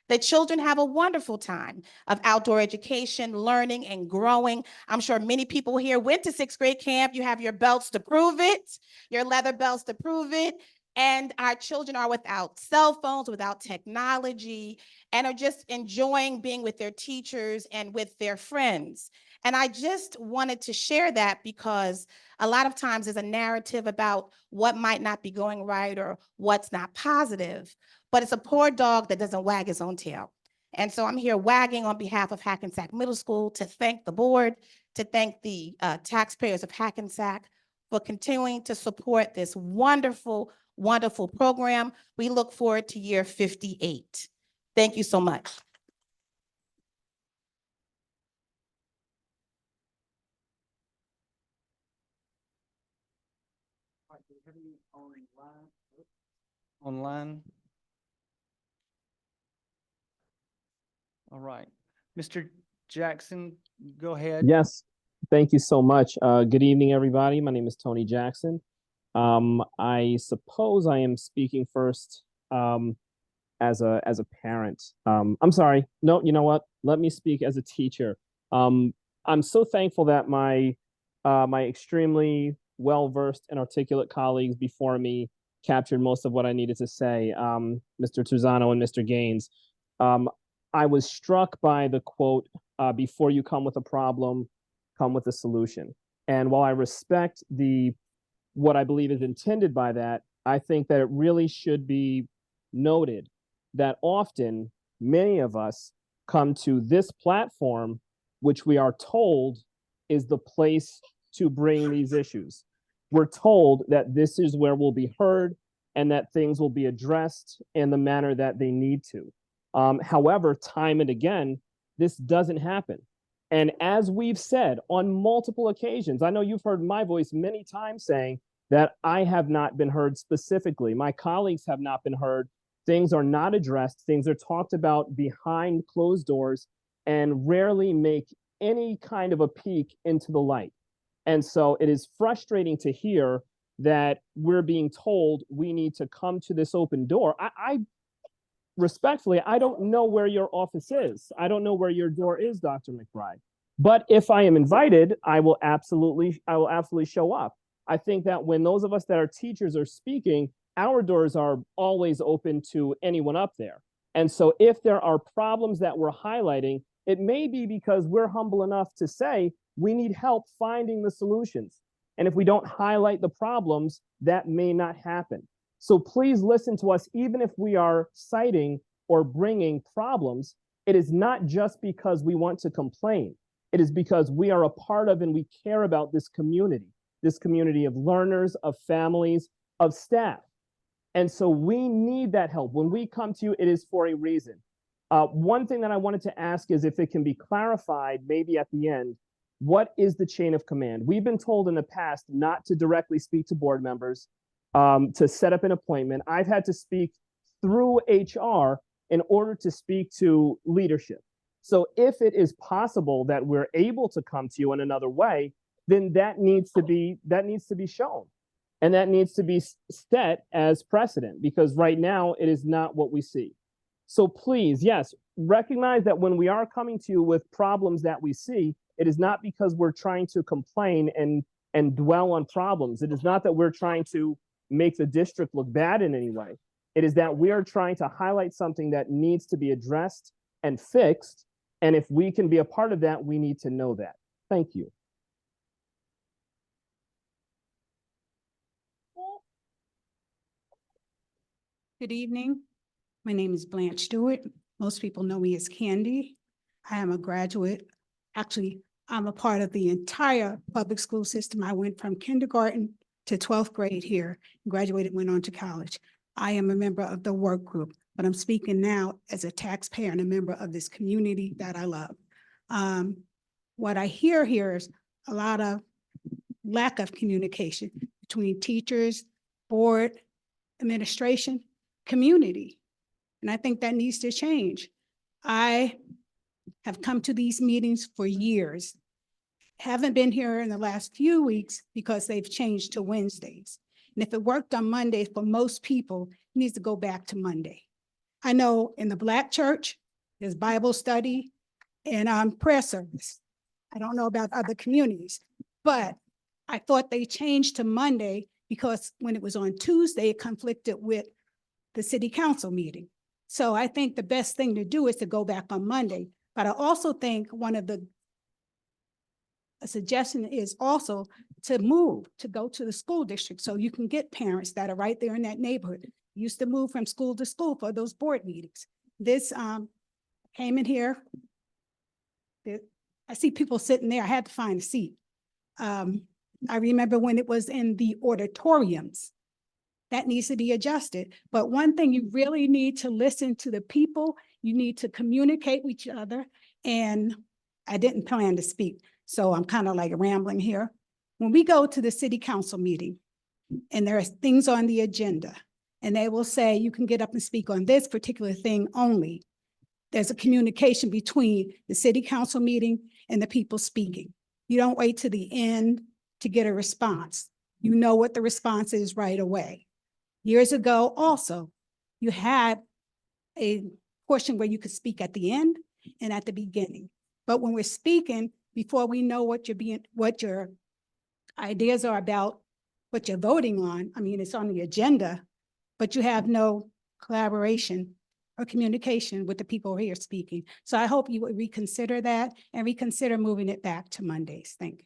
Speaker 7: The children have a wonderful time of outdoor education, learning and growing. I'm sure many people here went to sixth grade camp. You have your belts to prove it, your leather belts to prove it. And our children are without cell phones, without technology, and are just enjoying being with their teachers and with their friends. And I just wanted to share that because a lot of times there's a narrative about what might not be going right or what's not positive, but it's a poor dog that doesn't wag his own tail. And so I'm here wagging on behalf of Hackensack Middle School to thank the board, to thank the taxpayers of Hackensack for continuing to support this wonderful, wonderful program. We look forward to year 58. Thank you so much.
Speaker 21: Online. All right, Mr. Jackson, go ahead.
Speaker 22: Yes, thank you so much. Good evening, everybody. My name is Tony Jackson. I suppose I am speaking first as a parent. I'm sorry. No, you know what? Let me speak as a teacher. I'm so thankful that my extremely well-versed and articulate colleagues before me captured most of what I needed to say. Mr. Tuzano and Mr. Gaines. I was struck by the quote, before you come with a problem, come with a solution. And while I respect what I believe is intended by that, I think that it really should be noted that often many of us come to this platform, which we are told is the place to bring these issues. We're told that this is where we'll be heard and that things will be addressed in the manner that they need to. However, time and again, this doesn't happen. And as we've said on multiple occasions, I know you've heard my voice many times saying that I have not been heard specifically. My colleagues have not been heard. Things are not addressed. Things are talked about behind closed doors and rarely make any kind of a peek into the light. And so it is frustrating to hear that we're being told we need to come to this open door. Respectfully, I don't know where your office is. I don't know where your door is, Dr. McBride. But if I am invited, I will absolutely show up. I think that when those of us that are teachers are speaking, our doors are always open to anyone up there. And so if there are problems that we're highlighting, it may be because we're humble enough to say we need help finding the solutions. And if we don't highlight the problems, that may not happen. So please listen to us, even if we are citing or bringing problems. It is not just because we want to complain. It is because we are a part of and we care about this community of learners, of families, of staff. And so we need that help. When we come to you, it is for a reason. One thing that I wanted to ask is if it can be clarified, maybe at the end, what is the chain of command? We've been told in the past not to directly speak to board members, to set up an appointment. I've had to speak through HR in order to speak to leadership. So if it is possible that we're able to come to you in another way, then that needs to be shown. And that needs to be set as precedent, because right now it is not what we see. So please, yes, recognize that when we are coming to you with problems that we see, it is not because we're trying to complain and dwell on problems. It is not that we're trying to make the district look bad in any way. It is that we are trying to highlight something that needs to be addressed and fixed. And if we can be a part of that, we need to know that. Thank you.
Speaker 2: Good evening. My name is Blanche Stewart. Most people know me as Candy. I am a graduate. Actually, I'm a part of the entire public school system. I went from kindergarten to 12th grade here, graduated, went on to college. I am a member of the work group, but I'm speaking now as a taxpayer and a member of this community that I love. What I hear here is a lot of lack of communication between teachers, board, administration, community. And I think that needs to change. I have come to these meetings for years. Haven't been here in the last few weeks because they've changed to Wednesdays. And if it worked on Mondays for most people, it needs to go back to Monday. I know in the Black church, there's Bible study and prayer service. I don't know about other communities, but I thought they changed to Monday because when it was on Tuesday, it conflicted with the city council meeting. So I think the best thing to do is to go back on Monday. But I also think a suggestion is also to move, to go to the school district so you can get parents that are right there in that neighborhood. Used to move from school to school for those board meetings. This came in here. I see people sitting there. I had to find a seat. I remember when it was in the auditoriums. That needs to be adjusted. But one thing, you really need to listen to the people. You need to communicate with each other. And I didn't plan to speak, so I'm kind of like rambling here. When we go to the city council meeting and there are things on the agenda and they will say, you can get up and speak on this particular thing only. There's a communication between the city council meeting and the people speaking. You don't wait to the end to get a response. You know what the response is right away. Years ago also, you had a portion where you could speak at the end and at the beginning. But when we're speaking, before we know what your ideas are about, what you're voting on, I mean, it's on the agenda, but you have no collaboration or communication with the people who are speaking. So I hope you would reconsider that and reconsider moving it back to Mondays. Thank you.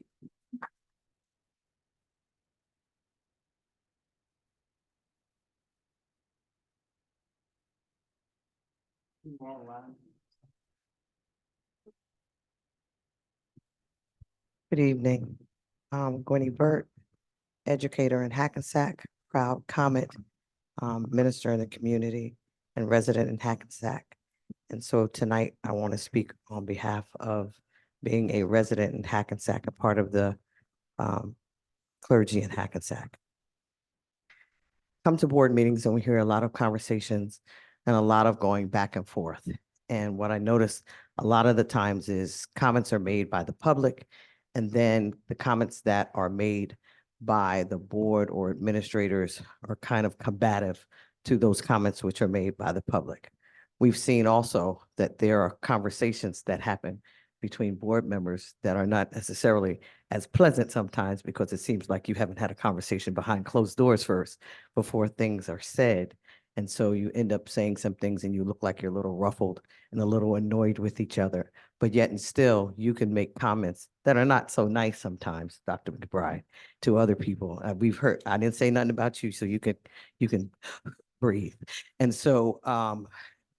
Speaker 9: Good evening. I'm Gwenny Burt, educator in Hackensack, proud Comet minister in the community and resident in Hackensack. And so tonight I want to speak on behalf of being a resident in Hackensack, a part of the clergy in Hackensack. Come to board meetings and we hear a lot of conversations and a lot of going back and forth. And what I notice a lot of the times is comments are made by the public, and then the comments that are made by the board or administrators are kind of combative to those comments which are made by the public. We've seen also that there are conversations that happen between board members that are not necessarily as pleasant sometimes, because it seems like you haven't had a conversation behind closed doors first before things are said. And so you end up saying some things and you look like you're a little ruffled and a little annoyed with each other, but yet and still you can make comments that are not so nice sometimes, Dr. McBride, to other people. We've heard, I didn't say nothing about you, so you can breathe. And so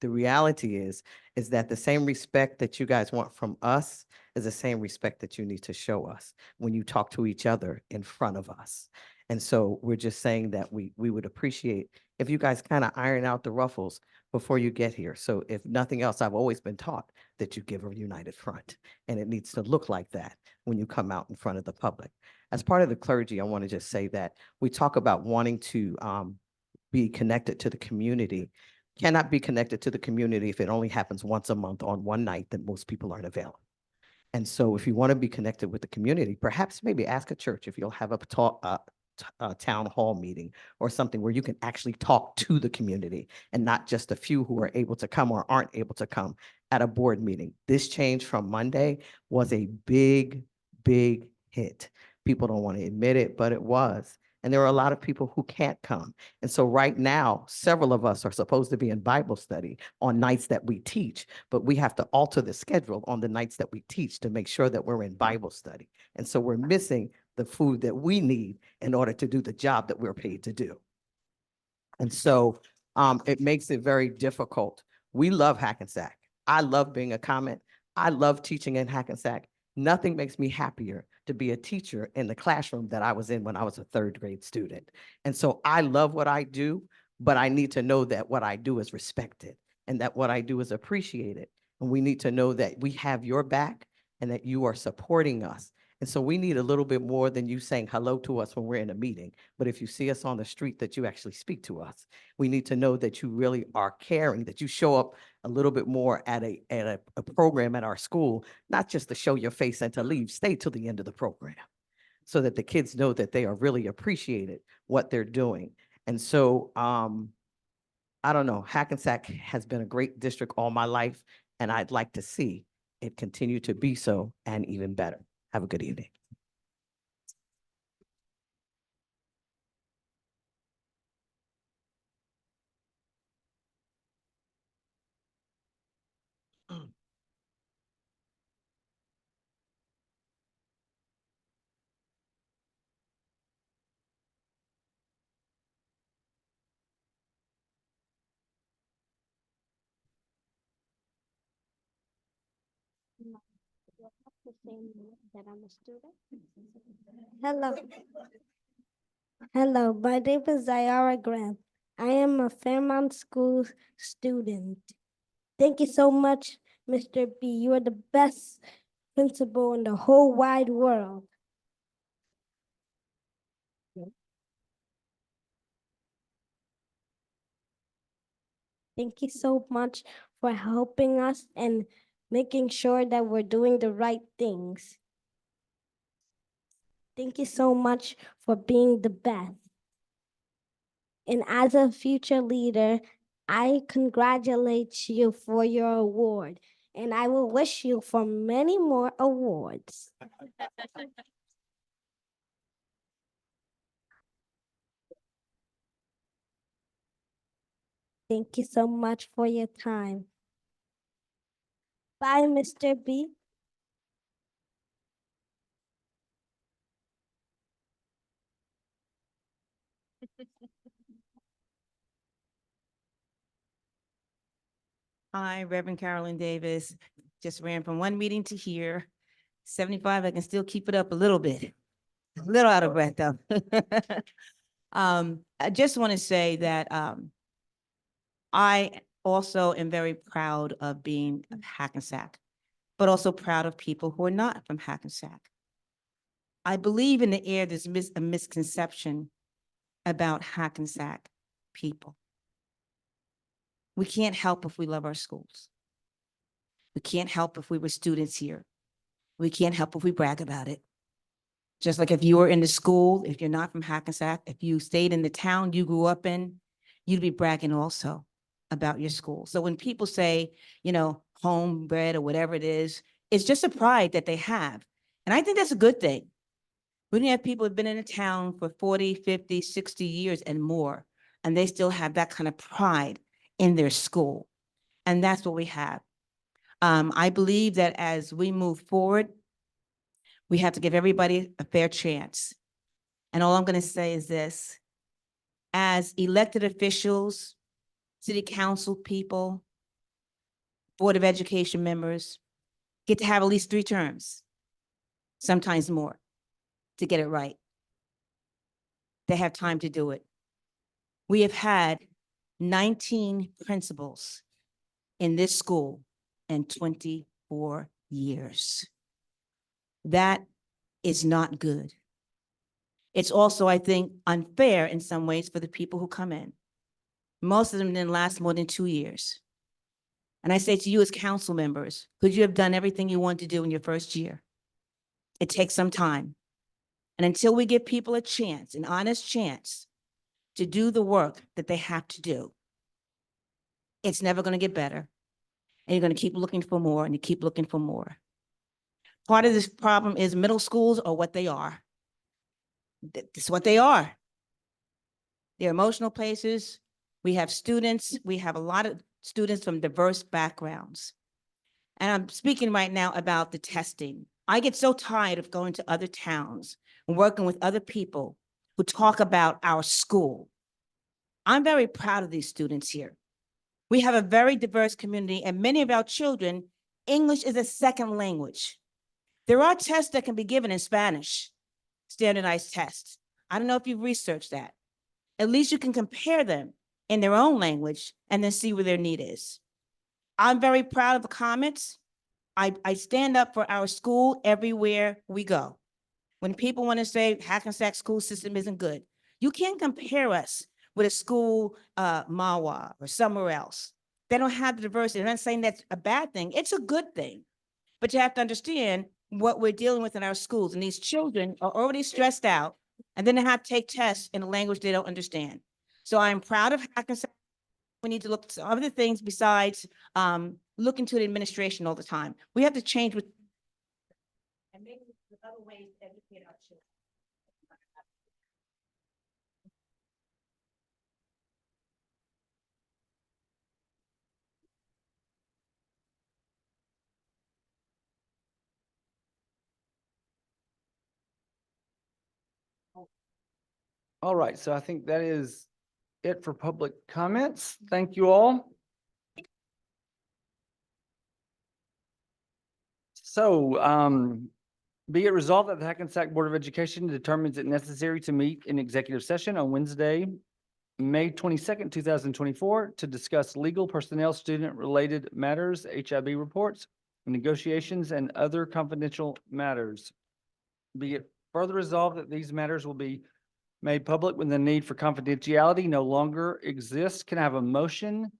Speaker 9: the reality is that the same respect that you guys want from us is the same respect that you need to show us when you talk to each other in front of us. And so we're just saying that we would appreciate if you guys kind of iron out the ruffles before you get here. So if nothing else, I've always been taught that you give a united front, and it needs to look like that when you come out in front of the public. As part of the clergy, I want to just say that we talk about wanting to be connected to the community. Cannot be connected to the community if it only happens once a month on one night that most people aren't available. And so if you want to be connected with the community, perhaps maybe ask a church if you'll have a town hall meeting or something where you can actually talk to the community and not just a few who are able to come or aren't able to come at a board meeting. This change from Monday was a big, big hit. People don't want to admit it, but it was.
Speaker 5: And there are a lot of people who can't come. And so right now, several of us are supposed to be in Bible study on nights that we teach, but we have to alter the schedule on the nights that we teach to make sure that we're in Bible study. And so we're missing the food that we need in order to do the job that we're paid to do. And so it makes it very difficult. We love Hackensack. I love being a comment. I love teaching in Hackensack. Nothing makes me happier to be a teacher in the classroom that I was in when I was a third grade student. And so I love what I do, but I need to know that what I do is respected and that what I do is appreciated. And we need to know that we have your back and that you are supporting us. And so we need a little bit more than you saying hello to us when we're in a meeting. But if you see us on the street, that you actually speak to us. We need to know that you really are caring, that you show up a little bit more at a program at our school, not just to show your face and to leave, stay till the end of the program so that the kids know that they are really appreciated what they're doing. And so I don't know, Hackensack has been a great district all my life, and I'd like to see it continue to be so and even better. Have a good evening.
Speaker 6: That I'm a student. Hello. Hello, my name is Zayara Graham. I am a Fairmount School student. Thank you so much, Mr. B. You are the best principal in the whole wide world. Thank you so much for helping us and making sure that we're doing the right things. Thank you so much for being the best. And as a future leader, I congratulate you for your award, and I will wish you for many more awards. Thank you so much for your time. Bye, Mr. B.
Speaker 23: Hi, Reverend Carolyn Davis. Just ran from one meeting to here. 75, I can still keep it up a little bit. A little out of breath though. I just want to say that I also am very proud of being of Hackensack, but also proud of people who are not from Hackensack. I believe in the air there's a misconception about Hackensack people. We can't help if we love our schools. We can't help if we were students here. We can't help if we brag about it. Just like if you were in the school, if you're not from Hackensack, if you stayed in the town you grew up in, you'd be bragging also about your school. So when people say, you know, homebred or whatever it is, it's just a pride that they have. And I think that's a good thing. We have people who've been in a town for 40, 50, 60 years and more, and they still have that kind of pride in their school. And that's what we have. I believe that as we move forward, we have to give everybody a fair chance. And all I'm going to say is this: as elected officials, city council people, Board of Education members get to have at least 3 terms, sometimes more, to get it right. They have time to do it. We have had 19 principals in this school in 24 years. That is not good. It's also, I think, unfair in some ways for the people who come in. Most of them didn't last more than 2 years. And I say to you as council members, could you have done everything you wanted to do in your first year? It takes some time. And until we give people a chance, an honest chance to do the work that they have to do, it's never going to get better. And you're going to keep looking for more and you keep looking for more. Part of this problem is middle schools are what they are. That's what they are. They're emotional places. We have students, we have a lot of students from diverse backgrounds. And I'm speaking right now about the testing. I get so tired of going to other towns and working with other people who talk about our school. I'm very proud of these students here. We have a very diverse community, and many of our children, English is a second language. There are tests that can be given in Spanish, standardized tests. I don't know if you've researched that. At least you can compare them in their own language and then see where their need is. I'm very proud of the comments. I stand up for our school everywhere we go. When people want to say Hackensack school system isn't good, you can't compare us with a school, Mawa or somewhere else. They don't have the diversity. I'm not saying that's a bad thing. It's a good thing. But you have to understand what we're dealing with in our schools. And these children are already stressed out, and then they have to take tests in a language they don't understand. So I'm proud of Hackensack. We need to look at other things besides looking to the administration all the time. We have to change with and maybe with other ways to educate our children.
Speaker 1: All right, so I think that is it for public comments. Thank you all. So, be it resolved that the Hackensack Board of Education determines it necessary to meet in executive session on Wednesday, May 22nd, 2024, to discuss legal personnel, student-related matters, HIB reports, negotiations, and other confidential matters. Be it further resolved that these matters will be made public when the need for confidentiality no longer exists. Can I have a motion?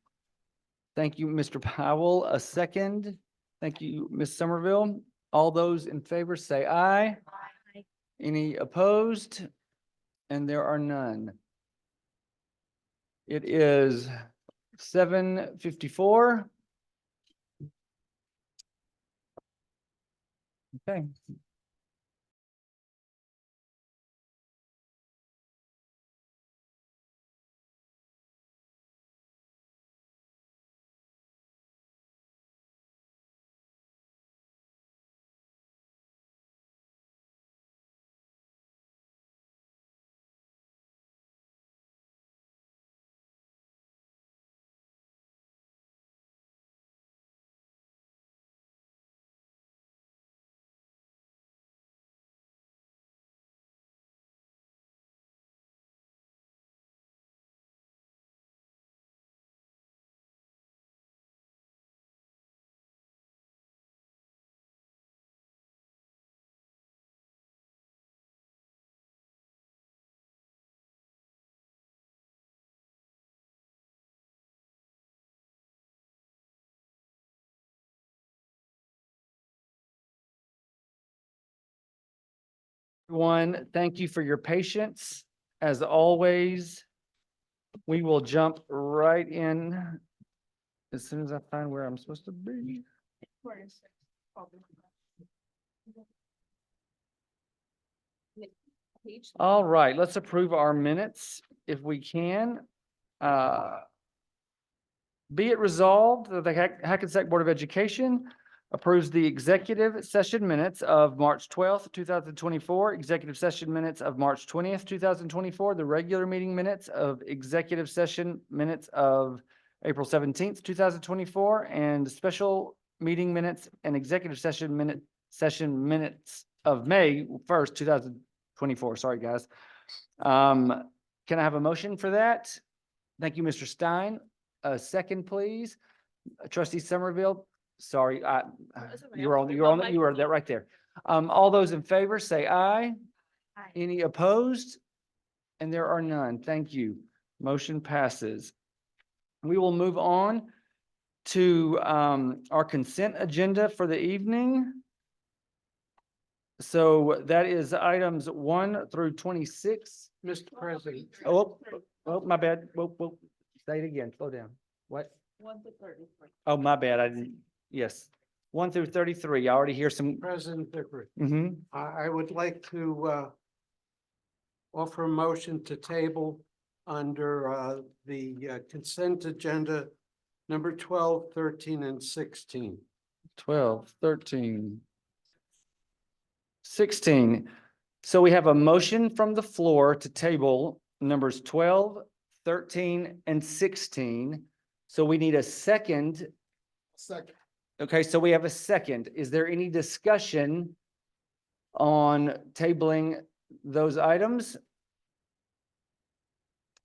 Speaker 1: Thank you, Mr. Powell. A second. Thank you, Ms. Somerville. All those in favor say aye.
Speaker 12: Aye.
Speaker 1: Any opposed? And there are none. It is 7:54. Okay. Everyone, thank you for your patience. As always, we will jump right in as soon as I find where I'm supposed to be. All right, let's approve our minutes if we can. Be it resolved that the Hackensack Board of Education approves the executive session minutes of March 12th, 2024, executive session minutes of March 20th, 2024, the regular meeting minutes of executive session minutes of April 17th, 2024, and special meeting minutes and executive session minutes of May 1st, 2024. Sorry, guys. Can I have a motion for that? Thank you, Mr. Stein. A second, please. Trustee Somerville. Sorry, you were that right there. All those in favor say aye.
Speaker 12: Aye.
Speaker 1: Any opposed? And there are none. Thank you. Motion passes. We will move on to our consent agenda for the evening. So that is items 1 through 26.
Speaker 4: Mr. President.
Speaker 1: Oh, my bad. Whoa. Say it again. Slow down. What?
Speaker 23: 1 to 33.
Speaker 1: Oh, my bad. I didn't. Yes. 1 through 33. I already hear some.
Speaker 4: President Bickford,
Speaker 1: Mhm.
Speaker 4: I would like to offer a motion to table under the consent agenda, number 12, 13, and 16.
Speaker 1: 12, 13, 16. So we have a motion from the floor to table numbers 12, 13, and 16. So we need a second.
Speaker 20: Second.
Speaker 1: Okay, so we have a second. Is there any discussion on tabling those items?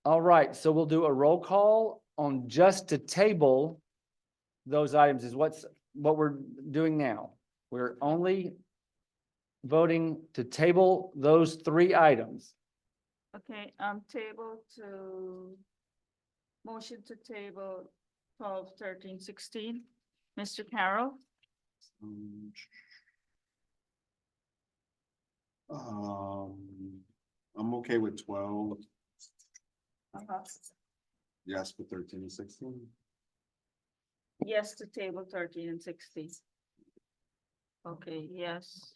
Speaker 1: All right, so we'll do a roll call on just to table those items is what we're doing now. We're only voting to table those 3 items.
Speaker 8: Okay, motion to table 12, 13, 16. Mr. Carroll?
Speaker 10: I'm okay with 12.
Speaker 8: Uh-huh.
Speaker 10: Yes, for 13 and 16.
Speaker 8: Yes to table 13 and 16. Okay, yes.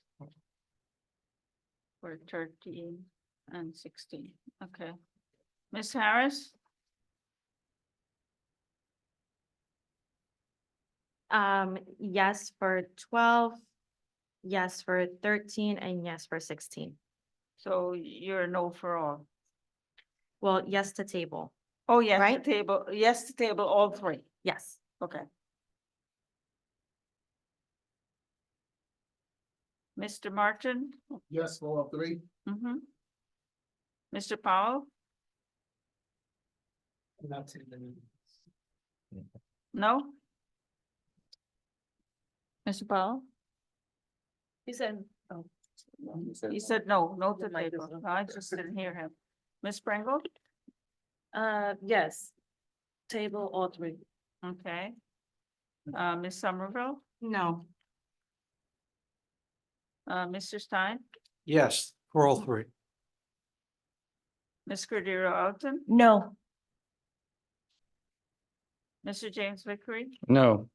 Speaker 8: For 13 and 16, okay. Ms. Harris?
Speaker 12: Yes for 12, yes for 13, and yes for 16.
Speaker 8: So you're no for all.
Speaker 12: Well, yes to table.
Speaker 8: Oh, yes,
Speaker 12: Right?
Speaker 8: yes to table all 3.
Speaker 12: Yes.
Speaker 8: Okay. Mr. Martin?
Speaker 20: Yes, for all 3.
Speaker 8: Mm-hmm. Mr. Powell? No? Mr. Powell?
Speaker 15: He said, oh.
Speaker 8: He said no to table. I just didn't hear him. Ms. Pringle?
Speaker 15: Yes, table all 3.
Speaker 8: Okay. Ms. Somerville?
Speaker 15: No.
Speaker 8: Mr. Stein?
Speaker 4: Yes, for all 3.
Speaker 8: Ms. Cordero Alton?
Speaker 12: No.
Speaker 8: Mr. James Vickery?
Speaker 1: No.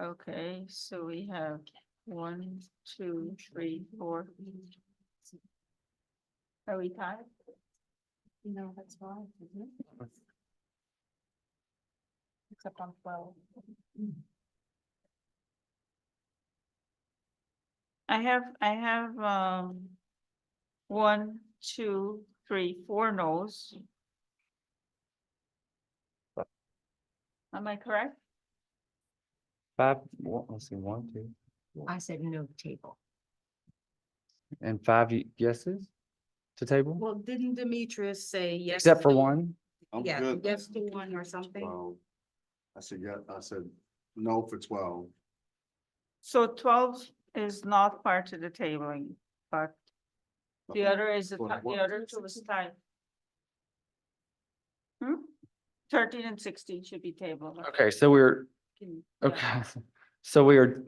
Speaker 8: Okay, so we have 1, 2, 3, 4. Are we tied?
Speaker 15: No, that's fine, isn't it? Except on 12.
Speaker 8: I have 1, 2, 3, 4 no's. Am I correct?
Speaker 1: 5, let's see, 1, 2,
Speaker 15: I said no table.
Speaker 1: and 5 yeses to table,
Speaker 15: Well, didn't Demetrius say yes?
Speaker 1: except for
Speaker 15: to-
Speaker 1: 1.
Speaker 10: I'm
Speaker 15: Yeah,
Speaker 10: good.
Speaker 15: yes to 1 or something?
Speaker 10: 12. I said, yeah, I said no for 12.
Speaker 8: So 12 is not part of the tabling, but the other is, the other 2 is tied. 13 and 16 should be tabled.
Speaker 1: Okay, so we're,
Speaker 8: Can-
Speaker 1: okay, so we are.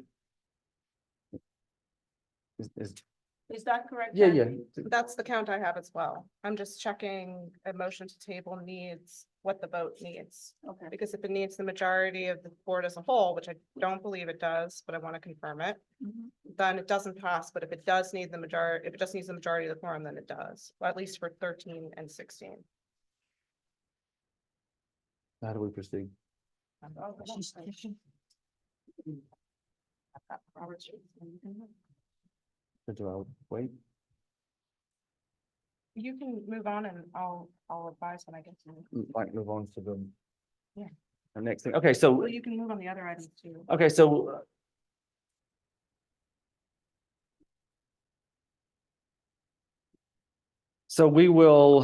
Speaker 1: Is,
Speaker 8: Is that correct?
Speaker 1: yeah,
Speaker 8: Andy?
Speaker 1: yeah,
Speaker 24: That's the count I have as well. I'm just checking a motion to table needs what the vote needs.
Speaker 8: Okay.
Speaker 24: Because if it needs the majority of the board as a whole, which I don't believe it does, but I want to confirm it,
Speaker 8: Mhm.
Speaker 24: then it doesn't pass. But if it does need the majority, if it just needs the majority of the quorum, then it does, well, at least for 13 and 16.
Speaker 1: how do we proceed? Or do I wait?
Speaker 24: You can move on and I'll advise when I get to.
Speaker 1: Like move on to the.
Speaker 24: Yeah.
Speaker 1: Our next thing, okay, so,
Speaker 24: Well, you can move on the other items too.
Speaker 1: okay, so. So we will,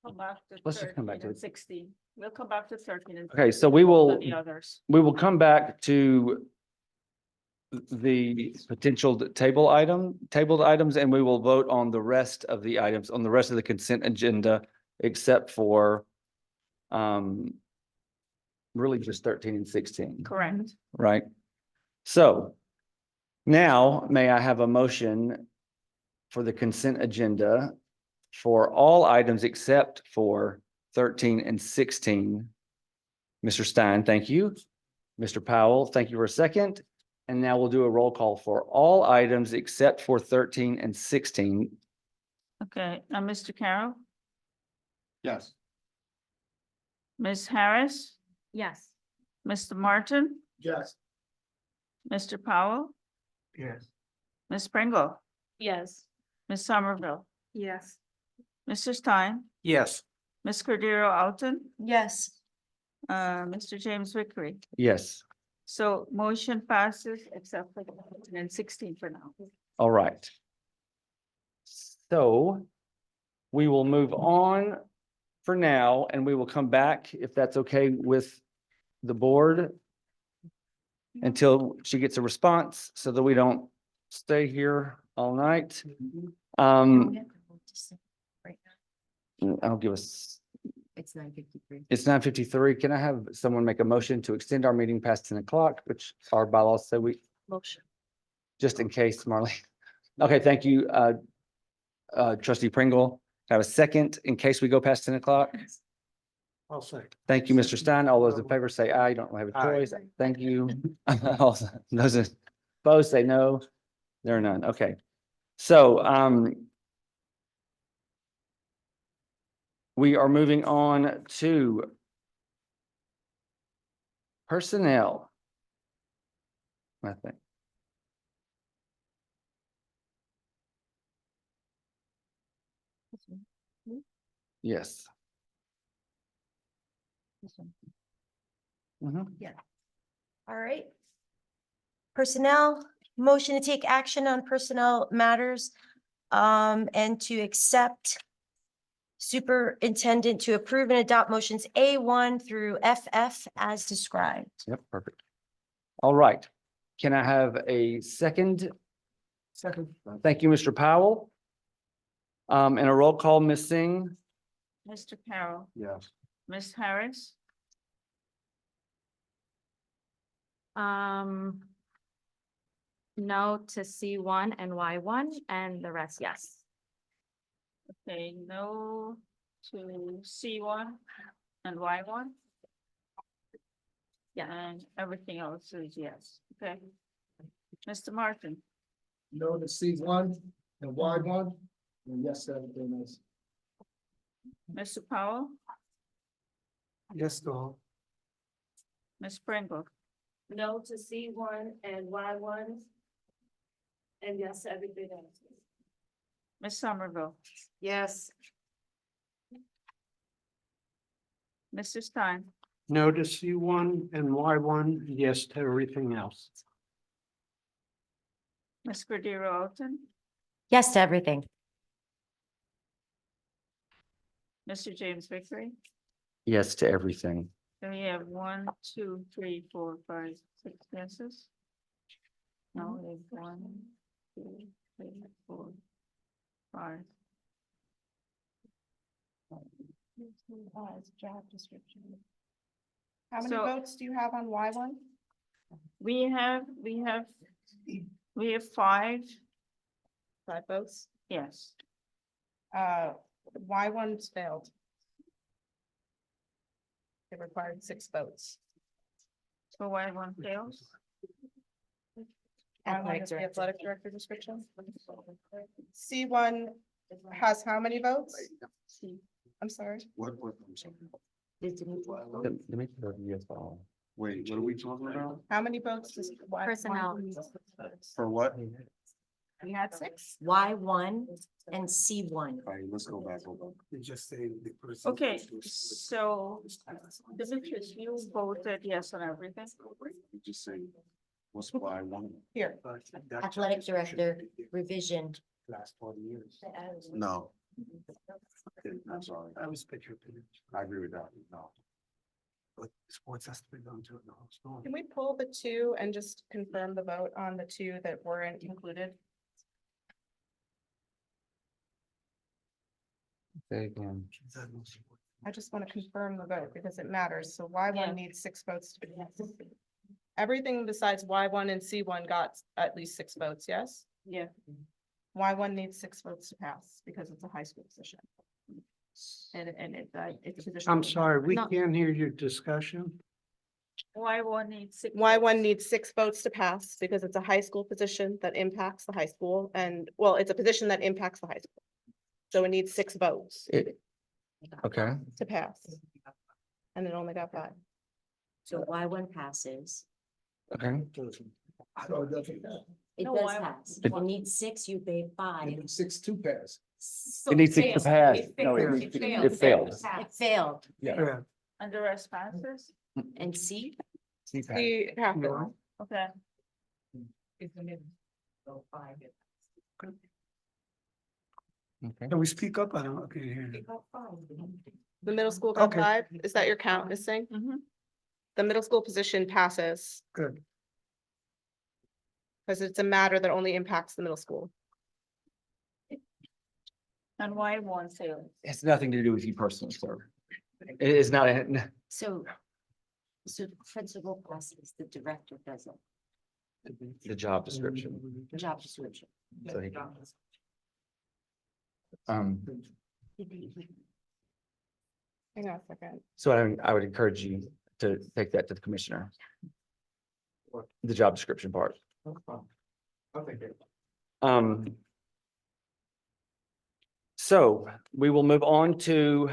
Speaker 8: Come back to
Speaker 1: Let's just come back
Speaker 8: 13
Speaker 1: to
Speaker 8: and
Speaker 1: it.
Speaker 8: 16. We'll come back to 13 and.
Speaker 1: okay,
Speaker 8: 16
Speaker 1: so we
Speaker 8: and
Speaker 1: will,
Speaker 8: The others.
Speaker 1: we will come back to the potential tabled items, and we will vote on the rest of the items, on the rest of the consent agenda, except for really just 13 and 16.
Speaker 8: Correct.
Speaker 1: Right? So now may I have a motion for the consent agenda for all items except for 13 and 16? Mr. Stein, thank you. Mr. Powell, thank you for a second. And now we'll do a roll call for all items except for 13 and 16.
Speaker 8: Okay, Mr. Carroll,
Speaker 10: Yes.
Speaker 8: Ms. Harris,
Speaker 23: Yes.
Speaker 8: Mr. Martin,
Speaker 10: Yes.
Speaker 8: Mr. Powell,
Speaker 4: Yes.
Speaker 8: Ms. Pringle,
Speaker 18: Yes.
Speaker 8: Ms. Somerville,
Speaker 24: Yes.
Speaker 8: Mr. Stein,
Speaker 4: Yes.
Speaker 8: Ms. Cordero Alton,
Speaker 23: Yes.
Speaker 8: Mr. James Vickery.
Speaker 1: Yes.
Speaker 8: So motion passes except for the 16 for now.
Speaker 1: All right. So we will move on for now, and we will come back, if that's okay with the board, until she gets a response, so that we don't stay here all night. I'll give us,
Speaker 23: It's 9:53.
Speaker 1: it's 9:53. Can I have someone make a motion to extend our meeting past 10 o'clock, which our bylaws say we,
Speaker 23: Motion.
Speaker 1: just in case, Marlene? Okay, thank you, trustee Pringle. Have a second in case we go past 10 o'clock.
Speaker 4: I'll say.
Speaker 1: Thank you, Mr. Stein. All those in favor say aye. You don't have a
Speaker 4: Aye.
Speaker 1: choice. Thank you. All those opposed say no. There are none. Okay. So, we are moving on to personnel. I think. Yes. Mhm.
Speaker 3: Yeah. All right. Personnel, motion to take action on personnel matters, and to accept superintendent to approve and adopt motions A1 through FF as described.
Speaker 1: Yep, perfect. All right. Can I have a second?
Speaker 4: Second.
Speaker 1: Thank you, Mr. Powell. And a roll call, Ms. Singh.
Speaker 8: Mr. Carroll,
Speaker 10: Yes.
Speaker 8: Ms. Harris,
Speaker 18: No to C1 and Y1 and the rest, yes.
Speaker 8: okay, no to C1 and Y1. Yeah, and everything else is yes, okay. Mr. Martin,
Speaker 10: No to C1 and Y1, and yes, to everything else.
Speaker 8: Mr. Powell,
Speaker 4: Yes, to all.
Speaker 8: Ms. Pringle,
Speaker 18: No to C1 and Y1. And yes, everything else.
Speaker 8: Ms. Somerville,
Speaker 24: Yes.
Speaker 8: Mr. Stein,
Speaker 4: No to C1 and Y1, yes to everything else.
Speaker 8: Ms. Cordero Alton,
Speaker 3: Yes to everything.
Speaker 8: Mr. James Vickery.
Speaker 1: Yes to everything.
Speaker 8: So we have 1, 2, 3, 4, 5, 6 yeses. No, we have 1, 2, 3, 4, 5.
Speaker 24: Job description. How many
Speaker 8: So-
Speaker 24: votes do you have on Y1?
Speaker 8: We have 5,
Speaker 24: 5 votes.
Speaker 8: yes.
Speaker 24: Y1's failed. It required 6 votes.
Speaker 8: So why one fails?
Speaker 24: Y1 is the athletic director description. C1 has how many votes? I'm sorry.
Speaker 10: What, I'm sorry. Wait, what are we talking about?
Speaker 24: How many votes does Y1?
Speaker 18: Personnel.
Speaker 10: For what?
Speaker 24: We had 6.
Speaker 3: Y1 and C1.
Speaker 10: All right, let's go back. Hold on.
Speaker 4: You just say the person.
Speaker 8: Okay, so Demetrius, you voted yes on everything?
Speaker 10: You just say, what's Y1?
Speaker 24: Here.
Speaker 3: Athletic director, revision.
Speaker 4: Last 40 years.
Speaker 10: No. I'm sorry.
Speaker 4: I was picture opinion.
Speaker 10: I agree with that. No.
Speaker 4: But sports has to be done to it. No.
Speaker 24: Can we pull the 2 and just confirm the vote on the 2 that weren't included?
Speaker 1: Say again.
Speaker 24: I just want to confirm the vote because it matters. So Y1
Speaker 8: Yeah.
Speaker 24: needs 6 votes to be passed. Everything besides Y1 and C1 got at least 6 votes, yes?
Speaker 8: Yeah.
Speaker 24: Y1 needs 6 votes to pass because it's a high school position. And it's a position.
Speaker 4: I'm sorry, we
Speaker 24: No.
Speaker 4: can't hear your discussion.
Speaker 8: Why one needs 6?
Speaker 24: Y1 needs 6 votes to pass because it's a high school position that impacts the high school and, well, it's a position that impacts the high school. So it needs 6 votes
Speaker 1: Okay.
Speaker 24: to pass. And it only got 5.
Speaker 11: So Y1 passes.
Speaker 1: Okay.
Speaker 11: It
Speaker 24: No,
Speaker 11: does
Speaker 24: Y1
Speaker 11: pass. It needs 6, you made 5.
Speaker 10: 6 to pass.
Speaker 1: It needs 6 to pass. No, it failed.
Speaker 11: It failed.
Speaker 1: Yeah.
Speaker 8: And the rest passes?
Speaker 11: And C?
Speaker 1: See, Pat.
Speaker 24: See, happened.
Speaker 8: Okay.
Speaker 1: Okay.
Speaker 10: Can we speak up? I don't, okay, hear.
Speaker 24: The middle school got
Speaker 10: Okay.
Speaker 24: 5. Is that your count missing? The middle school position passes
Speaker 10: Good.
Speaker 24: because it's a matter that only impacts the middle school.
Speaker 8: And why one failed?
Speaker 1: It's nothing to do with you personally, sir. It is not,
Speaker 11: So the principal passes, the director doesn't.
Speaker 1: the job description.
Speaker 11: Job description.
Speaker 1: So he-
Speaker 24: Hang on a second.
Speaker 1: So I would encourage you to take that to the commissioner. The job description part. So we will move on to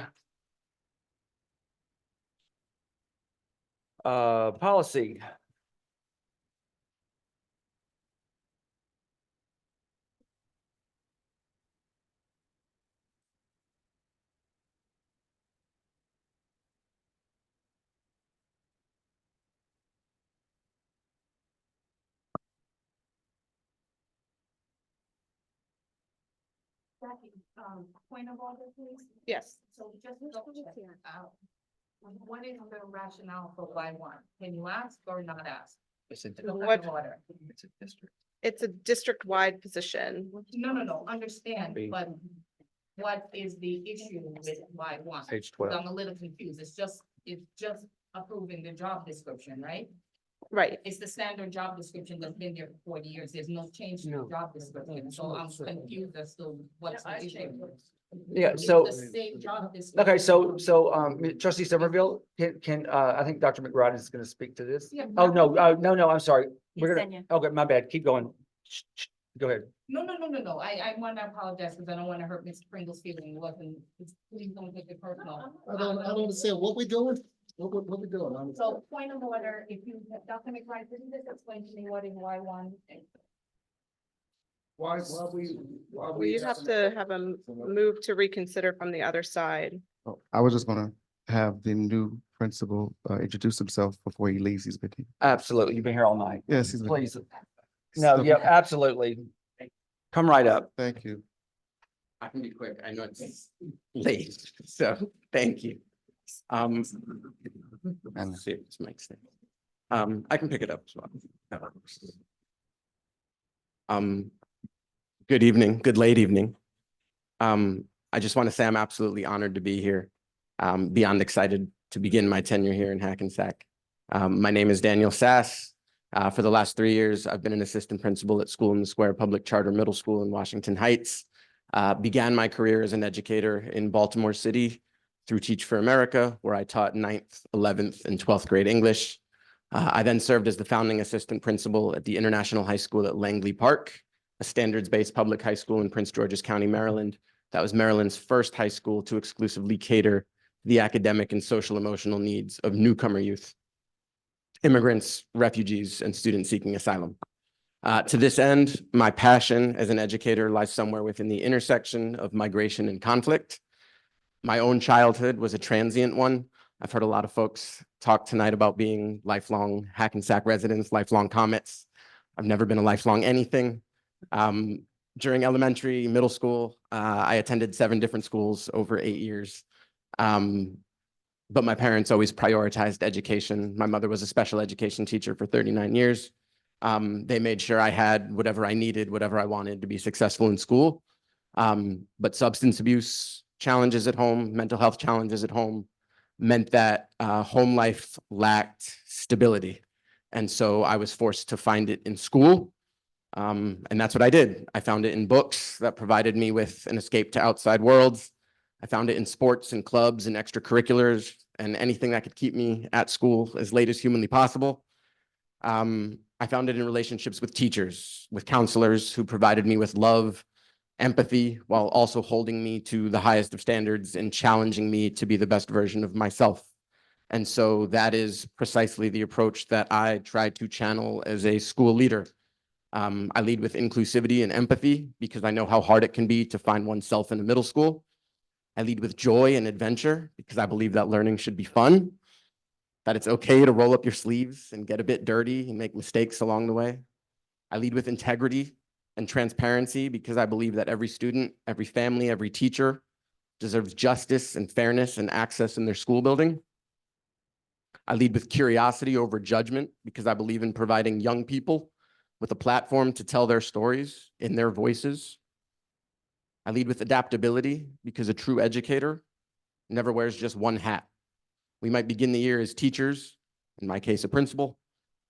Speaker 1: policy.
Speaker 18: Point of order, please.
Speaker 24: Yes.
Speaker 18: So just what is the rationale for Y1? Can you ask or not ask?
Speaker 1: It's a
Speaker 24: What-
Speaker 18: Order.
Speaker 1: it's a district.
Speaker 24: It's a district-wide position.
Speaker 18: No, understand, but what is the issue with Y1?
Speaker 1: Page
Speaker 18: 'Cause
Speaker 1: 12.
Speaker 18: I'm a little confused. It's just approving the job description, right?
Speaker 24: Right.
Speaker 18: It's the standard job description that's been there for 40 years. There's no change to the
Speaker 10: No.
Speaker 18: job description, so I'm confused as to what's the issue.
Speaker 1: Yeah,
Speaker 18: It's
Speaker 1: so.
Speaker 18: the same job description.
Speaker 1: Okay, so trustee Somerville, I think Dr. McBride is gonna speak to this.
Speaker 18: Yeah.
Speaker 1: Oh, no, I'm sorry. We're
Speaker 11: Yesenia.
Speaker 1: gonna, okay, my bad. Keep going. Go ahead.
Speaker 18: No. I want to apologize because I don't want to hurt Mr. Pringle's feeling. It wasn't, please don't take it personal.
Speaker 10: I don't understand what we doing. What we doing? I'm-
Speaker 18: So point of order, if you, Dr. McBride, didn't just explain to me what is Y1?
Speaker 10: Why we?
Speaker 24: Well, you'd have to have a move to reconsider from the other side.
Speaker 13: Oh, I was just gonna have the new principal introduce himself before he leaves. He's been here.
Speaker 1: Absolutely. You've been here all night.
Speaker 13: Yes, he's been.
Speaker 1: Please. No, yeah, absolutely. Come right up.
Speaker 13: Thank you.
Speaker 14: I can be quick. I know it's late, so thank you. And see if this makes sense. I can pick it up as well. Good evening, good late evening. I just want to say I'm absolutely honored to be here. Beyond excited to begin my tenure here in Hackensack. My name is Daniel Sass. For the last 3 years, I've been an assistant principal at School in the Square Public Charter Middle School in Washington Heights. Began my career as an educator in Baltimore City through Teach for America, where I taught 9th, 11th, and 12th grade English. I then served as the founding assistant principal at the International High School at Langley Park, a standards-based public high school in Prince George's County, Maryland. That was Maryland's first high school to exclusively cater the academic and social emotional needs of newcomer youth, immigrants, refugees, and students seeking asylum. To this end, my passion as an educator lies somewhere within the intersection of migration and conflict. My own childhood was a transient one. I've heard a lot of folks talk tonight about being lifelong Hackensack residents, lifelong Comets. I've never been a lifelong anything. During elementary, middle school, I attended 7 different schools over 8 years. But my parents always prioritized education. My mother was a special education teacher for 39 years. They made sure I had whatever I needed, whatever I wanted to be successful in school. But substance abuse challenges at home, mental health challenges at home meant that home life lacked stability. And so I was forced to find it in school. And that's what I did. I found it in books that provided me with an escape to outside worlds. I found it in sports and clubs and extracurriculars and anything that could keep me at school as late as humanly possible. I found it in relationships with teachers, with counselors who provided me with love, empathy, while also holding me to the highest of standards and challenging me to be the best version of myself. And so that is precisely the approach that I try to channel as a school leader. I lead with inclusivity and empathy because I know how hard it can be to find oneself in a middle school. I lead with joy and adventure because I believe that learning should be fun, that it's okay to roll up your sleeves and get a bit dirty and make mistakes along the way. I lead with integrity and transparency because I believe that every student, every family, every teacher deserves justice and fairness and access in their school building. I lead with curiosity over judgment because I believe in providing young people with a platform to tell their stories in their voices. I lead with adaptability because a true educator never wears just one hat. We might begin the year as teachers, in my case, a principal,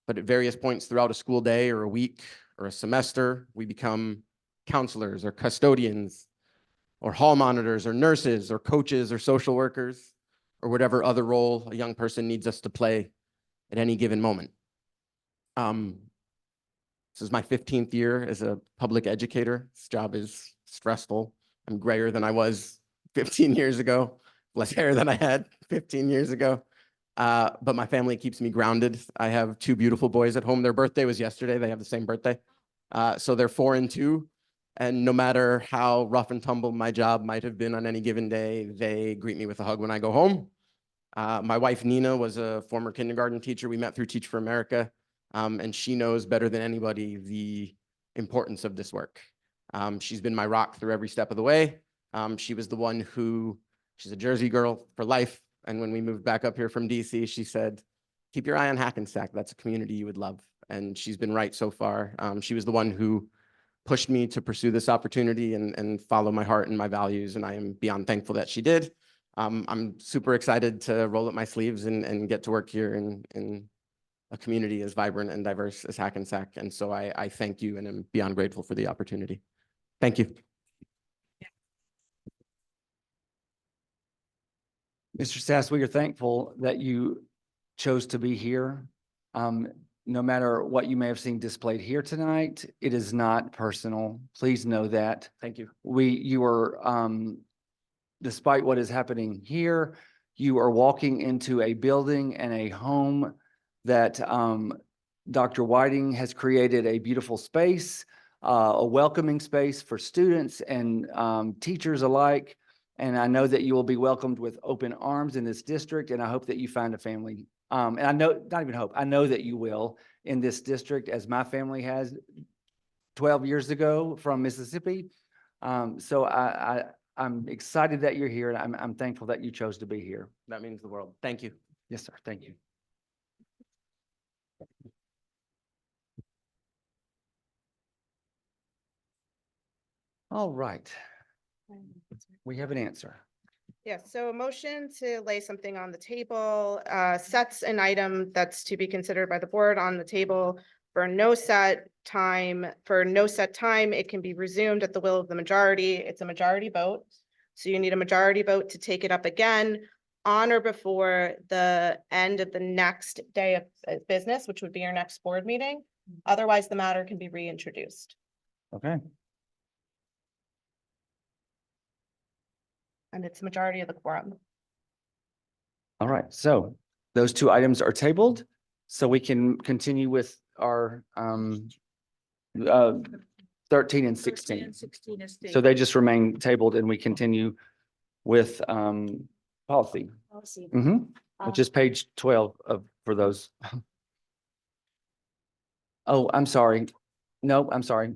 Speaker 14: but at various points throughout a school day or a week or a semester, we become counselors or custodians or hall monitors or nurses or coaches or social workers or whatever other role a young person needs us to play at any given moment. This is my 15th year as a public educator. This job is stressful. I'm grayer than I was 15 years ago, less hair than I had 15 years ago. But my family keeps me grounded. I have two beautiful boys at home. Their birthday was yesterday. They have the same birthday. So they're 4 and 2. And no matter how rough and tumble my job might have been on any given day, they greet me with a hug when I go home. My wife, Nina, was a former kindergarten teacher. We met through Teach for America. And she knows better than anybody the importance of this work. She's been my rock through every step of the way. She was the one who, she's a Jersey girl for life. And when we moved back up here from DC, she said, keep your eye on Hackensack. That's a community you would love. And she's been right so far. She was the one who pushed me to pursue this opportunity and follow my heart and my values. And I am beyond thankful that she did. I'm super excited to roll up my sleeves and get to work here in a community as vibrant and diverse as Hackensack. And so I thank you and am beyond grateful for the opportunity. Thank you.
Speaker 1: Mr. Sass, we are thankful that you chose to be here. No matter what you may have seen displayed here tonight, it is not personal. Please know that.
Speaker 14: Thank you.
Speaker 1: You are, despite what is happening here, you are walking into a building and a home that Dr. Whiting has created a beautiful space, a welcoming space for students and teachers alike. And I know that you will be welcomed with open arms in this district, and I hope that you find a family. And I know, not even hope, I know that you will in this district, as my family has 12 years ago from Mississippi. So I'm excited that you're here, and I'm thankful that you chose to be here.
Speaker 14: That means the world. Thank you.
Speaker 1: Yes, sir. Thank you. All right. We have an answer.
Speaker 24: Yes, so a motion to lay something on the table, sets an item that's to be considered by the board on the table for no set time. For no set time, it can be resumed at the will of the majority. It's a majority vote. So you need a majority vote to take it up again on or before the end of the next day of business, which would be your next board meeting. Otherwise, the matter can be reintroduced.
Speaker 1: Okay.
Speaker 24: And it's majority of the quorum.
Speaker 1: All right. So those two items are tabled, so we can continue with our 13 and 16. So they just remain tabled, and we continue with policy. Which is page 12 for those. Oh, I'm sorry. No, I'm sorry.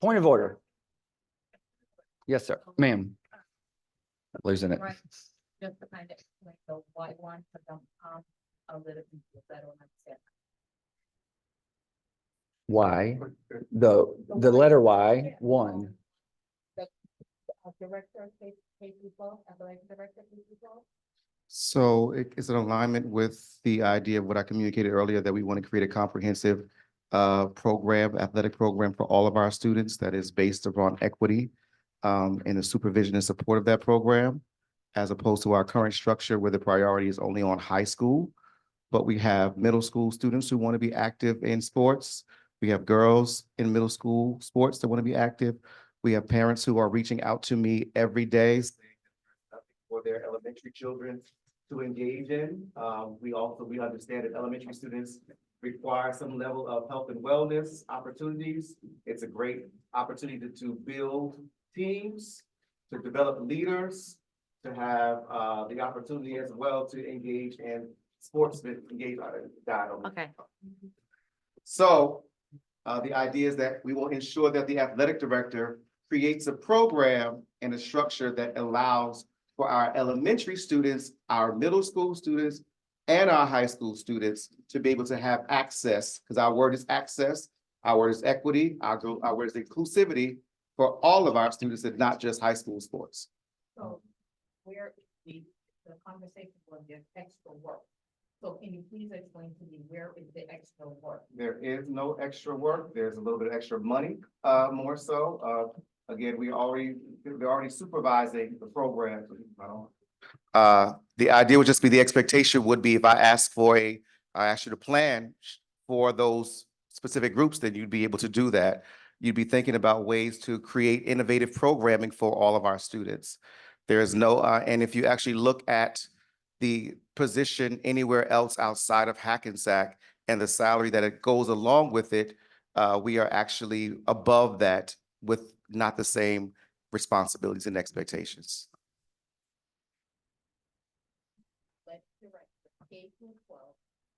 Speaker 1: Point of order. Yes, sir. Ma'am. Losing it.
Speaker 11: Just to kind of explain the why one for them, a little bit better understand.
Speaker 1: Why? The letter Y, one.
Speaker 11: Director of K-12, athletic director of K-12.
Speaker 13: So it is in alignment with the idea of what I communicated earlier, that we want to create a comprehensive athletic program for all of our students that is based around equity and the supervision and support of that program, as opposed to our current structure where the priority is only on high school. But we have middle school students who want to be active in sports. We have girls in middle school sports that want to be active. We have parents who are reaching out to me every day saying that there's nothing for their elementary children to engage in. We understand that elementary students require some level of health and wellness opportunities. It's a great opportunity to build teams, to develop leaders, to have the opportunity as well to engage in sports, dialogue.
Speaker 3: Okay.
Speaker 13: So the idea is that we will ensure that the athletic director creates a program and a structure that allows for our elementary students, our middle school students, and our high school students to be able to have access, because our word is access, our word is equity, our word is inclusivity for all of our students and not just high school sports.
Speaker 11: So where the conversation was the extra work. So can you please explain to me where is the extra work?
Speaker 13: There is no extra work. There's a little bit of extra money, more so. Again, we're already supervising the program. The idea would just be, the expectation would be if I ask you to plan for those specific groups, then you'd be able to do that. You'd be thinking about ways to create innovative programming for all of our students. There is no, and if you actually look at the position anywhere else outside of Hackensack and the salary that it goes along with it, we are actually above that with not the same responsibilities and expectations.
Speaker 11: Let director K through 12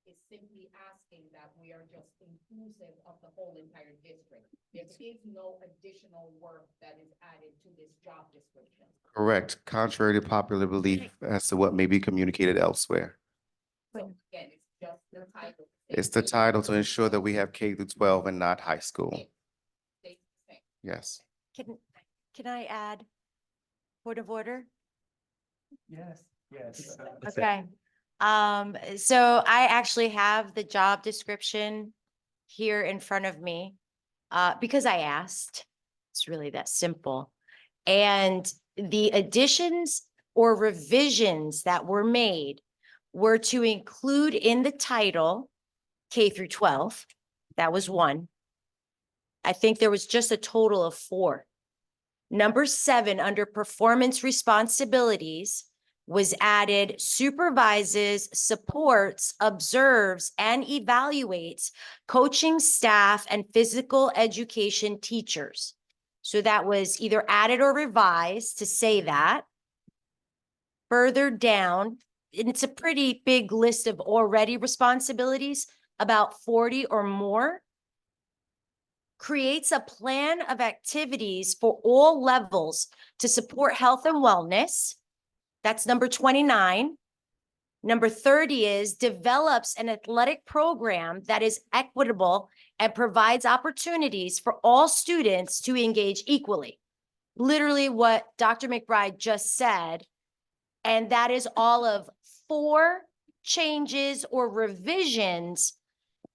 Speaker 11: is simply asking that we are just inclusive of the whole entire district. There is no additional work that is added to this job description.
Speaker 13: Correct, contrary to popular belief as to what may be communicated elsewhere.
Speaker 11: So again, it's just the title.
Speaker 13: It's the title to ensure that we have K through 12 and not high school. Yes.
Speaker 3: Can I add point of order?
Speaker 21: Yes, yes.
Speaker 3: Okay. So I actually have the job description here in front of me, because I asked. It's really that simple. And the additions or revisions that were made were to include in the title K through 12. That was one. I think there was just a total of 4. Number 7, under performance responsibilities, was added supervises, supports, observes, and evaluates coaching staff and physical education teachers. So that was either added or revised to say that. Further down, and it's a pretty big list of already responsibilities, about 40 or more. Creates a plan of activities for all levels to support health and wellness. That's number 29. Number 30 is develops an athletic program that is equitable and provides opportunities for all students to engage equally. Literally what Dr. McBride just said. And that is all of 4 changes or revisions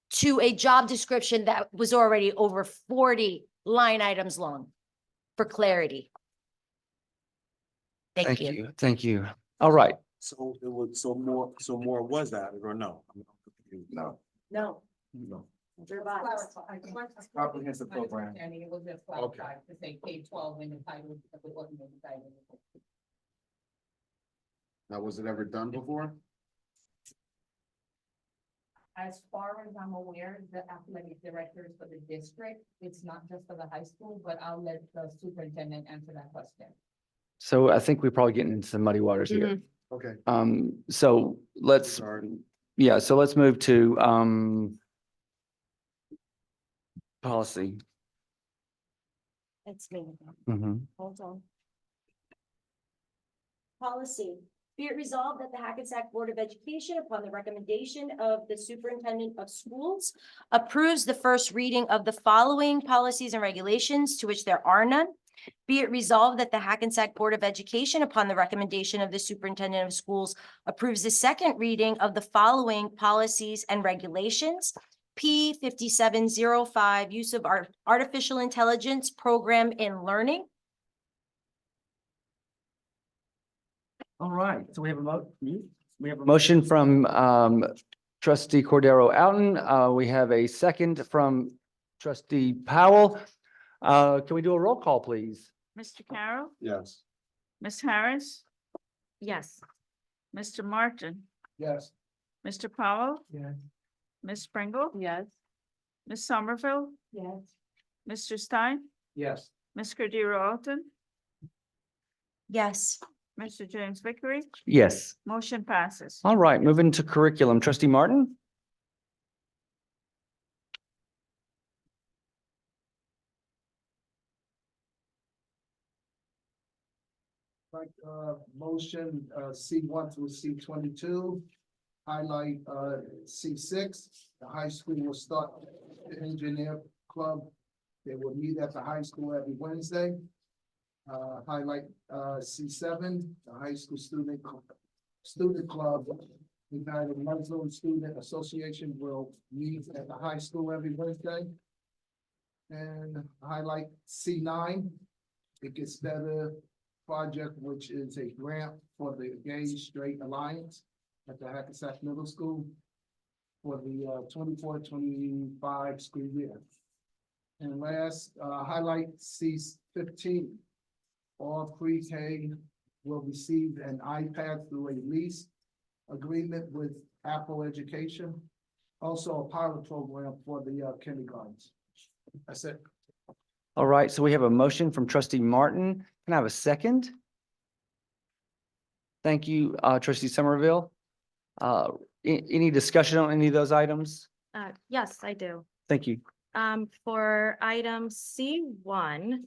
Speaker 3: to a job description that was already over 40 line items long, for clarity. Thank you.
Speaker 1: Thank you. All right.
Speaker 10: So it was, so more was added or no?
Speaker 13: No.
Speaker 3: No.
Speaker 10: No.
Speaker 13: Comprehensive program.
Speaker 11: And it was just clarified to say K-12 in the title, because it wasn't in the title.
Speaker 10: Now, was it ever done before?
Speaker 11: As far as I'm aware, the athletic directors for the district, it's not just for the high school, but I'll let the superintendent answer that question.
Speaker 1: So I think we're probably getting into some muddy waters here.
Speaker 10: Okay.
Speaker 1: So let's,
Speaker 10: Sorry.
Speaker 1: yeah, so let's move to, policy.
Speaker 3: It's me.
Speaker 1: Mhm.
Speaker 3: Hold on. Policy. Be it resolved that the Hackensack Board of Education, upon the recommendation of the Superintendent of Schools, approves the first reading of the following policies and regulations to which there are none. Be it resolved that the Hackensack Board of Education, upon the recommendation of the Superintendent of Schools, approves the second reading of the following policies and regulations. P 5705, use of artificial intelligence program in learning.
Speaker 1: All right, so we have a motion from trustee Cordero Alton. We have a second from trustee Powell. Can we do a roll call, please?
Speaker 8: Mr. Carroll,
Speaker 10: Yes.
Speaker 8: Ms. Harris,
Speaker 3: Yes.
Speaker 8: Mr. Martin,
Speaker 10: Yes.
Speaker 8: Mr. Powell,
Speaker 10: Yes.
Speaker 8: Ms. Pringle,
Speaker 3: Yes.
Speaker 8: Ms. Somerville,
Speaker 3: Yes.
Speaker 8: Mr. Stein,
Speaker 10: Yes.
Speaker 8: Ms. Cordero Alton,
Speaker 3: Yes.
Speaker 8: Mr. James Vickery,
Speaker 1: Yes.
Speaker 8: motion passes.
Speaker 1: All right, moving to curriculum. Trustee Martin?
Speaker 10: Like, motion, C1 through C22. Highlight, C6, the high school will start the engineer club. They will meet at the high school every Wednesday. Highlight, C7, the high school student club. United Muslim Student Association will meet at the high school every Wednesday. And highlight C9, It Gets Better project, which is a grant for the Gay Straight Alliance at the Hackensack Middle School for the 24-25 school year. And last, highlight C15. All pre-K will receive an iPad through a lease agreement with Apple Education. Also a pilot program for the kindergartens. That's it.
Speaker 1: All right, so we have a motion from trustee Martin. Can I have a second? Thank you, trustee Somerville. Any discussion on any of those items?
Speaker 3: Yes, I do.
Speaker 1: Thank you.
Speaker 3: For item C1,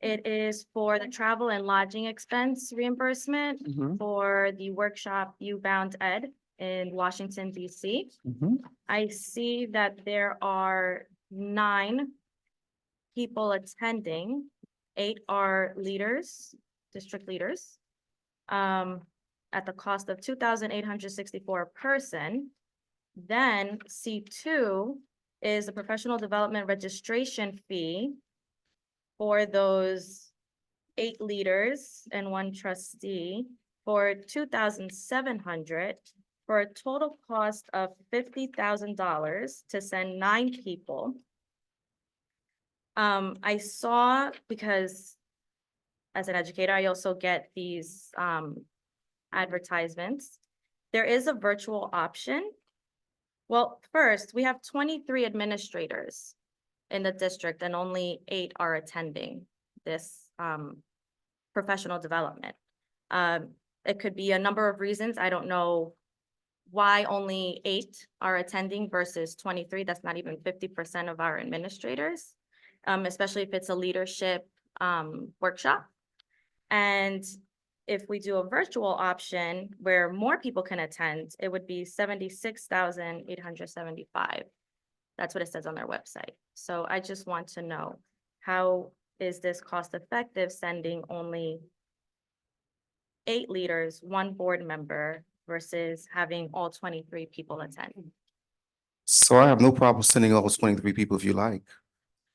Speaker 3: it is for the travel and lodging expense reimbursement
Speaker 1: Mhm.
Speaker 3: for the workshop U Bound Ed in Washington, DC.
Speaker 1: Mhm.
Speaker 3: I see that there are 9 people attending. 8 are leaders, district leaders. At the cost of $2,864 a person. Then C2 is the professional development registration fee for those 8 leaders and 1 trustee for $2,700 for a total cost of $50,000 to send 9 people. I saw, because as an educator, I also get these advertisements. There is a virtual option. Well, first, we have 23 administrators in the district and only 8 are attending this professional development. It could be a number of reasons. I don't know why only 8 are attending versus 23. That's not even 50% of our administrators, especially if it's a leadership workshop. And if we do a virtual option where more people can attend, it would be $76,875. That's what it says on their website. So I just want to know, how is this cost effective sending only 8 leaders, 1 board member versus having all 23 people attend?
Speaker 13: So I have no problem sending all 23 people if you like.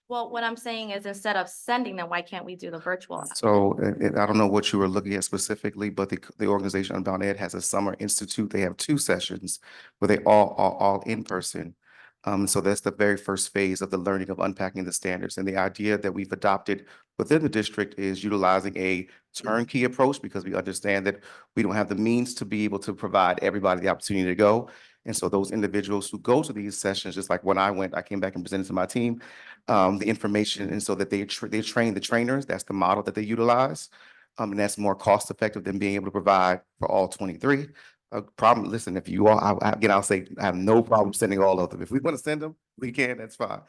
Speaker 3: Well, what I'm saying is, instead of sending them, why can't we do the virtual option?
Speaker 13: So I don't know what you were looking at specifically, but the organization Unbound Ed has a summer institute. They have 2 sessions where they all in person. So that's the very first phase of the learning of unpacking the standards. And the idea that we've adopted within the district is utilizing a turnkey approach, because we understand that we don't have the means to be able to provide everybody the opportunity to go. And so those individuals who go to these sessions, just like when I went, I came back and presented to my team the information, and so that they train the trainers. That's the model that they utilize. And that's more cost effective than being able to provide for all 23. Listen, if you all, again, I'll say I have no problem sending all of them. If we want to send them, we can, that's fine.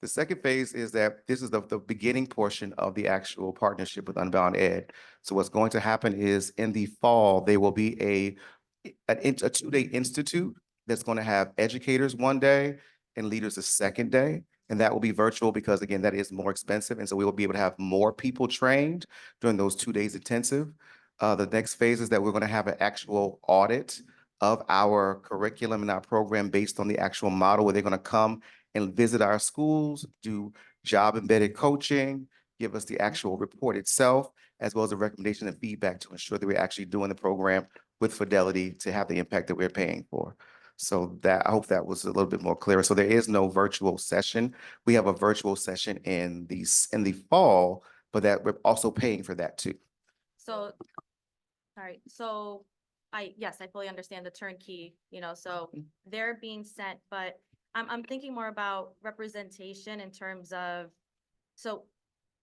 Speaker 13: The second phase is that this is the beginning portion of the actual partnership with Unbound Ed. So what's going to happen is in the fall, there will be a 2-day institute that's going to have educators one day and leaders the second day. And that will be virtual because, again, that is more expensive. And so we will be able to have more people trained during those 2 days intensive. The next phase is that we're going to have an actual audit of our curriculum and our program based on the actual model, where they're going to come and visit our schools, do job embedded coaching, give us the actual report itself, as well as the recommendation and feedback to ensure that we're actually doing the program with fidelity to have the impact that we're paying for. So that, I hope that was a little bit more clear. So there is no virtual session. We have a virtual session in in the fall, but that we're also paying for that too.
Speaker 7: So, sorry, so yes, I fully understand the turnkey, so they're being sent, but I'm thinking more about representation in terms of, so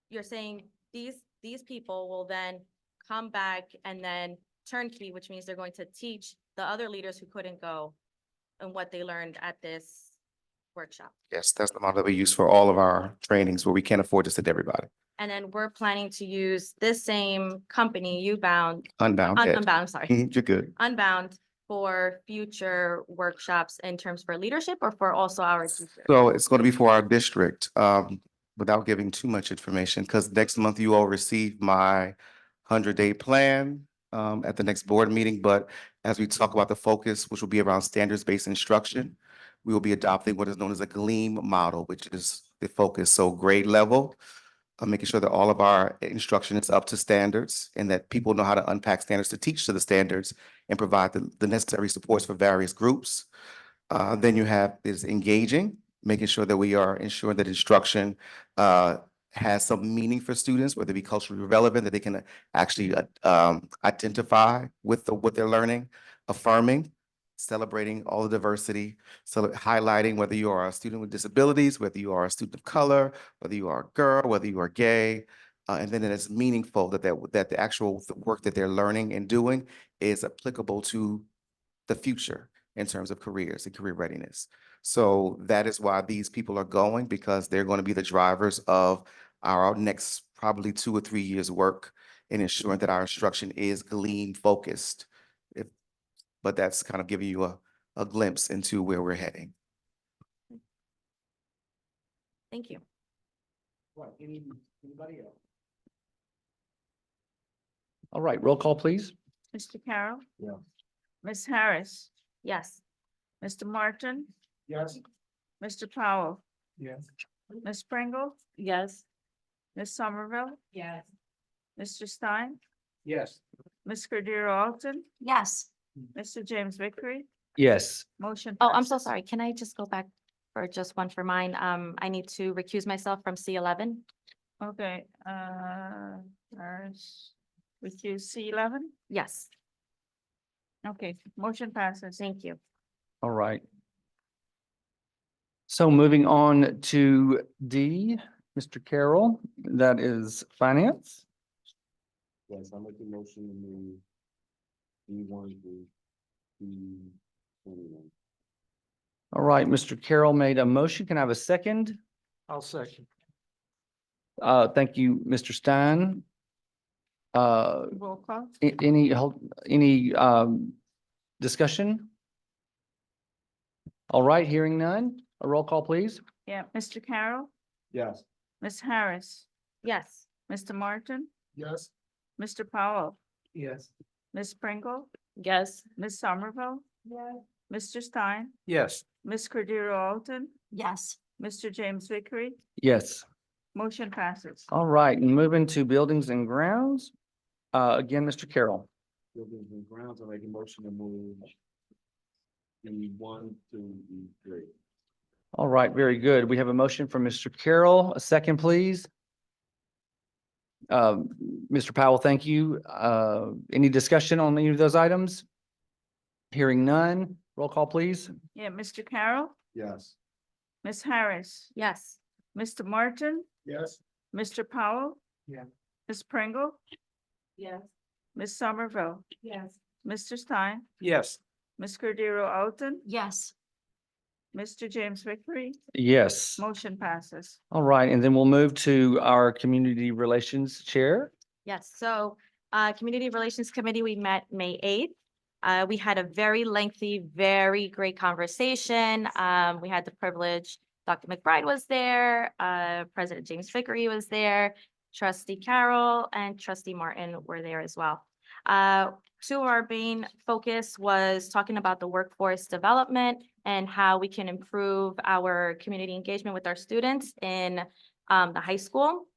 Speaker 7: you're saying these people will then come back and then turnkey, which means they're going to teach the other leaders who couldn't go and what they learned at this workshop.
Speaker 13: Yes, that's the model that we use for all of our trainings where we can't afford to send everybody.
Speaker 7: And then we're planning to use this same company, Ubound.
Speaker 13: Unbound. Ed.
Speaker 7: Unbound, I'm sorry.
Speaker 13: You're good.
Speaker 7: Unbound for future workshops in terms for leadership or for also our teachers?
Speaker 13: So it's going to be for our district, without giving too much information, because next month you all receive my 100-day plan at the next board meeting. But as we talk about the focus, which will be around standards-based instruction, we will be adopting what is known as a GLEAM model, which is the focus. So grade level, making sure that all of our instruction is up to standards and that people know how to unpack standards to teach to the standards and provide the necessary supports for various groups. Then you have is engaging, making sure that we are ensuring that instruction has some meaning for students, whether it be culturally relevant, that they can actually identify with what they're learning, affirming, celebrating all the diversity, so highlighting whether you are a student with disabilities, whether you are a student of color, whether you are a girl, whether you are gay, and then it is meaningful that the actual work that they're learning and doing is applicable to the future in terms of careers and career readiness. So that is why these people are going, because they're going to be the drivers of our next probably 2 or 3 years work in ensuring that our instruction is GLEAM focused. But that's kind of giving you a glimpse into where we're heading.
Speaker 7: Thank you.
Speaker 21: Right, anybody else?
Speaker 1: All right, roll call, please.
Speaker 8: Mr. Carroll,
Speaker 21: Yeah.
Speaker 8: Ms. Harris,
Speaker 7: Yes.
Speaker 8: Mr. Martin,
Speaker 21: Yes.
Speaker 8: Mr. Powell,
Speaker 21: Yes.
Speaker 8: Ms. Pringle,
Speaker 7: Yes.
Speaker 8: Ms. Somerville,
Speaker 11: Yes.
Speaker 8: Mr. Stein,
Speaker 21: Yes.
Speaker 8: Ms. Cordero Alton,
Speaker 7: Yes.
Speaker 8: Mr. James Vickery,
Speaker 1: Yes.
Speaker 8: motion.
Speaker 7: Oh, I'm so
Speaker 8: passes.
Speaker 7: sorry. Can I just go back for just one for mine? I need to recuse myself from C11.
Speaker 8: Okay, Harris, with you, C11?
Speaker 7: Yes.
Speaker 8: Okay, motion passes.
Speaker 7: Thank you.
Speaker 1: All right. So moving on to D, Mr. Carroll, that is finance.
Speaker 21: Yes, I make the motion to move D1 through D21.
Speaker 1: All right, Mr. Carroll made a motion. Can I have a second?
Speaker 4: I'll second.
Speaker 1: Thank you, Mr. Stein.
Speaker 8: Roll call?
Speaker 1: Any discussion? All right, hearing none. A roll call, please.
Speaker 8: Yeah, Mr. Carroll,
Speaker 21: Yes.
Speaker 8: Ms. Harris,
Speaker 7: Yes.
Speaker 8: Mr. Martin,
Speaker 21: Yes.
Speaker 8: Mr. Powell,
Speaker 21: Yes.
Speaker 8: Ms. Pringle,
Speaker 7: Yes.
Speaker 8: Ms. Somerville,
Speaker 11: Yes.
Speaker 8: Mr. Stein,
Speaker 4: Yes.
Speaker 8: Ms. Cordero Alton,
Speaker 7: Yes.
Speaker 8: Mr. James Vickery,
Speaker 1: Yes.
Speaker 8: motion passes.
Speaker 1: All right, and moving to buildings and grounds. Again, Mr. Carroll.
Speaker 21: Buildings and grounds, I make a motion to move D1 to D3.
Speaker 1: All right, very good. We have a motion from Mr. Carroll. A second, please. Mr. Powell, thank you. Any discussion on any of those items? Hearing none. Roll call, please.
Speaker 8: Yeah, Mr. Carroll,
Speaker 21: Yes.
Speaker 8: Ms. Harris,
Speaker 7: Yes.
Speaker 8: Mr. Martin,
Speaker 21: Yes.
Speaker 8: Mr. Powell.
Speaker 21: Yeah.
Speaker 8: Ms. Pringle,
Speaker 11: Yes.
Speaker 8: Ms. Somerville,
Speaker 11: Yes.
Speaker 8: Mr. Stein,
Speaker 4: Yes.
Speaker 8: Ms. Cordero Alton,
Speaker 7: Yes.
Speaker 8: Mr. James Vickery,
Speaker 1: Yes.
Speaker 8: motion passes.
Speaker 1: All right, and then we'll move to our Community Relations Chair.
Speaker 7: Yes, so Community Relations Committee, we met May 8th. We had a very lengthy, very great conversation. We had the privilege, Dr. McBride was there, President James Vickery was there, Trustee Carroll and Trustee Martin were there as well. Two of our main focus was talking about the workforce development and how we can improve our community engagement with our students in the high school.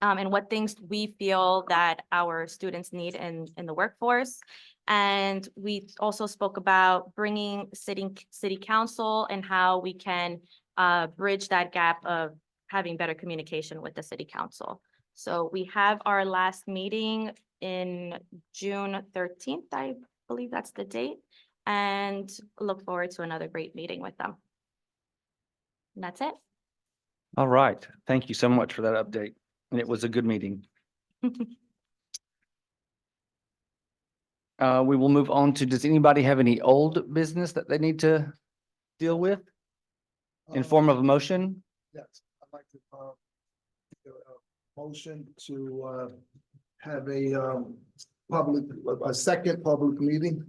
Speaker 7: And what things we feel that our students need in the workforce. And we also spoke about bringing city council and how we can bridge that gap of having better communication with the city council. So we have our last meeting in June 13th, I believe that's the date, and look forward to another great meeting with them. And that's it.
Speaker 1: All right. Thank you so much for that update. And it was a good meeting. We will move on to, does anybody have any old business that they need to deal with in form of a motion?
Speaker 10: Yes, I'd like to, motion to, have a second public meeting.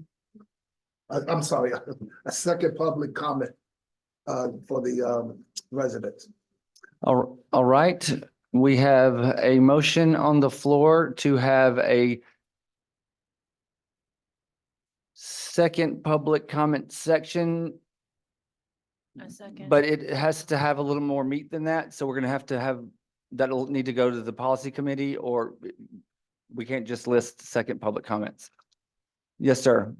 Speaker 10: I'm sorry, a second public comment, for the, residents.
Speaker 1: All right. We have a motion on the floor to have a second public comment section,
Speaker 7: A second.
Speaker 1: but it has to have a little more meat than that. So we're going to have, that'll need to go to the policy committee, or we can't just list second public comments. Yes, sir.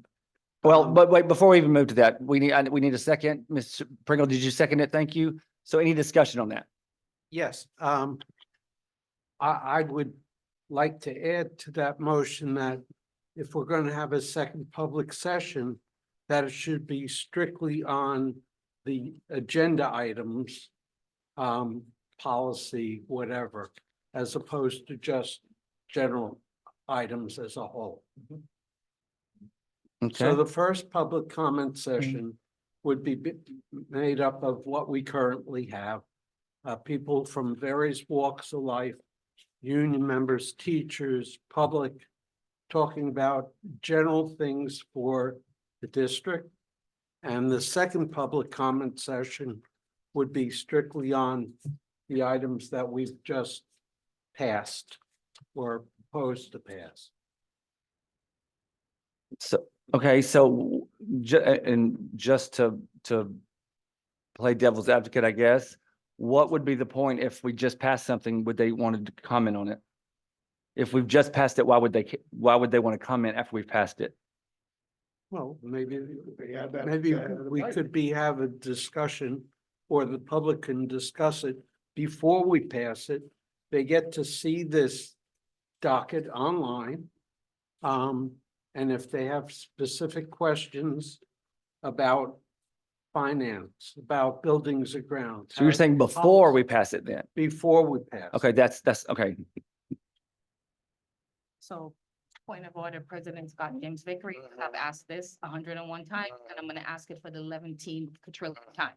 Speaker 1: Well, but wait, before we even move to that, we need a second. Ms. Pringle, did you second it? Thank you. So any discussion on that?
Speaker 4: Yes, I would like to add to that motion that if we're going to have a second public session, that it should be strictly on the agenda items, policy, whatever, as opposed to just general items as a whole.
Speaker 1: Okay.
Speaker 4: So the first public comment session would be made up of what we currently have. People from various walks of life, union members, teachers, public, talking about general things for the district. And the second public comment session would be strictly on the items that we've just passed or proposed to pass.
Speaker 1: So, okay, so and just to play devil's advocate, I guess, what would be the point if we just passed something? Would they wanted to comment on it? If we've just passed it, why would they want to comment after we've passed it?
Speaker 4: Well, maybe we could have a discussion, or the public can discuss it before we pass it. They get to see this docket online. And if they have specific questions about finance, about buildings and grounds.
Speaker 1: So you're saying before we pass it then?
Speaker 4: Before we pass.
Speaker 1: Okay, that's okay.
Speaker 11: So, point of order, President Scott James Vickery, I've asked this 101 times, and I'm gonna ask it for the 11th quadrillion time.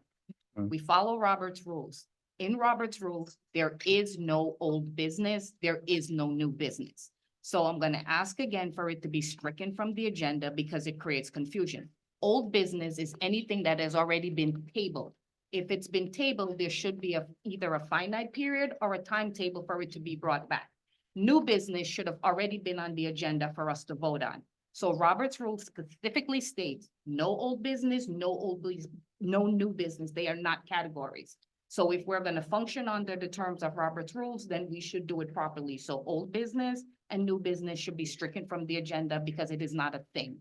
Speaker 11: We follow Robert's rules. In Robert's rules, there is no old business, there is no new business. So I'm gonna ask again for it to be stricken from the agenda because it creates confusion. Old business is anything that has already been tabled. If it's been tabled, there should be either a finite period or a timetable for it to be brought back. New business should have already been on the agenda for us to vote on. So Robert's rules specifically states no old business, no new business. They are not categories. So if we're going to function under the terms of Robert's rules, then we should do it properly. So old business and new business should be stricken from the agenda because it is not a thing.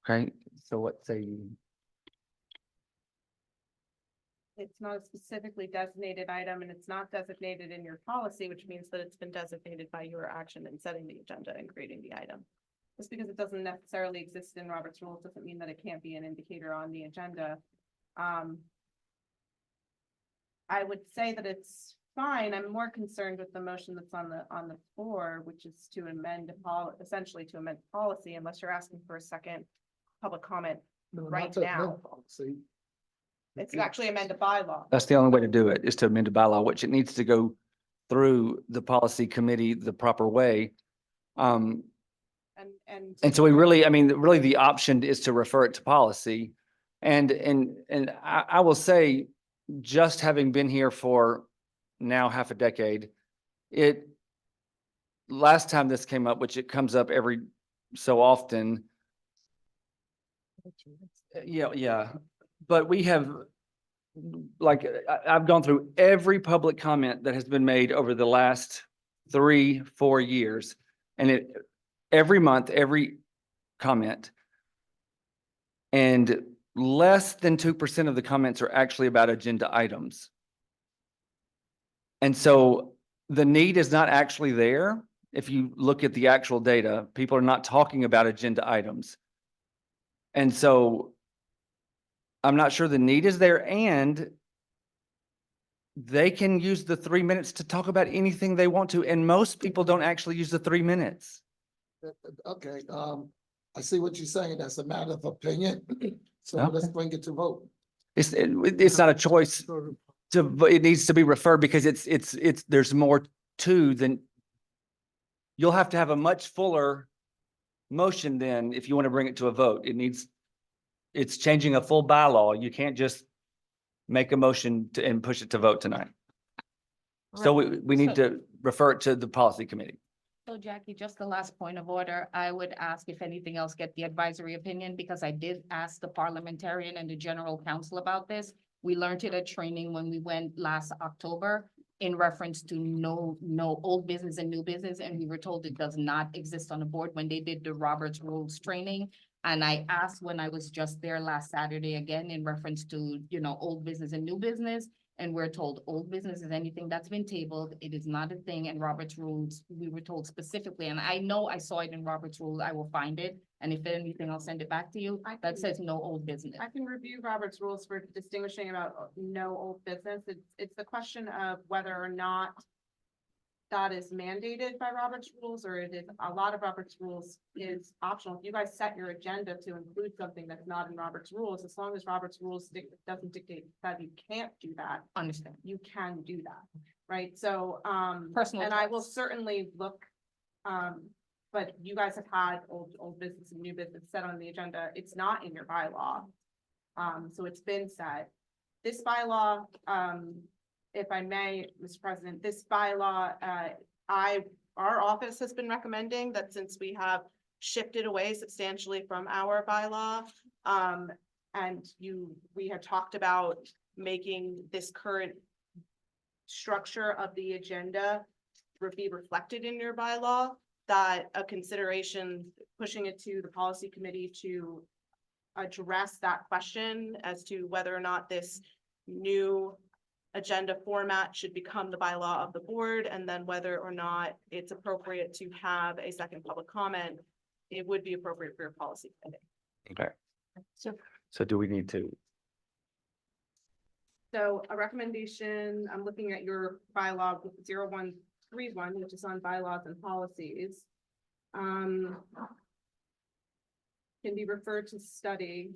Speaker 1: Okay, so what say you?
Speaker 24: It's not a specifically designated item and it's not designated in your policy, which means that it's been designated by your action in setting the agenda and creating the item. Just because it doesn't necessarily exist in Robert's rules doesn't mean that it can't be an indicator on the agenda. I would say that it's fine. I'm more concerned with the motion that's on the floor, which is to amend essentially to amend policy, unless you're asking for a second public comment right now. It's actually amend a bylaw.
Speaker 1: That's the only way to do it, is to amend a bylaw, which it needs to go through the policy committee the proper way. And so we really, I mean, really the option is to refer it to policy. And I will say, just having been here for now half a decade, last time this came up, which it comes up every so often. Yeah. But we have, like, I've gone through every public comment that has been made over the last 3-4 years. And every month, every comment. And less than 2% of the comments are actually about agenda items. And so the need is not actually there. If you look at the actual data, people are not talking about agenda items. And so I'm not sure the need is there, and they can use the 3 minutes to talk about anything they want to, and most people don't actually use the 3 minutes.
Speaker 10: Okay, I see what you're saying. That's a matter of opinion. So let's bring it to vote.
Speaker 1: It's not a choice it needs to be referred because there's more to than, you'll have to have a much fuller motion then if you want to bring it to a vote. It's changing a full bylaw. You can't just make a motion and push it to vote tonight. So we need to refer it to the policy committee.
Speaker 11: So Jackie, just the last point of order, I would ask if anything else, get the advisory opinion, because I did ask the parliamentarian and the general counsel about this. We learned it at training when we went last October in reference to no old business and new business, and we were told it does not exist on the board when they did the Roberts Rules training. And I asked when I was just there last Saturday again in reference to, old business and new business. And we're told old business is anything that's been tabled. It is not a thing. And Robert's Rules, we were told specifically, and I know I saw it in Robert's Rules, I will find it. And if anything, I'll send it back to you. That says no old business.
Speaker 24: I can review Robert's rules for distinguishing about no old business. It's the question of whether or not that is mandated by Robert's rules, or it is, a lot of Robert's rules is optional. If you guys set your agenda to include something that's not in Robert's rules, as long as Robert's rules doesn't dictate that you can't do that,
Speaker 11: Understand.
Speaker 24: you can do that, right? So,
Speaker 11: Personal
Speaker 24: and I will
Speaker 11: choice.
Speaker 24: certainly look, but you guys have had old business and new business set on the agenda. It's not in your bylaw. So it's been set. This bylaw, if I may, Mr. President, this bylaw, our office has been recommending that since we have shifted away substantially from our bylaw, and we had talked about making this current structure of the agenda be reflected in your bylaw, that a consideration, pushing it to the policy committee to address that question as to whether or not this new agenda format should become the bylaw of the board, and then whether or not it's appropriate to have a second public comment, it would be appropriate for your policy committee.
Speaker 1: Okay.
Speaker 24: So,
Speaker 1: So do we need to?
Speaker 24: so a recommendation, I'm looking at your bylaw 0131, which is on bylaws and policies. Can be referred to study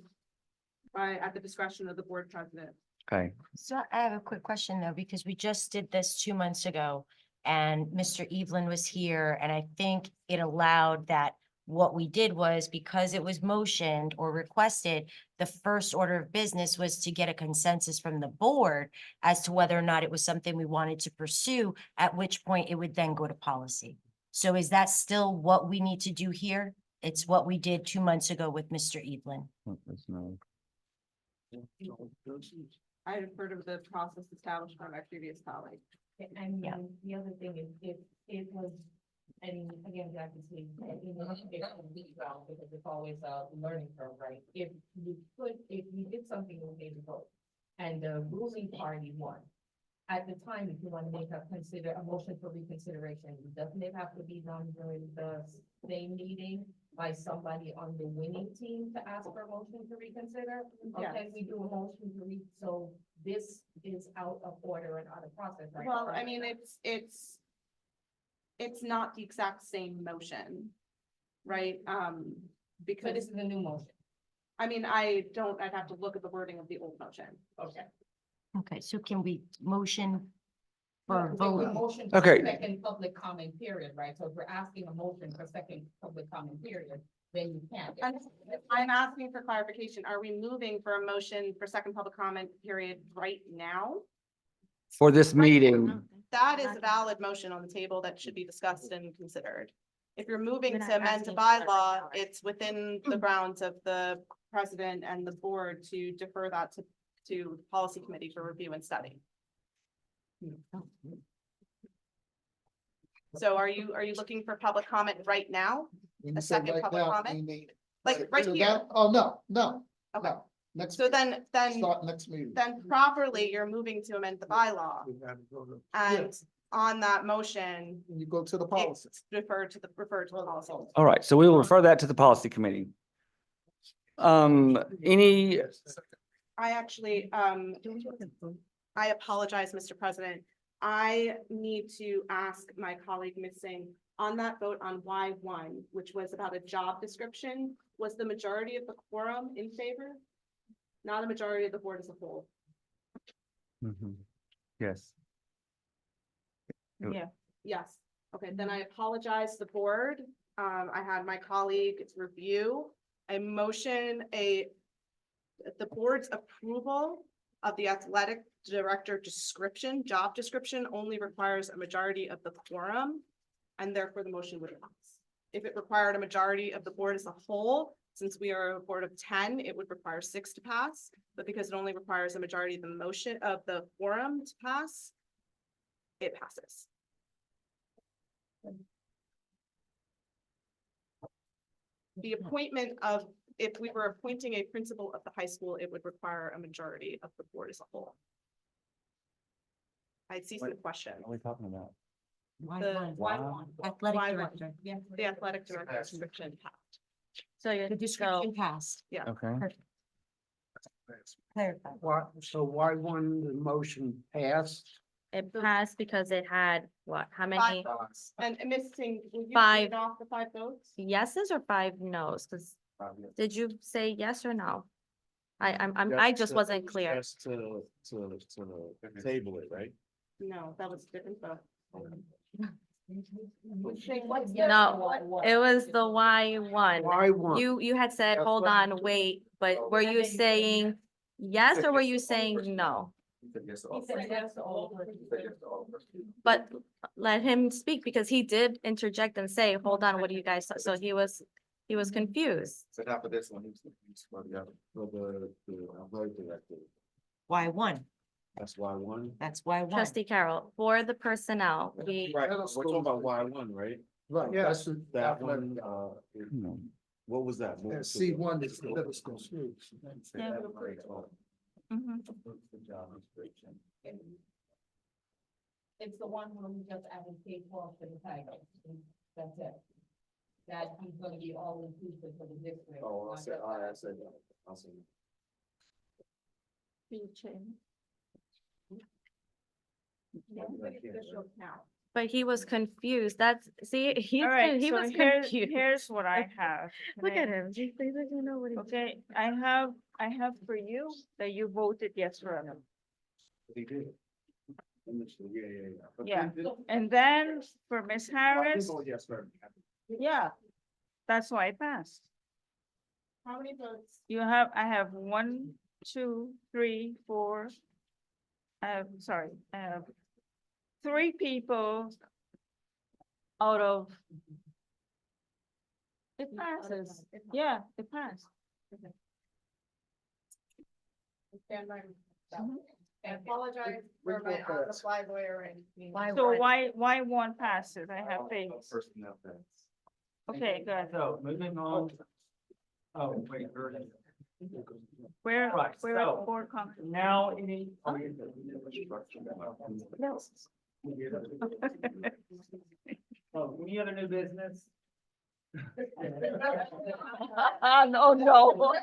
Speaker 24: at the discretion of the board president.
Speaker 1: Okay.
Speaker 3: So I have a quick question though, because we just did this 2 months ago and Mr. Evelyn was here, and I think it allowed that what we did was, because it was motioned or requested, the first order of business was to get a consensus from the board as to whether or not it was something we wanted to pursue, at which point it would then go to policy. So is that still what we need to do here? It's what we did 2 months ago with Mr. Evelyn.
Speaker 24: I have heard of the process established by my previous colleague.
Speaker 11: And the other thing is, if it was, and again, Jack is saying, because it's always a learning curve, right? If you did something with a vote and the ruling party won, at the time, if you want to make a motion for reconsideration, doesn't it have to be done during the same meeting by somebody on the winning team to ask for a motion to reconsider? Or
Speaker 24: Yes.
Speaker 11: can we do a motion to so this is out of order and out of process, right?
Speaker 24: Well, I mean, it's not the exact same motion, right?
Speaker 11: So
Speaker 24: Because,
Speaker 11: this is a new motion.
Speaker 24: I mean, I'd have to look at the wording of the old motion.
Speaker 11: Okay.
Speaker 3: Okay, so can we motion for a
Speaker 11: We
Speaker 3: vote?
Speaker 11: motion for
Speaker 1: Okay.
Speaker 11: second public comment period, right? So if we're asking a motion for second public comment period, then you can't.
Speaker 24: And I'm asking for clarification. Are we moving for a motion for second public comment period right now?
Speaker 1: For this meeting,
Speaker 24: That is a valid motion on the table that should be discussed and considered. If you're moving
Speaker 3: We're not
Speaker 24: to amend the
Speaker 3: asking for that right
Speaker 24: bylaw,
Speaker 3: now.
Speaker 24: it's within the grounds of the president and the board to defer that to policy committee for review and study. So are you looking for public comment right now?
Speaker 10: When you
Speaker 24: A
Speaker 10: say
Speaker 24: second
Speaker 10: right
Speaker 24: public
Speaker 10: now,
Speaker 24: comment?
Speaker 10: you mean
Speaker 24: Like right
Speaker 10: So
Speaker 24: here.
Speaker 10: that- Oh, no, no,
Speaker 24: Okay.
Speaker 10: no. Next.
Speaker 24: So then,
Speaker 10: Start next meeting.
Speaker 24: then properly, you're moving to amend the bylaw.
Speaker 10: We gotta go to-
Speaker 24: And
Speaker 10: Yes,
Speaker 24: on that motion,
Speaker 10: You go to the policy.
Speaker 24: it's referred to the policy.
Speaker 1: All right, so we will refer that to the policy committee. Any,
Speaker 24: I actually, I apologize, Mr. President. I need to ask my colleague, Ms. Singh, on that vote on Y1, which was about a job description, was the majority of the quorum in favor? Not a majority of the board as a whole.
Speaker 1: yes.
Speaker 8: Yeah.
Speaker 24: Yes, okay, then I apologize, the board. I had my colleague review a motion, the board's approval of the athletic director description, job description only requires a majority of the quorum, and therefore the motion would pass. If it required a majority of the board as a whole, since we are a board of 10, it would require 6 to pass, but because it only requires a majority of the motion of the quorum to pass, it passes. The appointment of, if we were appointing a principal of the high school, it would require a majority of the board as a whole. I see some question.
Speaker 1: What are we talking about?
Speaker 24: The
Speaker 1: Wow.
Speaker 24: athletic director. Yeah, the athletic director description passed.
Speaker 7: So your description
Speaker 24: passed. Yeah.
Speaker 1: Okay.
Speaker 24: Clarify.
Speaker 4: So why one, the motion passed?
Speaker 7: It passed because it had what, how many?
Speaker 24: And Ms. Singh, will you
Speaker 7: Five.
Speaker 24: read off the 5 votes?
Speaker 7: Yeses or 5 nos? Because did you say yes or no? I just wasn't clear.
Speaker 21: Just to table it, right?
Speaker 24: No, that was a different vote.
Speaker 7: No, it was the Y1.
Speaker 4: Y1.
Speaker 7: You had said, hold on, wait, but were you saying yes or were you saying no? But let him speak because he did interject and say, hold on, what do you guys, so he was confused.
Speaker 13: So not for this one, he's for the other, for the athletic director.
Speaker 23: Y1,
Speaker 13: That's why one.
Speaker 23: that's Y1.
Speaker 7: Trustee Carroll, for the personnel, we,
Speaker 21: Right, we're talking about Y one, right?
Speaker 10: Right,
Speaker 4: Yeah.
Speaker 10: that's
Speaker 21: That one, what was that?
Speaker 10: C1 is the middle school.
Speaker 7: Mhm.
Speaker 11: It's the one where we just added K-12 to the title. That's it. That he's gonna be all inclusive for the district.
Speaker 21: Oh, I
Speaker 11: not
Speaker 21: said,
Speaker 11: just
Speaker 21: I
Speaker 11: that.
Speaker 21: said, I said.
Speaker 7: but he was confused. That's, see, he
Speaker 8: All right,
Speaker 7: he
Speaker 8: so
Speaker 7: was
Speaker 8: here's,
Speaker 7: confused.
Speaker 8: here's what I have.
Speaker 7: Look
Speaker 8: Can
Speaker 7: at him. He doesn't know what he's.
Speaker 8: Okay, I have for you that you voted yes for him.
Speaker 21: He did. Initially, yeah. But
Speaker 8: Yeah,
Speaker 21: then-
Speaker 8: and then for Ms. Harris,
Speaker 21: Oh, yes, sir.
Speaker 8: yeah, that's why it passed.
Speaker 24: How many votes?
Speaker 8: I have 1, 2, 3, 4. I have 3 people out of. It passes, yeah, it passed.
Speaker 24: Stand by. I apologize for my on-the-fly lawyer and.
Speaker 8: So why one passes? I have faith.
Speaker 21: Personnel things.
Speaker 8: Okay, good.
Speaker 1: So moving on. Oh, wait,
Speaker 8: Where,
Speaker 1: Right,
Speaker 8: where
Speaker 1: so-
Speaker 8: board conference?
Speaker 1: now any. Oh, any other new business?
Speaker 8: No, no.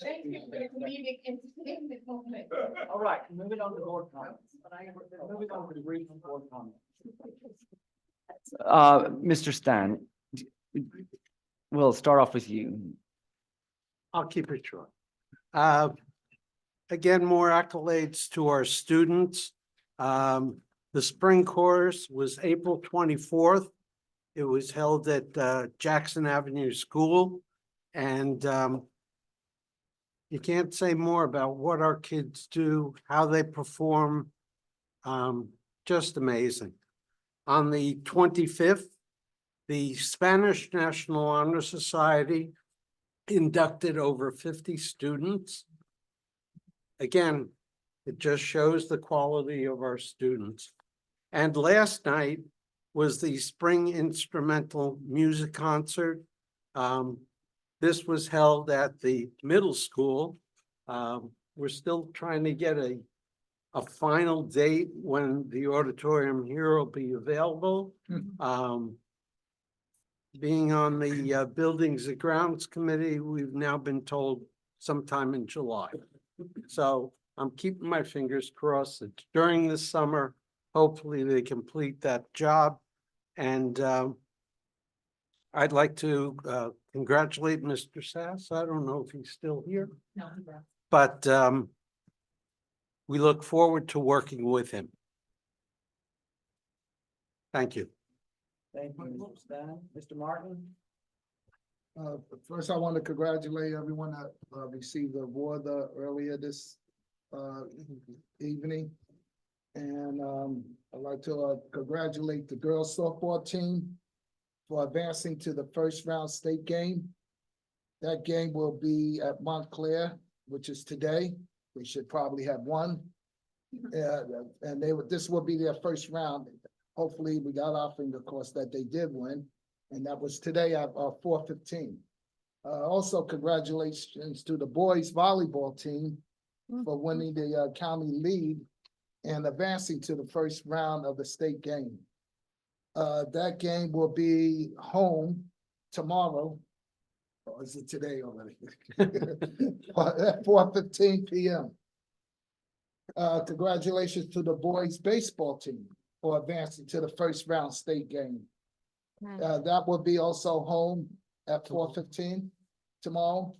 Speaker 11: Thank you for the comedic entertainment moment.
Speaker 1: All right, moving on to board comments. Moving on to the regional board comments. Mr. Stein, we'll start off with you.
Speaker 4: I'll keep it short. Again, more accolades to our students. The spring course was April 24th. It was held at Jackson Avenue School. And you can't say more about what our kids do, how they perform. Just amazing. On the 25th, the Spanish National Honor Society inducted over 50 students. Again, it just shows the quality of our students. And last night, was the Spring Instrumental Music Concert. This was held at the middle school. We're still trying to get a final date when the auditorium here will be available. Being on the Buildings and Grounds Committee, we've now been told sometime in July. So I'm keeping my fingers crossed that during the summer, hopefully they complete that job. And I'd like to congratulate Mr. Sass. I don't know if he's still here, but we look forward to working with him. Thank you.
Speaker 1: Thank you, Mr. Stein. Mr. Martin?
Speaker 10: First, I want to congratulate everyone that received the award earlier this evening. And I'd like to congratulate the girls softball team for advancing to the first round state game. That game will be at Montclair, which is today. They should probably have won. And this will be their first round. Hopefully, we got our finger crossed that they did win. And that was today at 4:15. Also, congratulations to the boys volleyball team for winning the county league and advancing to the first round of the state game. That game will be home tomorrow. Or is it today already? At 4:15 p.m. Congratulations to the boys baseball team for advancing to the first round state game. That will be also home at 4:15 tomorrow.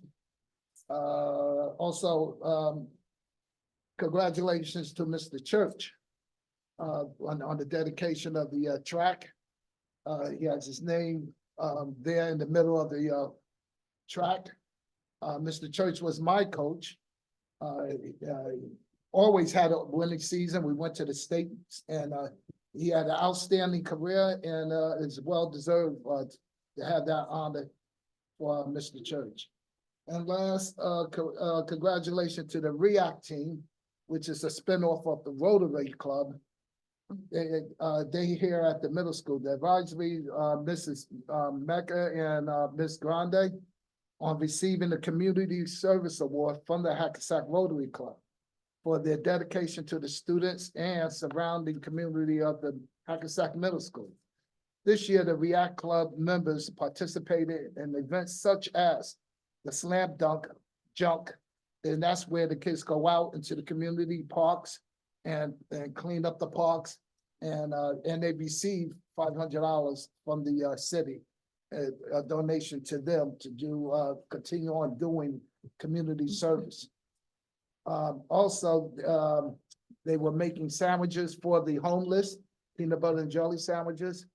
Speaker 10: Also, congratulations to Mr. Church on the dedication of the track. He has his name there in the middle of the track. Mr. Church was my coach. Always had a winning season. We went to the states and he had an outstanding career and is well deserved to have that honor for Mr. Church. And last, congratulations to the REACT team, which is a spinoff of the Rotary Club. They here at the middle school, the advisory, Mrs. Mecca and Ms. Grande on receiving the Community Service Award from the Hackensack Rotary Club for their dedication to the students and surrounding community of the Hackensack Middle School. This year, the REACT Club members participated in events such as the Slam Dunk Junk, and that's where the kids go out into the community parks and clean up the parks, and they receive $500 from the city, a donation to them to do continue on doing community service. Also, they were making sandwiches for the homeless, peanut butter and jelly sandwiches,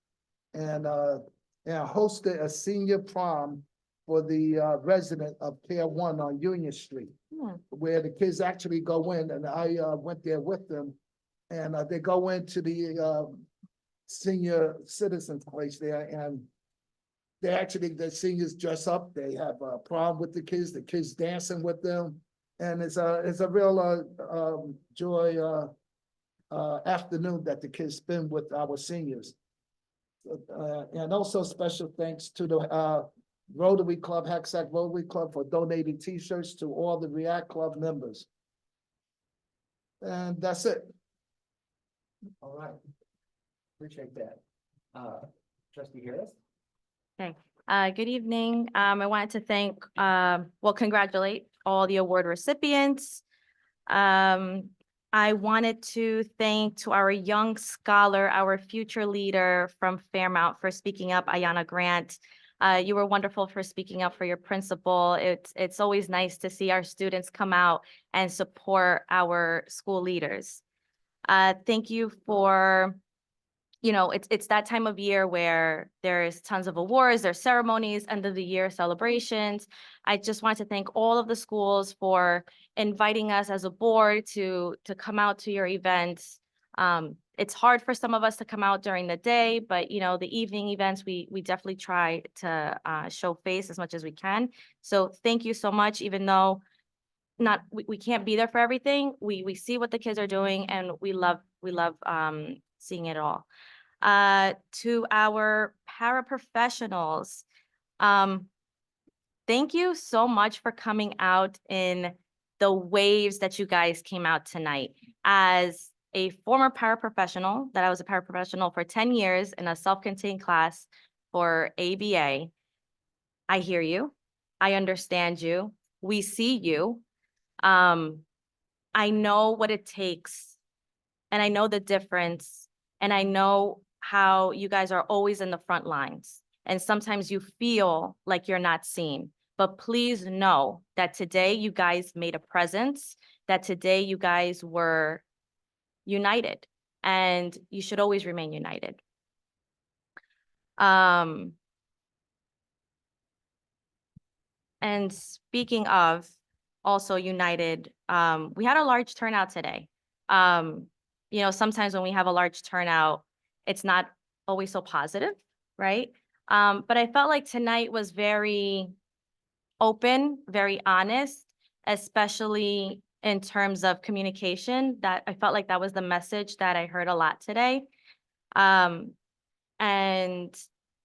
Speaker 10: and hosted a senior prom for the resident of Pier 1 on Union Street, where the kids actually go in, and I went there with them, and they go into the senior citizens place there, and the seniors dress up, they have a prom with the kids dancing with them. And it's a real joy afternoon that the kids spend with our seniors. And also special thanks to the Rotary Club, Hackensack Rotary Club, for donating T-shirts to all the REACT Club members. And that's it.
Speaker 1: All right. Appreciate that. Trustee Harris?
Speaker 7: Okay, good evening. I wanted to thank, congratulate all the award recipients. I wanted to thank to our young scholar, our future leader from Fairmount for speaking up, Ayana Grant. You were wonderful for speaking up for your principal. It's always nice to see our students come out and support our school leaders. Thank you for, it's that time of year where there's tons of awards, there's ceremonies, end of the year celebrations. I just want to thank all of the schools for inviting us as a board to come out to your events. It's hard for some of us to come out during the day, but the evening events, we definitely try to show face as much as we can. So thank you so much, even though we can't be there for everything. We see what the kids are doing and we love seeing it all. To our paraprofessionals, thank you so much for coming out in the waves that you guys came out tonight. As a former paraprofessional, that I was a paraprofessional for 10 years in a self-contained class for ABA, I hear you. I understand you. We see you. I know what it takes, and I know the difference, and I know how you guys are always in the front lines. And sometimes you feel like you're not seen. But please know that today you guys made a presence, that today you guys were united, and you should always remain united. And speaking of also united, we had a large turnout today. You know, sometimes when we have a large turnout, it's not always so positive, right? But I felt like tonight was very open, very honest, especially in terms of communication. That I felt like that was the message that I heard a lot today. And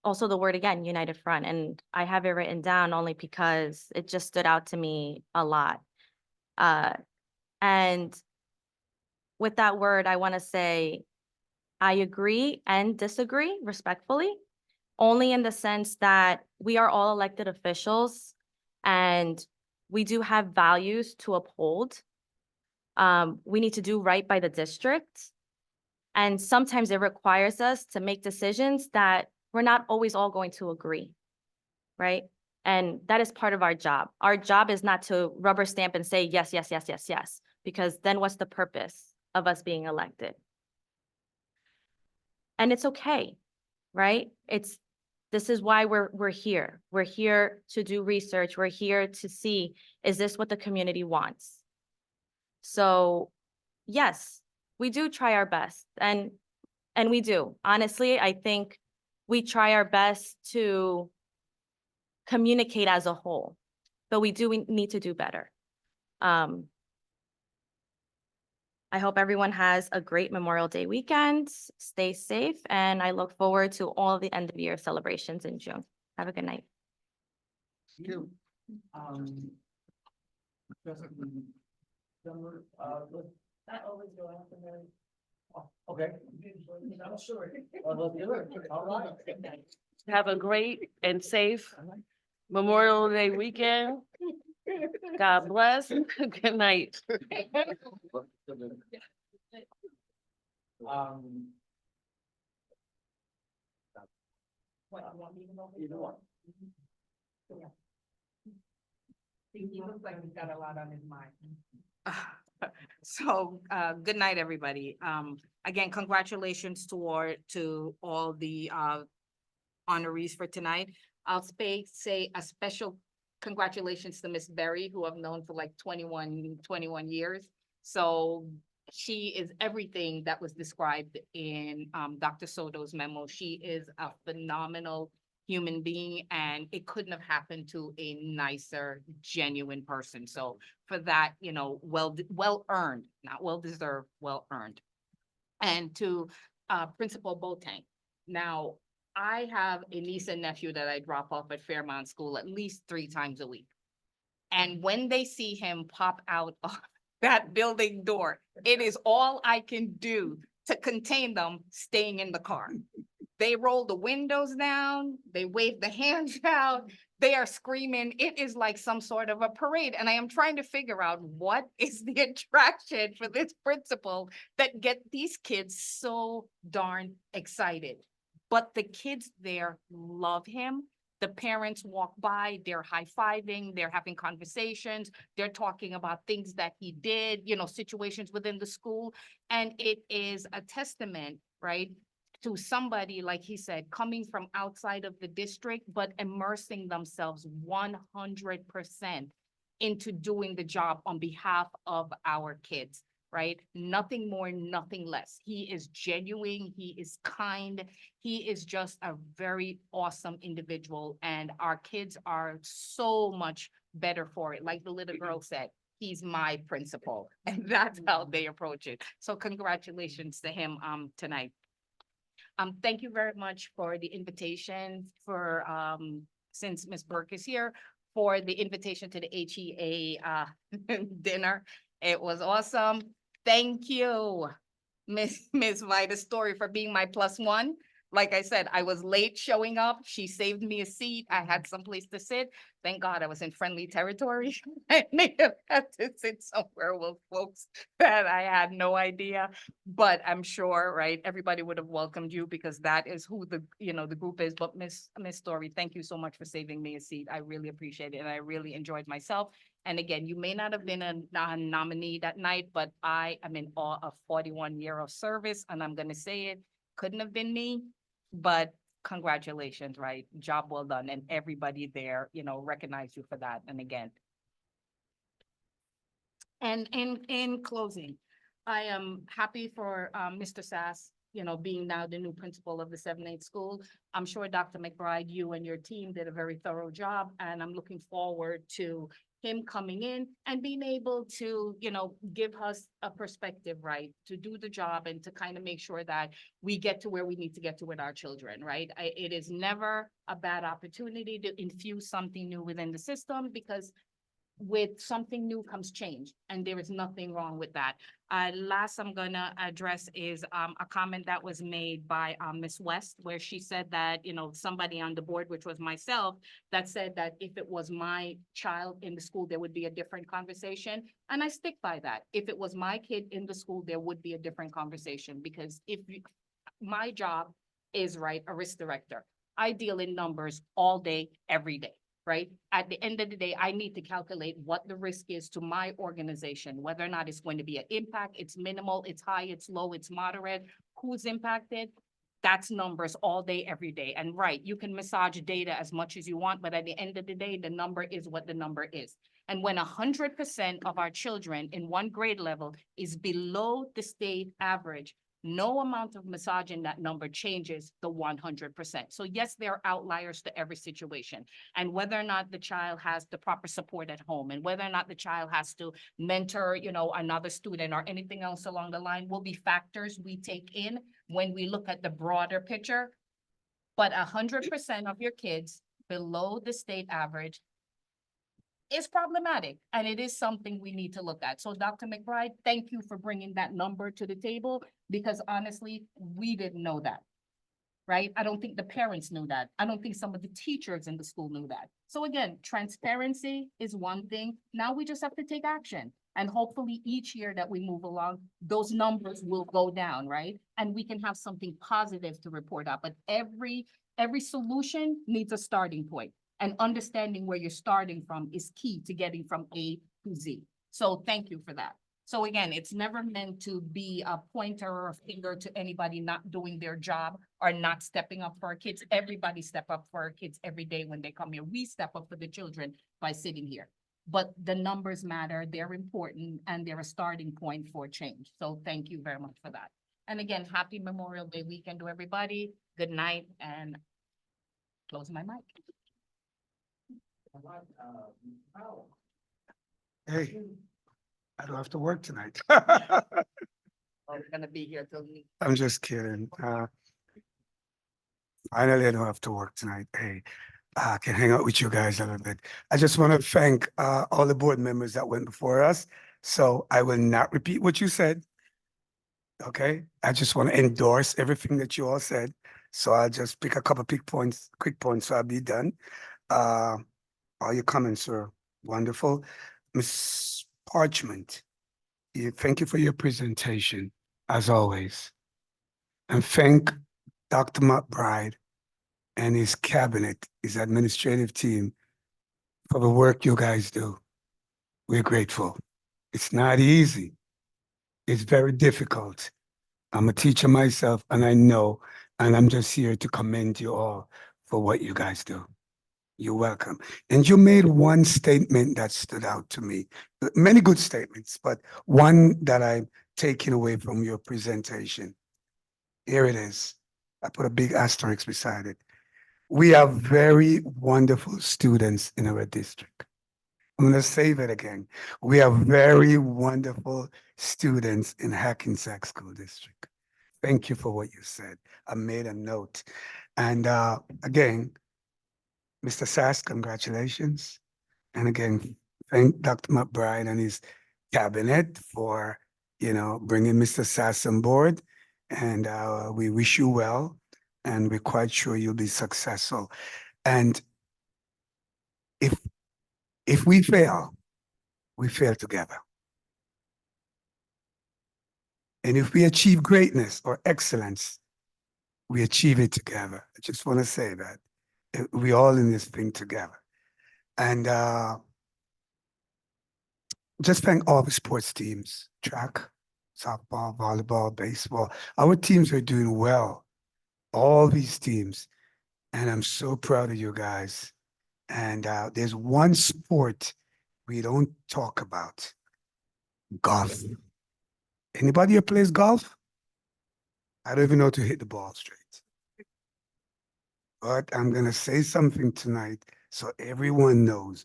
Speaker 7: also the word again, united front. And I have it written down only because it just stood out to me a lot. And with that word, I want to say, I agree and disagree respectfully, only in the sense that we are all elected officials and we do have values to uphold. We need to do right by the district. And sometimes it requires us to make decisions that we're not always all going to agree, right? And that is part of our job. Our job is not to rubber stamp and say, yes, yes, yes, yes, yes, because then what's the purpose of us being elected? And it's okay, right? This is why we're here. We're here to do research. We're here to see, is this what the community wants? So yes, we do try our best, and we do. Honestly, I think we try our best to communicate as a whole, but we need to do better. I hope everyone has a great Memorial Day weekend. Stay safe, and I look forward to all the end of year celebrations in June. Have a good night.
Speaker 10: You. Okay. I'm sure.
Speaker 8: Have a great and safe Memorial Day weekend. God bless. Good night.
Speaker 10: Either one.
Speaker 11: He looks like he's got a lot on his mind.
Speaker 16: So, good night, everybody. Again, congratulations to all the honorees for tonight. I'll say a special congratulations to Miss Berry, who I've known for like 21 years. So she is everything that was described in Dr. Soto's memo. She is a phenomenal human being, and it couldn't have happened to a nicer, genuine person. So for that, you know, well earned, not well deserved, well earned. And to Principal Boateng. Now, I have a niece and nephew that I drop off at Fairmount School at least 3 times a week. And when they see him pop out of that building door, it is all I can do to contain them staying in the car. They roll the windows down, they wave the hands out, they are screaming. It is like some sort of a parade. And I am trying to figure out what is the attraction for this principal that get these kids so darn excited. But the kids there love him. The parents walk by, they're high-fiving, they're having conversations, they're talking about things that he did, you know, situations within the school. And it is a testament, right, to somebody, like he said, coming from outside of the district, but immersing themselves 100% into doing the job on behalf of our kids, right? Nothing more, nothing less. He is genuine, he is kind, he is just a very awesome individual, and our kids are so much better for it. Like the little girl said, he's my principal, and that's how they approach it. So congratulations to him tonight. Thank you very much for the invitation for, since Ms. Burke is here, for the invitation to the HEA, dinner. It was awesome. Thank you, Miss Vida Story, for being my +1. Like I said, I was late showing up. She saved me a seat. I had someplace to sit. Thank God I was in friendly territory. I may have had to sit somewhere with folks that I had no idea. But I'm sure, right, everybody would have welcomed you because that is who the, the group is. But Miss Story, thank you so much for saving me a seat. I really appreciate it. And I really enjoyed myself. And again, you may not have been a nominee that night, but I am in awe of 41 year of service. And I'm going to say it, couldn't have been me, but congratulations, right? Job well done. And everybody there, recognize you for that. And again, and in closing, I am happy for Mr. Sass, being now the new principal of the 7-8 school. I'm sure Dr. McBride, you and your team did a very thorough job, and I'm looking forward to him coming in and being able to, give us a perspective, right, to do the job and to kind of make sure that we get to where we need to get to with our children, right? It is never a bad opportunity to infuse something new within the system, because with something new comes change, and there is nothing wrong with that. Last I'm gonna address is a comment that was made by Ms. West, where she said that, somebody on the board, which was myself, that said that if it was my child in the school, there would be a different conversation. And I stick by that. If it was my kid in the school, there would be a different conversation, because my job is, right, a risk director. I deal in numbers all day, every day. Right? At the end of the day, I need to calculate what the risk is to my organization, whether or not it's going to be an impact, it's minimal, it's high, it's low, it's moderate, who's impacted. That's numbers all day, every day. And right, you can massage data as much as you want, but at the end of the day, the number is what the number is. And when 100% of our children in one grade level is below the state average, no amount of massaging that number changes the 100%. So yes, there are outliers to every situation. And whether or not the child has the proper support at home, and whether or not the child has to mentor, another student or anything else along the line, will be factors we take in when we look at the broader picture. But 100% of your kids below the state average is problematic, and it is something we need to look at. So Dr. McBride, thank you for bringing that number to the table, because honestly, we didn't know that, right? I don't think the parents knew that. I don't think some of the teachers in the school knew that. So again, transparency is one thing. Now we just have to take action. And hopefully each year that we move along, those numbers will go down, right? And we can have something positive to report out. But every solution needs a starting point. And understanding where you're starting from is key to getting from A to Z. So thank you for that. So again, it's never meant to be a pointer or a finger to anybody not doing their job or not stepping up for our kids. Everybody step up for our kids every day when they come here. We step up for the children by sitting here. But the numbers matter, they're important, and they're a starting point for change. So thank you very much for that. And again, happy Memorial Day weekend to everybody. Good night, and close my mic.
Speaker 2: Hey, I don't have to work tonight.
Speaker 16: I'm gonna be here till.
Speaker 2: I'm just kidding. Finally, I don't have to work tonight. Hey, I can hang out with you guys a little bit. I just want to thank all the board members that went before us. So I will not repeat what you said. Okay, I just want to endorse everything that you all said. So I'll just pick a couple quick points, so I'll be done. All your comments are wonderful. Ms. Parchment, thank you for your presentation, as always. And thank Dr. McBride and his cabinet, his administrative team, for the work you guys do. We're grateful. It's not easy. It's very difficult. I'm a teacher myself, and I know, and I'm just here to commend you all for what you guys do. You're welcome. And you made one statement that stood out to me. Many good statements, but one that I'm taking away from your presentation. Here it is. I put a big asterisk beside it. We have very wonderful students in our district. I'm going to say that again. We have very wonderful students in Hackensack School District. Thank you for what you said. I made a note. And again, Mr. Sass, congratulations. And again, thank Dr. McBride and his cabinet for, bringing Mr. Sass on board. And we wish you well, and we're quite sure you'll be successful. And if we fail together. And if we achieve greatness or excellence, we achieve it together. I just want to say that we all in this thing together. And just thank all the sports teams, track, softball, volleyball, baseball. Our teams are doing well, all these teams. And I'm so proud of you guys. And there's one sport we don't talk about, golf. Anybody here plays golf? I don't even know how to hit the ball straight. But I'm going to say something tonight so everyone knows.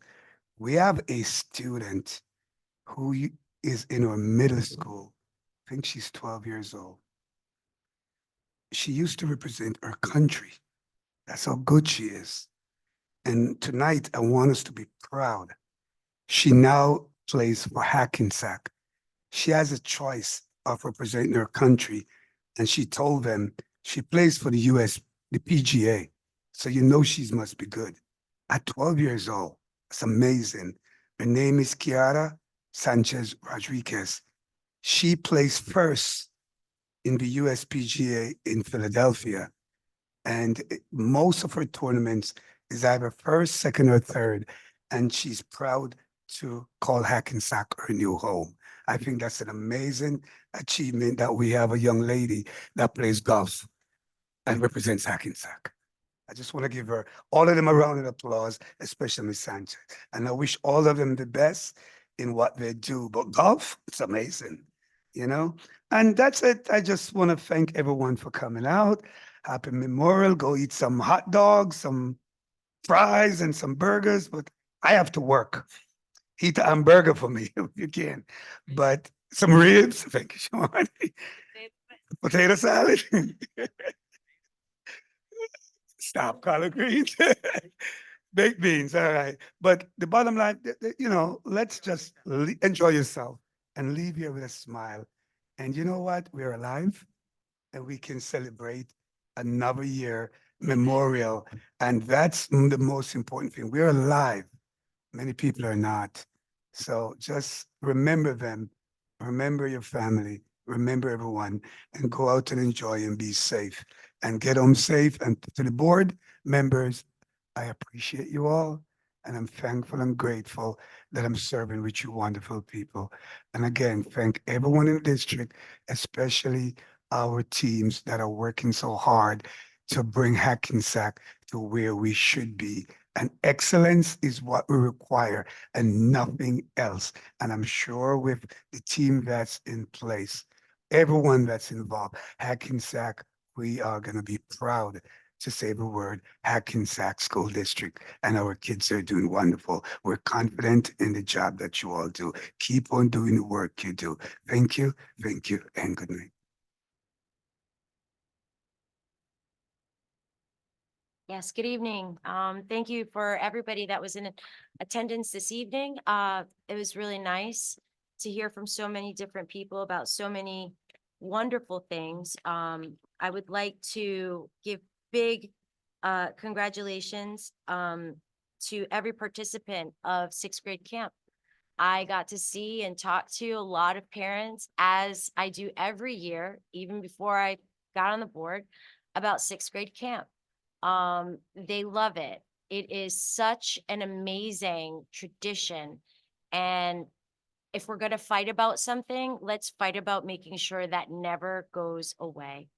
Speaker 2: We have a student who is in her middle school. I think she's 12 years old. She used to represent her country. That's how good she is. And tonight, I want us to be proud. She now plays for Hackensack. She has a choice of representing her country. And she told them she plays for the the PGA. So you know she must be good. At 12 years old, it's amazing. Her name is Kiara Sanchez Rodriguez. She plays first in the USPGA in Philadelphia. And most of her tournaments is either first, second, or third. And she's proud to call Hackensack her new home. I think that's an amazing achievement that we have a young lady that plays golf and represents Hackensack. I just want to give her, all of them, a round of applause, especially Ms. Sanchez. And I wish all of them the best in what they do. But golf, it's amazing, And that's it. I just want to thank everyone for coming out. Happy Memorial. Go eat some hot dogs, some fries, and some burgers. But I have to work. Eat a hamburger for me if you can. But some ribs. Thank you, Sean. Potato salad. Stop, collard greens. Baked beans, all right. But the bottom line, let's just enjoy yourself and leave here with a smile. And you know what? We're alive and we can celebrate another year memorial. And that's the most important thing. We're alive. Many people are not. So just remember them. Remember your family. Remember everyone and go out and enjoy and be safe and get home safe. And to the board members, I appreciate you all. And I'm thankful and grateful that I'm serving with you wonderful people. And again, thank everyone in the district, especially our teams that are working so hard to bring Hackensack to where we should be. And excellence is what we require and nothing else. And I'm sure with the team that's in place, everyone that's involved, Hackensack, we are going to be proud to say the word Hackensack School District. And our kids are doing wonderful. We're confident in the job that you all do. Keep on doing the work you do. Thank you, and good night.
Speaker 3: Yes, good evening. Thank you for everybody that was in attendance this evening. It was really nice to hear from so many different people about so many wonderful things. I would like to give big congratulations to every participant of sixth grade camp. I got to see and talk to a lot of parents, as I do every year, even before I got on the board, about sixth grade camp. They love it. It is such an amazing tradition. And if we're going to fight about something, let's fight about making sure that never goes away.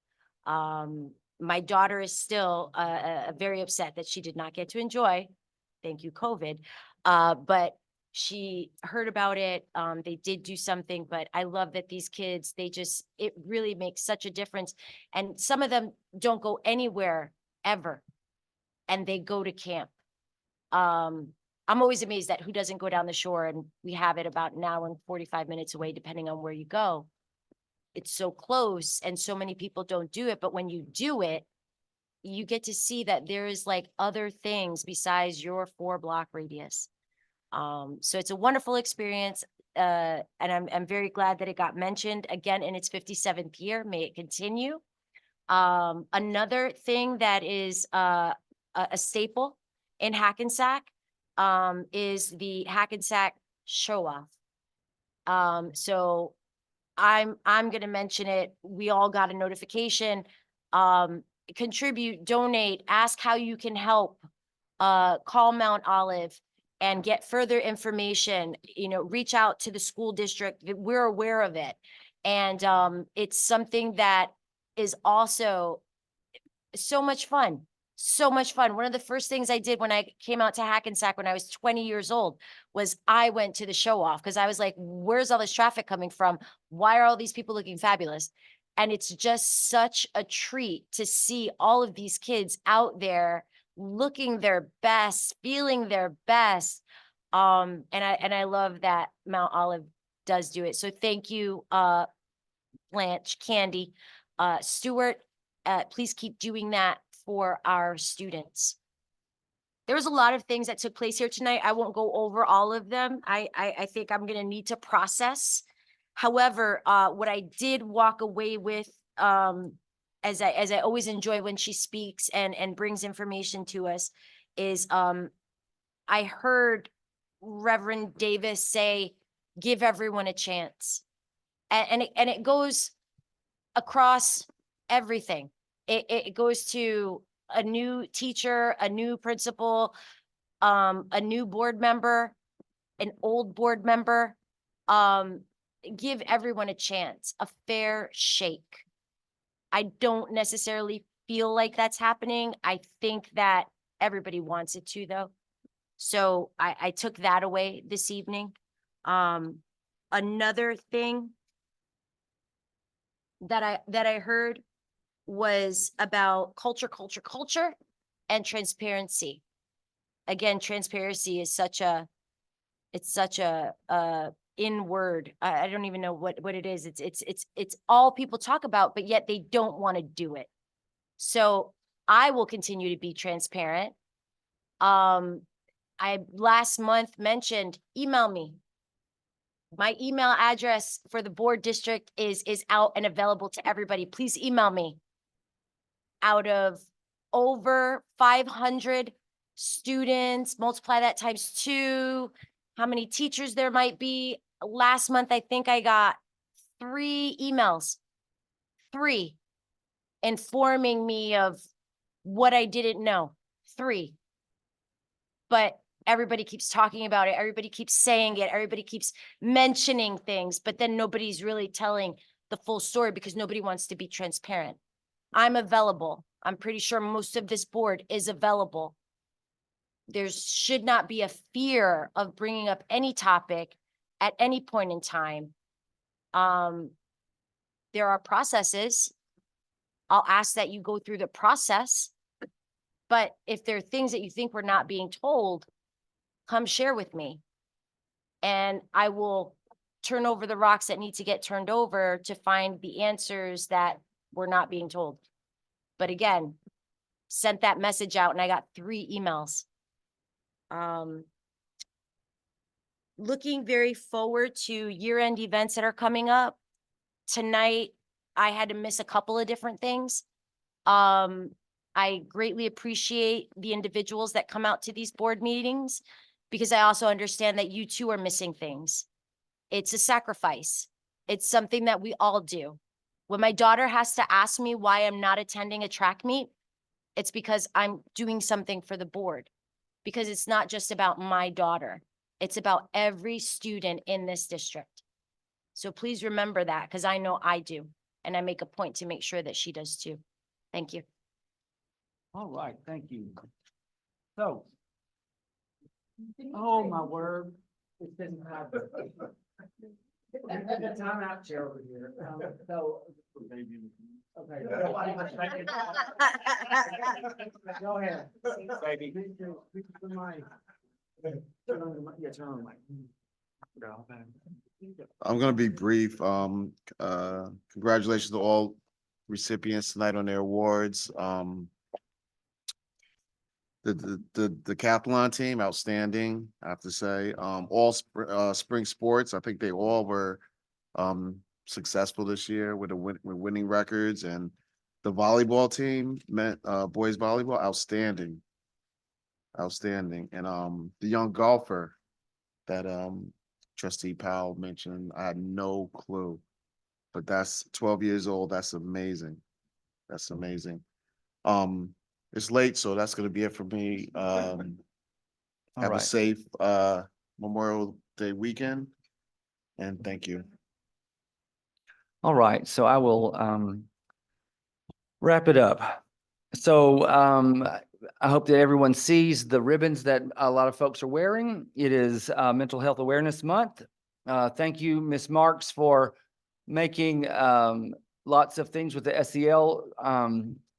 Speaker 3: My daughter is still very upset that she did not get to enjoy, thank you, COVID, but she heard about it. They did do something, but I love that these kids, it really makes such a difference. And some of them don't go anywhere ever, and they go to camp. I'm always amazed at who doesn't go down the shore, and we have it about an hour and 45 minutes away, depending on where you go. it's so close and so many people don't do it, but when you do it, you get to see that there is like other things besides your 4-block radius. So it's a wonderful experience. And I'm very glad that it got mentioned again in its 57th year. May it continue. Another thing that is a staple in Hackensack is the Hackensack show off. So I'm gonna mention it. We all got a notification. Contribute, donate, ask how you can help. Call Mount Olive and get further information, reach out to the school district. We're aware of it. And it's something that is also so much fun. So much fun. One of the first things I did when I came out to Hackensack when I was 20 years old was I went to the show off because I was like, where's all this traffic coming from? Why are all these people looking fabulous? And it's just such a treat to see all of these kids out there looking their best, feeling their best. And I love that Mount Olive does do it. So thank you, Blanche, Candy, Stuart, please keep doing that for our students. There was a lot of things that took place here tonight. I won't go over all of them. I think I'm gonna need to process. However, what I did walk away with, as I always enjoy when she speaks and brings information to us, is I heard Reverend Davis say, give everyone a chance. And it goes across everything. It goes to a new teacher, a new principal, a new board member, an old board member. Give everyone a chance, a fair shake. I don't necessarily feel like that's happening. I think that everybody wants it to, though. So I took that away this evening. Another thing that I heard was about culture, and transparency. Again, transparency is such a in word. I don't even know what it is. It's all people talk about, but yet they don't want to do it. So I will continue to be transparent. I last month mentioned, email me. My email address for the board district is out and available to everybody. Please email me. Out of over 500 students, multiply that times 2, how many teachers there might be. Last month, I think I got 3 emails, 3, informing me of what I didn't know, 3. But everybody keeps talking about it. Everybody keeps saying it. Everybody keeps mentioning things, but then nobody's really telling the full story because nobody wants to be transparent. I'm available. I'm pretty sure most of this board is available. There should not be a fear of bringing up any topic at any point in time. There are processes. I'll ask that you go through the process. But if there are things that you think we're not being told, come share with me. And I will turn over the rocks that need to get turned over to find the answers that we're not being told. But again, sent that message out and I got 3 emails. Looking very forward to year-end events that are coming up. Tonight, I had to miss a couple of different things. I greatly appreciate the individuals that come out to these board meetings because I also understand that you too are missing things. It's a sacrifice. It's something that we all do. When my daughter has to ask me why I'm not attending a track meet, it's because I'm doing something for the board. Because it's not just about my daughter. It's about every student in this district. So please remember that because I know I do. And I make a point to make sure that she does too. Thank you.
Speaker 1: All right, thank you. So. Oh, my word. It's been. The time out chair over here. So. Okay. Go ahead. Baby. Turn on the mic. Yeah, turn on the mic.
Speaker 21: I'm gonna be brief. Congratulations to all recipients tonight on their awards. The decathlon team, outstanding, I have to say. All spring sports, I think they all were successful this year with with winning records, and the volleyball team, boys volleyball, outstanding. Outstanding. And the young golfer that Trustee Powell mentioned, I had no clue. But that's 12 years old. That's amazing. That's amazing. It's late, so that's gonna be it for me. Have a
Speaker 1: right.
Speaker 21: safe Memorial Day weekend, and thank you.
Speaker 1: All right, so I will wrap it up. So I hope that everyone sees the ribbons that a lot of folks are wearing. It is Mental Health Awareness Month. Thank you, Ms. Marks, for making lots of things with the SEL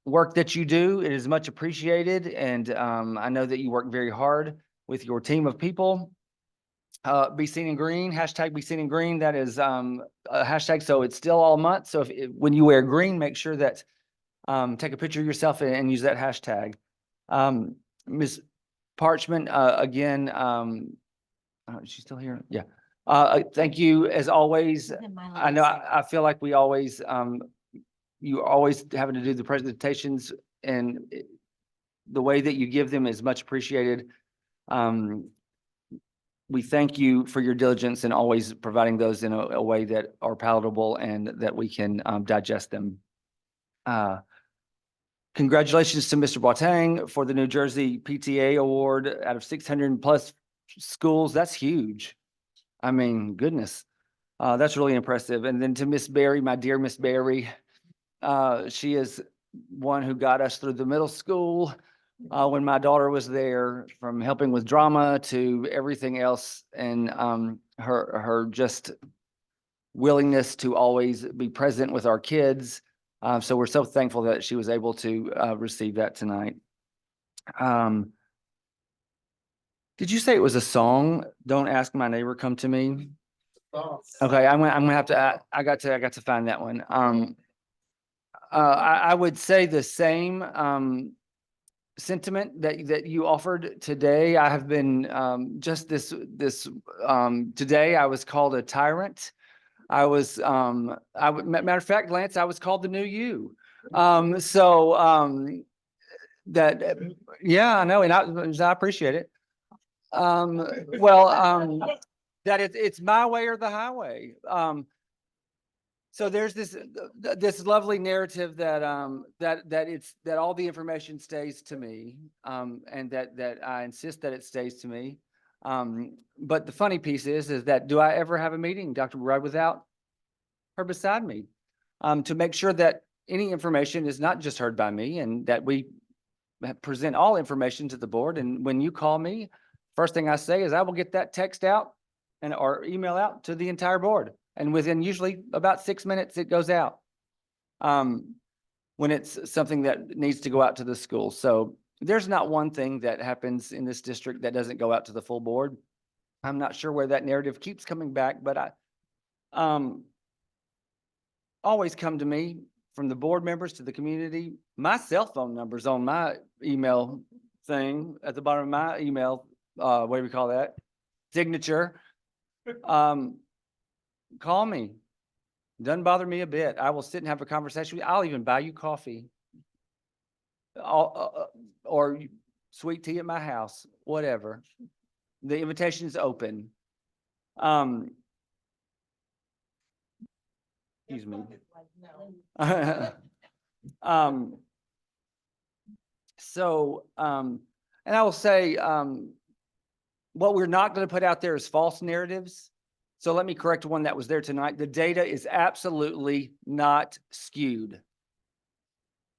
Speaker 1: work that you do. It is much appreciated, and I know that you work very hard with your team of people. Be Seen in Green, hashtag Be Seen in Green. That is a hashtag, so it's still all month. So when you wear green, make sure that take a picture of yourself and use that hashtag. Ms. Parchment, again, is she still here? Yeah. Thank you as always. I know I feel like we always you always having to do the presentations, and the way that you give them is much appreciated. We thank you for your diligence in always providing those in a way that are palatable and that we can digest them. Congratulations to Mr. Boateng for the New Jersey PTA Award out of 600 plus schools. That's huge. I mean, goodness, that's really impressive. And then to Miss Berry, my dear Miss Berry, she is one who got us through the middle school when my daughter was there, from helping with drama to everything else, and her just willingness to always be present with our kids. So we're so thankful that she was able to receive that tonight. Did you say it was a song? Don't Ask My Neighbor, Come to Me. Okay, I'm gonna have to. I got to find that one. I would say the same sentiment that you offered today. I have been just this today. I was called a tyrant. I was matter of fact, Lance, I was called the new you. That yeah, I know, and I appreciate it. That it's my way or the highway. So there's this lovely narrative that that all the information stays to me, and that I insist that it stays to me. But the funny piece is that do I ever have a meeting, Dr. McBride, without her beside me, to make sure that any information is not just heard by me, and that we present all information to the board. And when you call me, first thing I say is I will get that text out or email out to the entire board. And within usually about 6 minutes, it goes out when it's something that needs to go out to the school. So there's not one thing that happens in this district that doesn't go out to the full board. I'm not sure where that narrative keeps coming back, but I always come to me, from the board members to the community. My cell phone number's on my email thing at the bottom of my email. What do we call that? Signature. Call me. Doesn't bother me a bit. I will sit and have a conversation with you. I'll even buy you coffee. Or sweet tea at my house, whatever. The invitation is open. Excuse me. And I will say, what we're not going to put out there is false narratives. So let me correct one that was there tonight. The data is absolutely not skewed.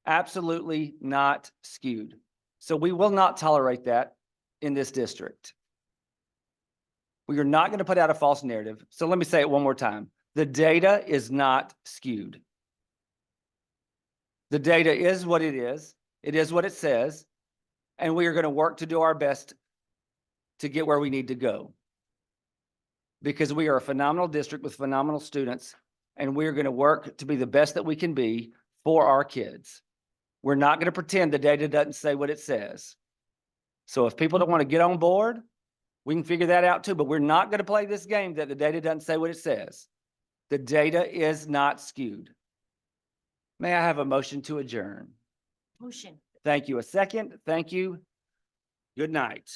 Speaker 1: Absolutely not skewed. So we will not tolerate that in this district. We are not going to put out a false narrative. So let me say it one more time. The data is not skewed. The data is what it is. It is what it says. And we are going to work to do our best to get where we need to go. because we are a phenomenal district with phenomenal students, and we're going to work to be the best that we can be for our kids. We're not going to pretend the data doesn't say what it says. So if people don't want to get on board, we can figure that out too, but we're not going to play this game that the data doesn't say what it says. The data is not skewed. May I have a motion to adjourn?
Speaker 3: Motion.
Speaker 1: Thank you. A second. Thank you. Good night.